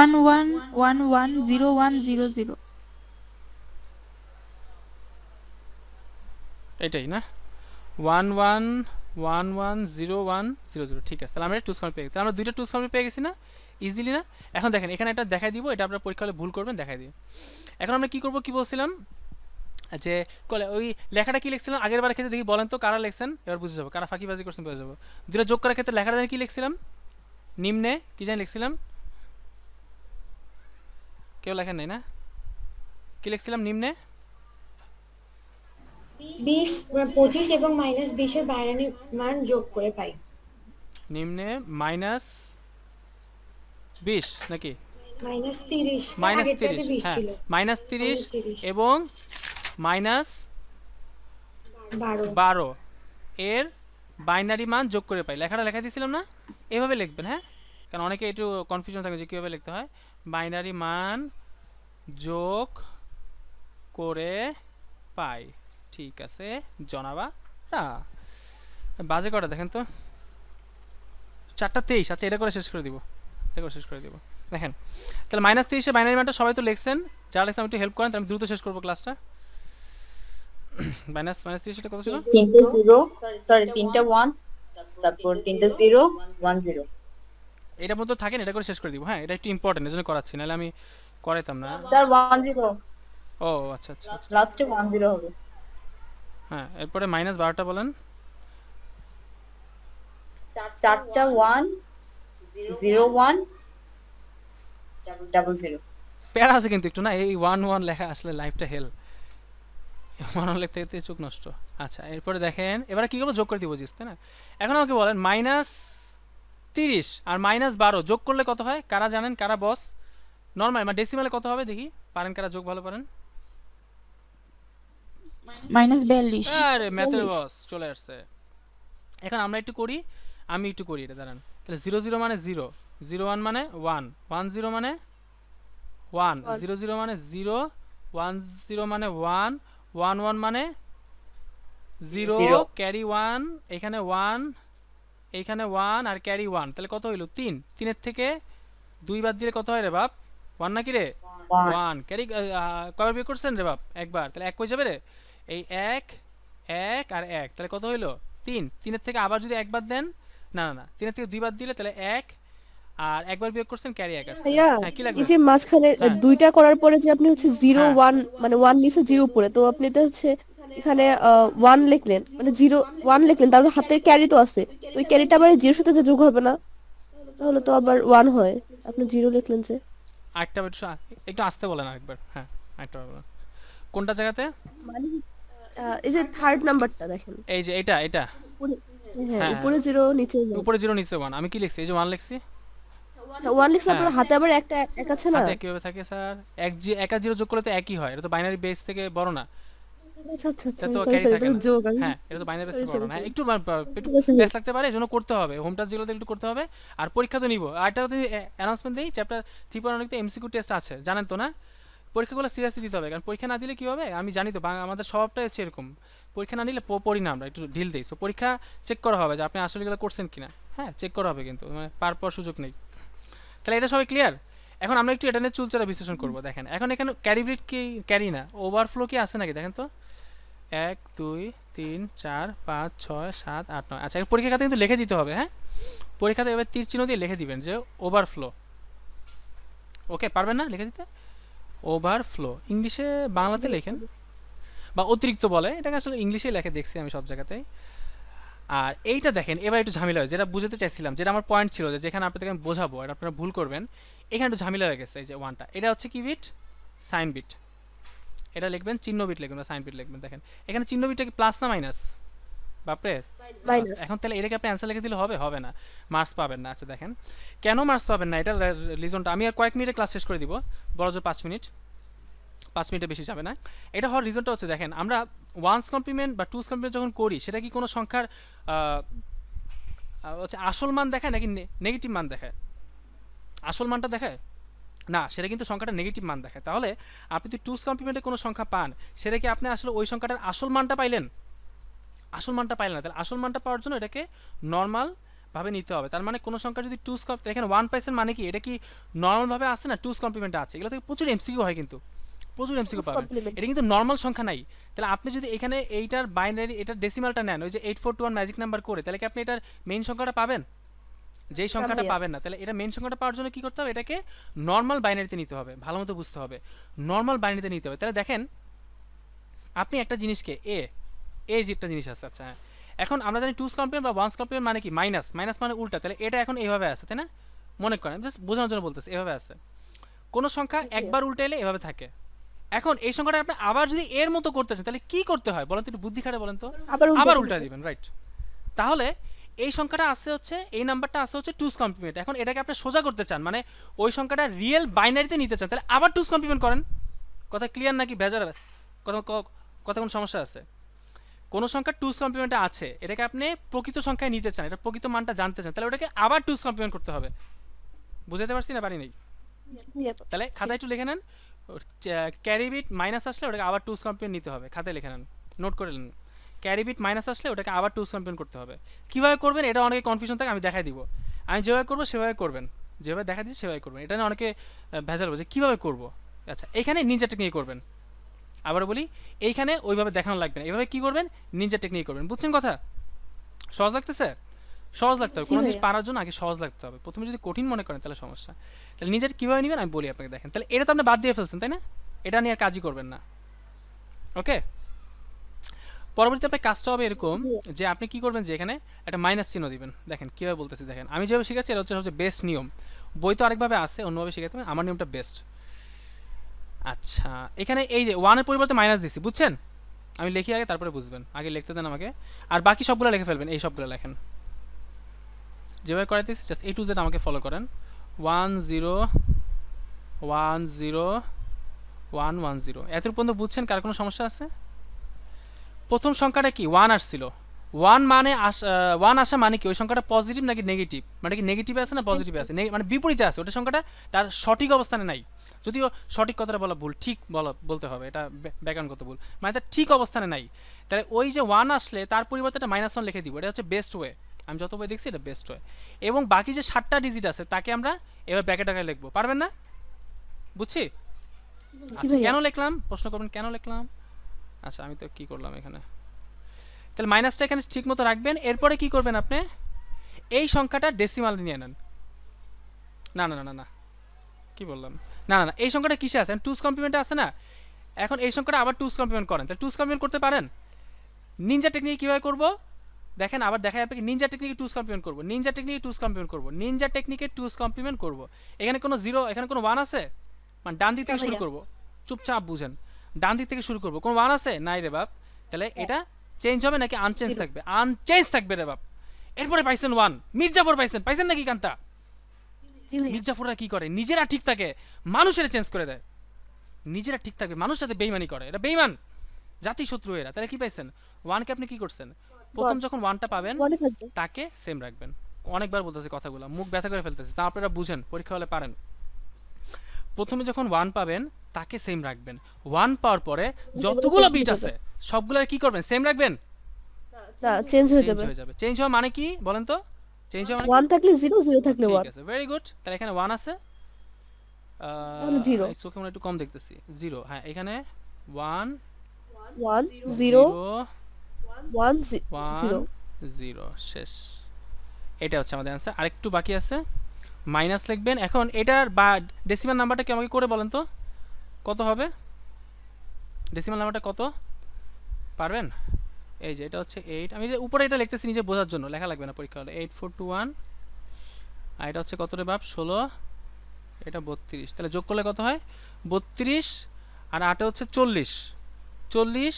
1 1 1 1 0 1 0 0। এটাই না, 1 1 1 1 0 1 0 0, ঠিক আছে। তাহলে আমরা টু কমপ্লিট পেয়ে গেছি, তাহলে আমরা দুইটা টু কমপ্লিট পেয়ে গেছি না, ইজিলি না। এখন দেখেন এখানে একটা দেখাই দিব, এটা আপনারা পরীক্ষা হলে ভুল করবেন, দেখাই দিই। এখন আমরা কি করব, কি বলছিলাম যে ওই লেখাটা কি লিখছিলাম আগের বার ক্ষেত্রে, দেখি বলেন তো কারা লিখছেন, এবার বুঝে যাবো কারা ফাঁকিবাজি করছেন, বুঝে যাবো। দুটো যোগ করার ক্ষেত্রে লেখাটা জানি কি লিখছিলাম, নিম্নে কি জানি লিখছিলাম, কেউ লেখেন নাই না, কি লিখছিলাম নিম্নে? 20 25 এবং -20 এর বাইনারি মান যোগ করে পাই। নিম্নে -20 নাকি -30, -30, আগেরটাতে 20 হ্যাঁ ছিল। -30 -30 এবং -12 এর বাইনারি মান যোগ করে পাই, লেখাটা লেখা দিয়েছিলাম না, এভাবে লিখবেন। হ্যাঁ, কারণ অনেকে একটু কনফিউশন থাকে যে কীভাবে লিখতে হয়। বাইনারি মান যোগ করে পাই, ঠিক আছে জনাবা। বাজে কটা দেখেন তো, 4টা 23। আচ্ছা এটা করে শেষ করে দিব, এটা করে শেষ করে দিব। দেখেন তাহলে -30 বাইনারি মানটা সবাই তো লিখছেন, যারা লিখছেন একটু হেল্প করেন, তাহলে আমি দ্রুত শেষ করবো ক্লাসটা। -30 কত ছিল? 3টে জিরো, সরি 3টা 1, তারপর 3টা 0 1 0। এটার মধ্যে থাকেন, এটা করে শেষ করে দিব। হ্যাঁ এটা একটু ইম্পর্টেন্ট, এজন্য করাচ্ছি, নাহলে আমি করাইতাম না। স্যার 1 0, ও আচ্ছা আচ্ছা আচ্ছা। লাস্টে 1 0 হবে। হ্যাঁ এরপরে -12টা বলেন। 4টা 1 0 1 0 0। প্যারা আছে কিন্তু একটু না, এই 1 1 লেখা আসলে লাইফটা হেল, 1 1 লিখতে লিখতে চোখ নষ্ট। আচ্ছা এরপরে দেখেন, এবারে কি করবো, যোগ করে দিব জিনিস, তাই না। এখন আমাকে বলেন -30 আর -12 যোগ করলে কত হয়, কারা জানেন, কারা বস? নর্মাল মানে ডেসিমালে কত হবে দেখি, পারেন কারা যোগ ভালো পারেন? -42। আরে ম্যাথের বস চলে আসছে। এখন আমরা একটু করি, আমি একটু করি এটা, দাঁড়ান। তাহলে 0 0 মানে 0, 0 1 মানে 1, 1 0 মানে 1, 0 0 মানে 0, 1 0 মানে 1, 1 1 মানে 0, ক্যারি 1, এখানে 1, এইখানে 1 আর ক্যারি 1, তাহলে কত হইল 3। 3 থেকে 2 বাদ দিলে কত হয় রে বাপ, 1 নাকি রে? 1 ক্যারি কয়বার বিয়োগ করছেন রে বাপ? একবার, তাহলে 1 কই যাবে রে? এই 1 1 আর 1, তাহলে কত হইল 3। 3 থেকে আবার যদি 1 বাদ দেন, না না না 3 থেকে 2 বাদ দিলে তাহলে 1 আর একবার বিয়োগ করছেন, ক্যারি 1 আসছে। ভাইয়া হ্যাঁ কি এই লাগবে? যে মাঝখানে হ্যাঁ। দুইটা করার পরে যে আপনি হচ্ছে 0 হ্যাঁ। 1 মানে 1 নিচে 0 উপরে, তো আপনি তো হচ্ছে এখানে 1 লিখলেন, মানে 0 1 লিখলেন, তাহলে হাতে ক্যারি তো আছে, ওই ক্যারিটা আবার 0 সাথে যে যোগ হবে না, তাহলে তো আবার 1 হয়। আপনি 0 লিখলেন যে। আরেকটা একটু একটু আসতে বলেন আরেকবার। হ্যাঁ আরেকটা বলেন, কোনটা জায়গাতে? মানে এই যে থার্ড নাম্বারটা দেখেন, এই যে এটা এটা উপরে- হ্যাঁ হ্যাঁ, উপরে 0 নিচে 1। উপরে 0 নিচে 1। আমি কি লিখছি? এই যে 1 লিখছি। 1 লিখলে হ্যাঁ। আপনার হাতে আবার একটা এক আছে না? হাতে কিভাবে থাকে স্যার? একা 0 যোগ করলে তো একই হয়। এটা তো বাইনারি বেস থেকে বড় না। আচ্ছা আচ্ছা আচ্ছা, এটা তো সরি ক্যারি সরি, থাকে এটা না। যোগ আমি। হ্যাঁ, এটা তো বাইনারি বেস Sorry, থেকে বড় sorry, না। sorry. একটু একটু ঠিক আছে, বেস লাগতে পারে, এজন্য করতে হবে। হোম টাস্ক যেগুলোতে একটু করতে হবে। আর পরীক্ষা তো নিব। আর একটা যদি অ্যানাউন্সমেন্ট দেই, চ্যাপ্টার 3.1 তে এমসিকিউ টেস্ট আছে, জানেন তো না? পরীক্ষাগুলো সিরিয়াসলি দিতে হবে, কারণ পরীক্ষা না দিলে কি হবে আমি জানি তো, আমাদের স্বভাবটা হচ্ছে এরকম, পরীক্ষা না নিলে পড়ি না আমরা, একটু ঢিল দিই। সো পরীক্ষা চেক করা হবে যে আপনি আসলে এগুলো করছেন কিনা। হ্যাঁ, চেক করা হবে, কিন্তু মানে পার সুযোগ নেই। তাহলে এটা সবাই ক্লিয়ার? এখন আমরা একটু এটা নিয়ে চুলচারা বিশ্লেষণ করবো। দেখেন এখন এখানে ক্যারি ব্রিড কি ক্যারি না, ওভারফ্লো কি আছে নাকি দেখেন তো। 1 2 3 4 5 6 7 8 9। আচ্ছা, পরীক্ষা খাতে কিন্তু লিখে দিতে হবে। হ্যাঁ, পরীক্ষাতে এবার তীর চিহ্ন দিয়ে লিখে দিবেন যে ওভারফ্লো। ওকে, পারবেন না লিখে দিতে? ওভারফ্লো ইংলিশে, বাংলাতে লেখেন, বা অতিরিক্ত বলে, এটাকে আসলে ইংলিশে লেখে দেখছি আমি সব জায়গাতেই। আর এইটা দেখেন এবার একটু ঝামেলা হয়, যেটা বুঝাতে চাইছিলাম, যেটা আমার পয়েন্ট ছিল, যে যেখানে আপনাদেরকে আমি বোঝাবো এটা আপনারা ভুল করবেন, এখানে একটু ঝামেলা হয়ে গেছে। এই যে 1টা, এটা হচ্ছে কি বিট? Sign bit. এটা লিখবেন চিহ্ন বিট লিখবেন না সাইন বিট লিখবেন। দেখেন এখানে চিহ্ন বিটটা কি প্লাস না মাইনাস? বাপরে, মাইনাস। এখন তাহলে এটাকে আপনি অ্যান্সার লিখে দিলে হবে? হবে না, মার্কস পাবেন না। আচ্ছা দেখেন কেন মার্কস পাবেন না, এটা রিজনটা আমি আর কয়েক মিনিটে ক্লাস শেষ করে দিব, বড় জোর 5 মিনিট, 5 মিনিটে বেশি যাবে না। এটা হওয়ার রিজনটা হচ্ছে, দেখেন আমরা ওয়ান্স কমপ্লিমেন্ট বা টুস কমপ্লিমেন্ট যখন করি, সেটা কি কোনো সংখ্যার হচ্ছে আসল মান দেখায় নাকি নেগেটিভ মান দেখায়? আসল মানটা দেখায় না, সেটা কিন্তু সংখ্যাটা নেগেটিভ মান দেখায়। তাহলে আপনি যদি টুস কমপ্লিমেন্টে কোনো সংখ্যা পান, সেটা কি আপনি আসলে ওই সংখ্যাটার আসল মানটা পাইলেন? আসল মানটা পাইলেন না। তাহলে আসল মানটা পাওয়ার জন্য এটাকে নর্মাল ভাবে নিতে হবে। তার মানে কোনো সংখ্যা যদি টুস এখানে 1 পাইছেন মানে কি এটা কি নর্মাল ভাবে আসে না, টুস কমপ্লিমেন্টে আছে। এগুলো থেকে প্রচুর এমসিকিউ হয়, কিন্তু প্রচুর এমসিকিউ পাবেন। কমপ্লিমেন্ট। এটা কিন্তু নর্মাল সংখ্যা নাই। তাহলে আপনি যদি এখানে এইটার বাইনারি, এটার ডেসিমালটা নেন, ওই যে 8421 ম্যাজিক নাম্বার করে, তাহলে কি আপনি এটার মেইন সংখ্যাটা পাবেন? যেই সংখ্যাটা ভাইয়া। পাবেন না, তাহলে এটা মেইন সংখ্যাটা পাওয়ার জন্য কি করতে হবে? এটাকে নর্মাল বাইনারিতে নিতে হবে, ভালো মতো বুঝতে হবে, নর্মাল বাইনারিতে নিতে হবে। তাহলে দেখেন আপনি একটা জিনিসকে এই যে একটা জিনিস আছে। আচ্ছা হ্যাঁ, এখন আমরা জানি টুস কমপ্লিমেন্ট বা ওয়ান্স কমপ্লিমেন্ট মানে কি? মাইনাস। মাইনাস মানে উল্টা। তাহলে এটা এখন এইভাবে আছে, তাই না? মনে করেন জাস্ট বোঝানোর জন্য বলতেছি, এভাবে আছে। কোনো সংখ্যা একবার উল্টে এলে এভাবে থাকে। এখন এই সংখ্যাটা আপনি আবার যদি এর মতো করতে চান, তাহলে কি করতে হয় বলেন তো, একটু বুদ্ধি খাটে বলেন তো। আবার উল্টা দিবেন, রাইট? তাহলে এই সংখ্যাটা আছে হচ্ছে, এই নাম্বারটা আছে হচ্ছে টুস কমপ্লিমেন্ট। এখন এটাকে আপনি সোজা করতে চান, মানে ওই সংখ্যাটা রিয়েল বাইনারিতে নিতে চান, তাহলে আবার টুস কমপ্লিমেন্ট করেন। কথা ক্লিয়ার নাকি ভেজাল? কথা কথা কোনো সমস্যা আছে? কোনো সংখ্যা টুস কমপ্লিমেন্টে আছে, এটাকে আপনি প্রকৃত সংখ্যায় নিতে চান, এটা প্রকৃত মানটা জানতে চান, তাহলে ওটাকে আবার টুস কমপ্লিমেন্ট করতে হবে। বুঝাতে পারছি না? পারি নেই? তাহলে খাতায় একটু লিখে নেন, ক্যারি বিট মাইনাস আসলে ওটাকে আবার টুস কমপ্লিমেন্ট নিতে হবে। খাতায় লিখে নেন, নোট করে নেন। ক্যারি বিট মাইনাস আসলে ওটাকে আবার টুস কমপ্লিমেন্ট করতে হবে। কীভাবে করবেন এটা অনেকে কনফিউশন থাকে, আমি দেখাই দিব। আমি যেভাবে করবো সেভাবে করবেন, যেভাবে দেখা দিচ্ছি সেভাবে করবেন। এটা নিয়ে অনেকে ভেজাল বোঝে কীভাবে করবো। আচ্ছা, এখানে নিনজা টেকনিক করবেন। আবার বলি, এইখানে ওইভাবে দেখানো লাগবে না, এভাবে কী করবেন? নিনজা টেকনিক করবেন। বুঝছেন কথা? সহজ লাগতেছে? সহজ লাগতে হবে, কোনো জিনিস পারার জন্য আগে সহজ লাগতে হবে। প্রথমে যদি কঠিন মনে করেন তাহলে সমস্যা। তাহলে নিজের কীভাবে নেবেন আমি বলি আপনাকে। দেখেন তাহলে এটা তো আপনি বাদ দিয়ে ফেলছেন, তাই না? এটা নিয়ে আর কাজই করবেন না। ওকে, পরবর্তীতে আপনার কাজটা হবে এরকম যে আপনি কি করবেন, যে এখানে একটা মাইনাস চিহ্ন দিবেন। দেখেন কীভাবে বলতেছি, দেখেন আমি যেভাবে শিখাচ্ছি এটা হচ্ছে সবচেয়ে বেস্ট নিয়ম। বই তো আরেকভাবে আছে, অন্যভাবে শিখাতে হবে, আমার নিয়মটা বেস্ট। আচ্ছা, এখানে এই যে 1-এর পরিবর্তে মাইনাস দিছি, বুঝছেন? আমি লিখি আগে, তারপরে বুঝবেন। আগে লিখতে দেন আমাকে, আর বাকি সবগুলো লিখে ফেলবেন। এই সবগুলো লেখেন যেভাবে করাইতেছি, জাস্ট A to Z আমাকে ফলো করেন। 1 0 1 0 1 1 0। এত পর্যন্ত বুঝছেন? কার কোনো সমস্যা আছে? প্রথম সংখ্যাটা কি? 1 আসছিল। 1 মানে 1 আসা মানে কি? ওই সংখ্যাটা পজিটিভ নাকি নেগেটিভ? মানে কি নেগেটিভে আছে না পজিটিভে আছে? মানে বিপরীতে আছে, ওটা সংখ্যাটা তার সঠিক অবস্থানে নাই। যদিও সঠিক কথাটা বলা ভুল, ঠিক বলতে হবে, এটা ব্যাকরণগত ভুল, মানে তার ঠিক অবস্থানে নাই। তাহলে ওই যে 1 আসলে তার পরিবর্তে একটা -1 লিখে দিব। এটা হচ্ছে বেস্ট ওয়ে, আমি যত বই দেখছি এটা বেস্ট ওয়ে। এবং বাকি যে 7টা ডিজিট আছে তাকে আমরা এবার ব্র্যাকেট আকারে লিখবো। পারবেন না? বুঝছি? আচ্ছা, কেন লিখলাম প্রশ্ন করবেন, কেন লিখলাম? আচ্ছা, আমি তো কি করলাম এখানে, তাহলে মাইনাসটা এখানে ঠিক মতো রাখবেন। এরপরে কি করবেন আপনি? এই সংখ্যাটা ডেসিমাল নিয়ে নেন। না না না না, কি বললাম? না না না, এই সংখ্যাটা কিসে আছে? টুস কমপ্লিমেন্টে আছে না? এখন এই সংখ্যাটা আবার টুস কমপ্লিমেন্ট করেন, তাহলে টুস কমপ্লিমেন্ট করতে পারেন। নিনজা টেকনিক কীভাবে করবো দেখেন, আবার দেখাই আপনাকে। নিনজা টেকনিকে টুস কমপ্লিমেন্ট করবো, নিনজা টেকনিকে টুস কমপ্লিমেন্ট করবো, নিনজা টেকনিকে টুস কমপ্লিমেন্ট করবো। এখানে কোনো 0, এখানে কোনো 1 আছে? মানে ডান দিক থেকে শুরু করবো, চুপচাপ বুঝেন। ডান দিক থেকে শুরু করব, কোন 1 আছে নাই রে বাপ, তাহলে এটা চেঞ্জ হবে নাকি আনচেঞ্জ থাকবে? আনচেঞ্জ থাকবে রে বাপ। এরপরে পাইছেন 1, মির্জাফর পাইছেন নাকি কান্তা? জি ভাইয়া। মির্জাফররা কি করে, নিজেরা ঠিক থাকে মানুষের চেঞ্জ করে দেয়, নিজেরা ঠিক থাকবে মানুষের সাথে বেইমানি করে, এটা বেইমান জাতি শত্রু এরা। তাহলে কি পাইছেন 1 কে আপনি কি করছেন, প্রথম যখন 1টা পাবেন ওয়ানে থাকবে। তাকে সেম রাখবেন। অনেকবার বলতেছি কথাগুলো, মুখ ব্যথা করে ফেলতেছি, তা আপনারা বুঝেন, পরীক্ষা হলে পারেন। প্রথমে যখন 1 পাবেন তাকে সেম রাখবেন, 1 পাওয়ার পরে যতগুলো বিট আছে সবগুলো কি করবেন, সেম রাখবেন, না চেঞ্জ হয়ে চেঞ্জ যাবে। হয়ে যাবে। চেঞ্জ হওয়া মানে কি বলেন তো, চেঞ্জ হওয়া মানে 1 থাকলে 0, 0 থাকলে ঠিক 1। আছে, ভেরি গুড। তাহলে এখানে 1 আছে, তাহলে 0। এই চোখে মনে একটু কম দেখতেছি, 0। হ্যাঁ এখানে 1 1 0 1 1 0। 0 শেষ। এটা হচ্ছে আমাদের অ্যান্সার। আরেকটু বাকি আছে, মাইনাস লিখবেন। এখন এটার বা ডেসিমাল নাম্বারটা কি আমাকে করে বলেন তো কত হবে, ডেসিমাল নাম্বারটা কত পারবেন? এই যে এটা হচ্ছে 8, আমি যে উপরে এটা লিখতেছি নিজে বোঝার জন্য, লেখা লাগবে না পরীক্ষা হলে। 8421, আর এটা হচ্ছে কত রে বাপ 16, এটা 32, তাহলে যোগ করলে কত হয় 32, আর 8 হচ্ছে 40, 40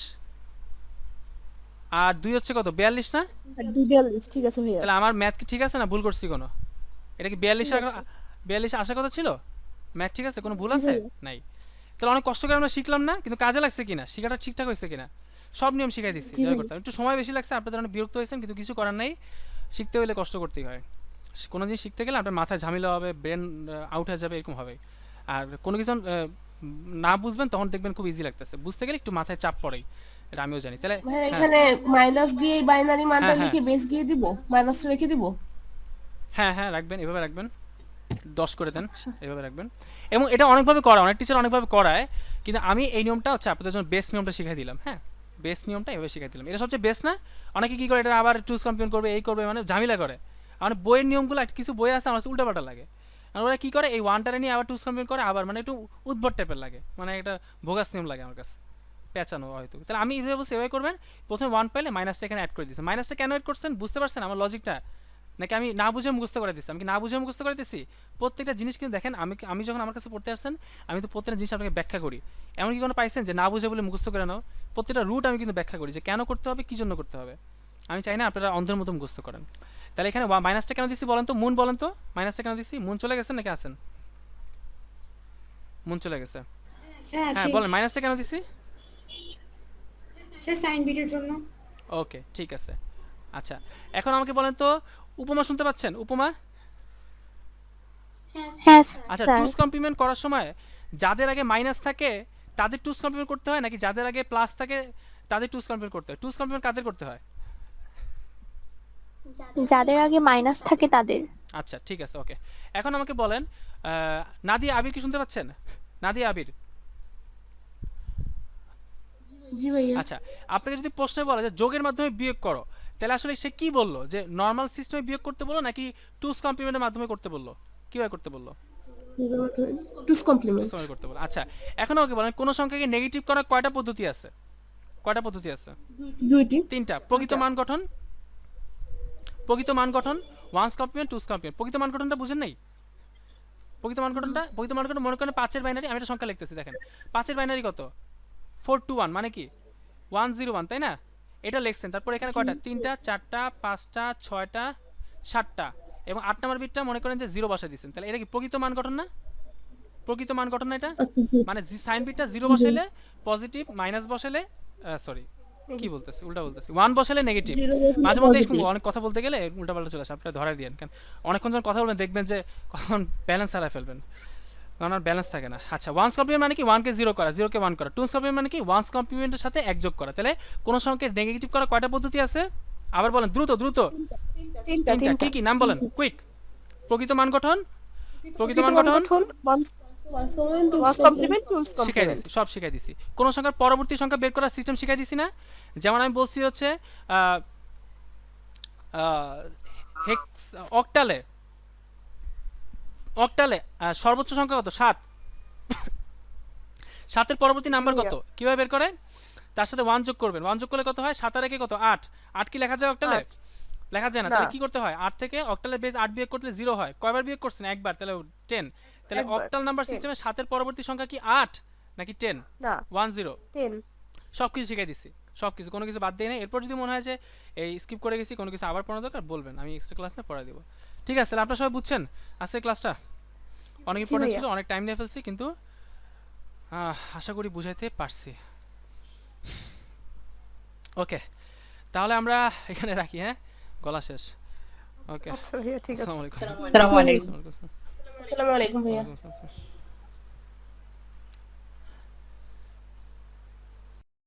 আর 2 হচ্ছে কত 42 না? আর 42 ঠিক আছে ভাইয়া। তাহলে আমার ম্যাথ কি ঠিক আছে না ভুল করছি কোনো? এটা কি 42 আসার কথা ছিল? ম্যাথ ঠিক আছে, কোনো ভুল আছে? নাই। তাহলে অনেক কষ্ট করে আমরা শিখলাম না, কিন্তু কাজে লাগছে কিনা, শিখাটা ঠিকঠাক হয়েছে কিনা, সব নিয়ম শিখাই দিচ্ছি যা করতাম। একটু সময় বেশি লাগছে, আপনাদের অনেক বিরক্ত হয়েছেন, কিন্তু কিছু করার নেই, শিখতে হলে কষ্ট করতেই হয়। কোনো জিনিস শিখতে গেলে আপনার মাথায় ঝামেলা হবে, ব্রেন আউট হয়ে যাবে, এরকম হবে। আর কোনো কিছু না বুঝবেন তখন দেখবেন খুব ইজি লাগতেছে, বুঝতে গেলে একটু মাথায় চাপ পড়েই, এটা আমিও জানি। তাহলে ভাইয়া এখানে মাইনাস দিয়ে এই বাইনারি মানটা হ্যাঁ, লিখে বেস দিয়ে দিব, মাইনাসটা রেখে দিব। হ্যাঁ হ্যাঁ রাখবেন, এভাবে রাখবেন, 10 করে দেন, এভাবে রাখবেন। এবং এটা অনেকভাবে করা, অনেক টিচার অনেকভাবে করায়, কিন্তু আমি এই নিয়মটা হচ্ছে আপনাদের জন্য বেস নিয়মটা শিখাই দিলাম। হ্যাঁ বেস নিয়মটা এভাবে শিখাই দিলাম, এটা সবচেয়ে বেস্ট না? অনেকে কি করে এটা আবার চুজ কমপ্লেন করবে, এই করবে, মানে ঝামেলা করে। মানে বইয়ের নিয়মগুলো কিছু বই আছে আমার উল্টাপাল্টা লাগে, আর ওরা কী করে এই 1টারে নিয়ে আবার চুজ কমপ্লেন করে, আবার মানে একটু উদ্ভট টাইপের লাগে, মানে একটা ভোগাস নিয়ম লাগে আমার কাছে, পেঁচানো হয়তো। তাহলে আমি এভাবে বলছি, এভাবে করবেন। প্রথমে 1 পাইলে মাইনাসটা এখানে অ্যাড করে দিচ্ছি। মাইনাসটা কেন অ্যাড করছেন বুঝতে পারছেন আমার লজিকটা, নাকি আমি না বুঝে মুখস্থ করে দিচ্ছি? আমি কি না বুঝে মুখস্থ করে দিচ্ছি? প্রত্যেকটা জিনিস কিন্তু দেখেন, আমি যখন আমার কাছে পড়তে আসছেন, আমি তো প্রত্যেকটা জিনিস আপনাকে ব্যাখ্যা করি। এমন কি কোনো পাইছেন যে না বুঝে বলে মুখস্থ করে নাও? প্রত্যেকটা রুট আমি কিন্তু ব্যাখ্যা করি যে কেন করতে হবে, কী জন্য করতে হবে। আমি চাই না আপনারা অন্ধের মতো মুখস্থ করেন। তাহলে এখানে মাইনাসটা কেন দিচ্ছি বলেন তো, মুন বলেন তো, মাইনাসটা কেন দিচ্ছি? মুন চলে গেছেন নাকি আছেন? মুন চলে গেছে, হ্যাঁ বলেন মাইনাসটা কেন দিছি? স্যার সাইন বিটের জন্য। ওকে ঠিক আছে। আচ্ছা এখন আমাকে বলেন তো, উপমা শুনতে পাচ্ছেন? উপমা, হ্যাঁ আচ্ছা স্যার। টুস কমপ্লিমেন্ট করার সময় যাদের আগে মাইনাস থাকে তাদের টুস কমপ্লিমেন্ট করতে হয়, নাকি যাদের আগে প্লাস থাকে তাদের টুস কমপ্লিমেন্ট করতে হয়? টুস কমপ্লিমেন্ট কাদের করতে হয়? যাদের আগে মাইনাস থাকে তাদের। আচ্ছা ঠিক আছে ওকে। এখন আমাকে বলেন নাদিয়া আবির কি শুনতে পাচ্ছেন? নাদিয়া আবির, জি ভাইয়া। আচ্ছা আপনাকে যদি প্রশ্নে বলে যে যোগের মাধ্যমে বিয়োগ করো, তাহলে আসলে সে কি বললো, যে নর্মাল সিস্টেমে বিয়োগ করতে বললো নাকি টুস কমপ্লিমেন্টের মাধ্যমে করতে বললো, কিভাবে করতে বললো? টুস কমপ্লিমেন্ট। টুস কমপ্লিমেন্ট করতে বললো। আচ্ছা এখন আমাকে বলেন কোন সংখ্যাকে নেগেটিভ করার কয়টা পদ্ধতি আছে? কয়টা পদ্ধতি আছে? 2টি। 3টা। প্রকৃত মান গঠন, প্রকৃত মান গঠন, ওয়ান্স কমপ্লিমেন্ট, টুস কমপ্লিমেন্ট। প্রকৃত মান গঠনটা বুঝেন নাই? প্রকৃত মান গঠনটা, প্রকৃত মান গঠন মনে করেন 5-এর বাইনারি, আমি একটা সংখ্যা লিখতেছি দেখেন, 5-এর বাইনারি কত? 421, মানে কি 101, তাই না? এটা লিখছেন। তারপর এখানে কয়টা? 3টা, 4টা, 5টা, 6টা, 7টা, এবং 8 নম্বর বিটটা মনে করেন যে 0 বসাই দিয়েছেন। তাহলে এটা কি প্রকৃত মান গঠন না? প্রকৃত মান গঠন না এটা? মানে সাইন বিটটা 0 বসাইলে পজিটিভ, মাইনাস বসাইলে সরি কি বলতেছি, উল্টা বলতেছি, 1 বসাইলে নেগেটিভ। মাঝে মধ্যে এরকম অনেক কথা বলতে গেলে উল্টা পাল্টা চলে আসে, আপনারা ধরাই দিয়েন। কারণ অনেকক্ষণ যখন কথা বলবেন দেখবেন যে কখন ব্যালেন্স হারায় ফেলবেন, কারণ আর ব্যালেন্স থাকে না। আচ্ছা ওয়ান্স কমপ্লিমেন্ট মানে কি 1কে 0 করা, 0কে 1 করা। টুস কমপ্লিমেন্ট মানে কি ওয়ান্স কমপ্লিমেন্টের সাথে 1 যোগ করা। তাহলে কোন সংখ্যাকে নেগেটিভ করা কয়টা পদ্ধতি আছে? আবার বলেন দ্রুত দ্রুত। 3টা। কি কি নাম বলেন কুইক? প্রকৃত মান গঠন, প্রকৃত মান গঠন, ওয়ান্স কমপ্লিমেন্ট, টুস শিখাই কমপ্লিমেন্ট। দিছি, সব শিখাই দিছি। কোন সংখ্যার পরবর্তী সংখ্যা বের করার সিস্টেম শিখাই দিছি না? যেমন আমি বলছি হচ্ছে হেক্স অক্টালে, অক্টালে সর্বোচ্চ সংখ্যা কত? 7। 7-এর পরবর্তী নাম্বার কত? কিভাবে বের করে? তার সাথে 1 যোগ করবেন। 1 যোগ করলে কত হয়? 7 আর 1 কত? 8। 8 কি লেখা যায় অক্টালে? লেখা যায় না। তাহলে কি করতে হয়? 8 থেকে অক্টালের বেস 8 বিয়োগ করলে 0 হয়। কয়বার বিয়োগ করছেন? একবার, তাহলে 10। তাহলে অক্টাল নাম্বার সিস্টেমে 7-এর পরবর্তী সংখ্যা কি 8 নাকি 10? না 10 10 সব কিছু শিখাই দিচ্ছি, সব কিছু, কোনো কিছু বাদ দিয়ে নেই। এরপর যদি মনে হয় যে এই স্কিপ করে গেছি, কোনো কিছু আবার পড়ানো দরকার বলবেন, আমি এক্সট্রা ক্লাস না পড়াই দেবো। ঠিক আছে, তাহলে আপনারা সবাই বুঝছেন আজকের ক্লাসটা অনেক জি ইম্পর্টেন্ট ভাইয়া। ছিল, অনেক টাইম নিয়ে ফেলছি, কিন্তু আশা করি বুঝাইতে পারছি। ওকে, তাহলে আমরা এখানে রাখি, হ্যাঁ, গলা শেষ। ওকে, আচ্ছা ভাইয়া ঠিক আছে। আসসালামু আলাইকুম। আসসালামু আলাইকুম। আসসালামু আলাইকুম। আসসালামু আলাইকুম ভাইয়া। ওয়ালাইকুম আসসালাম।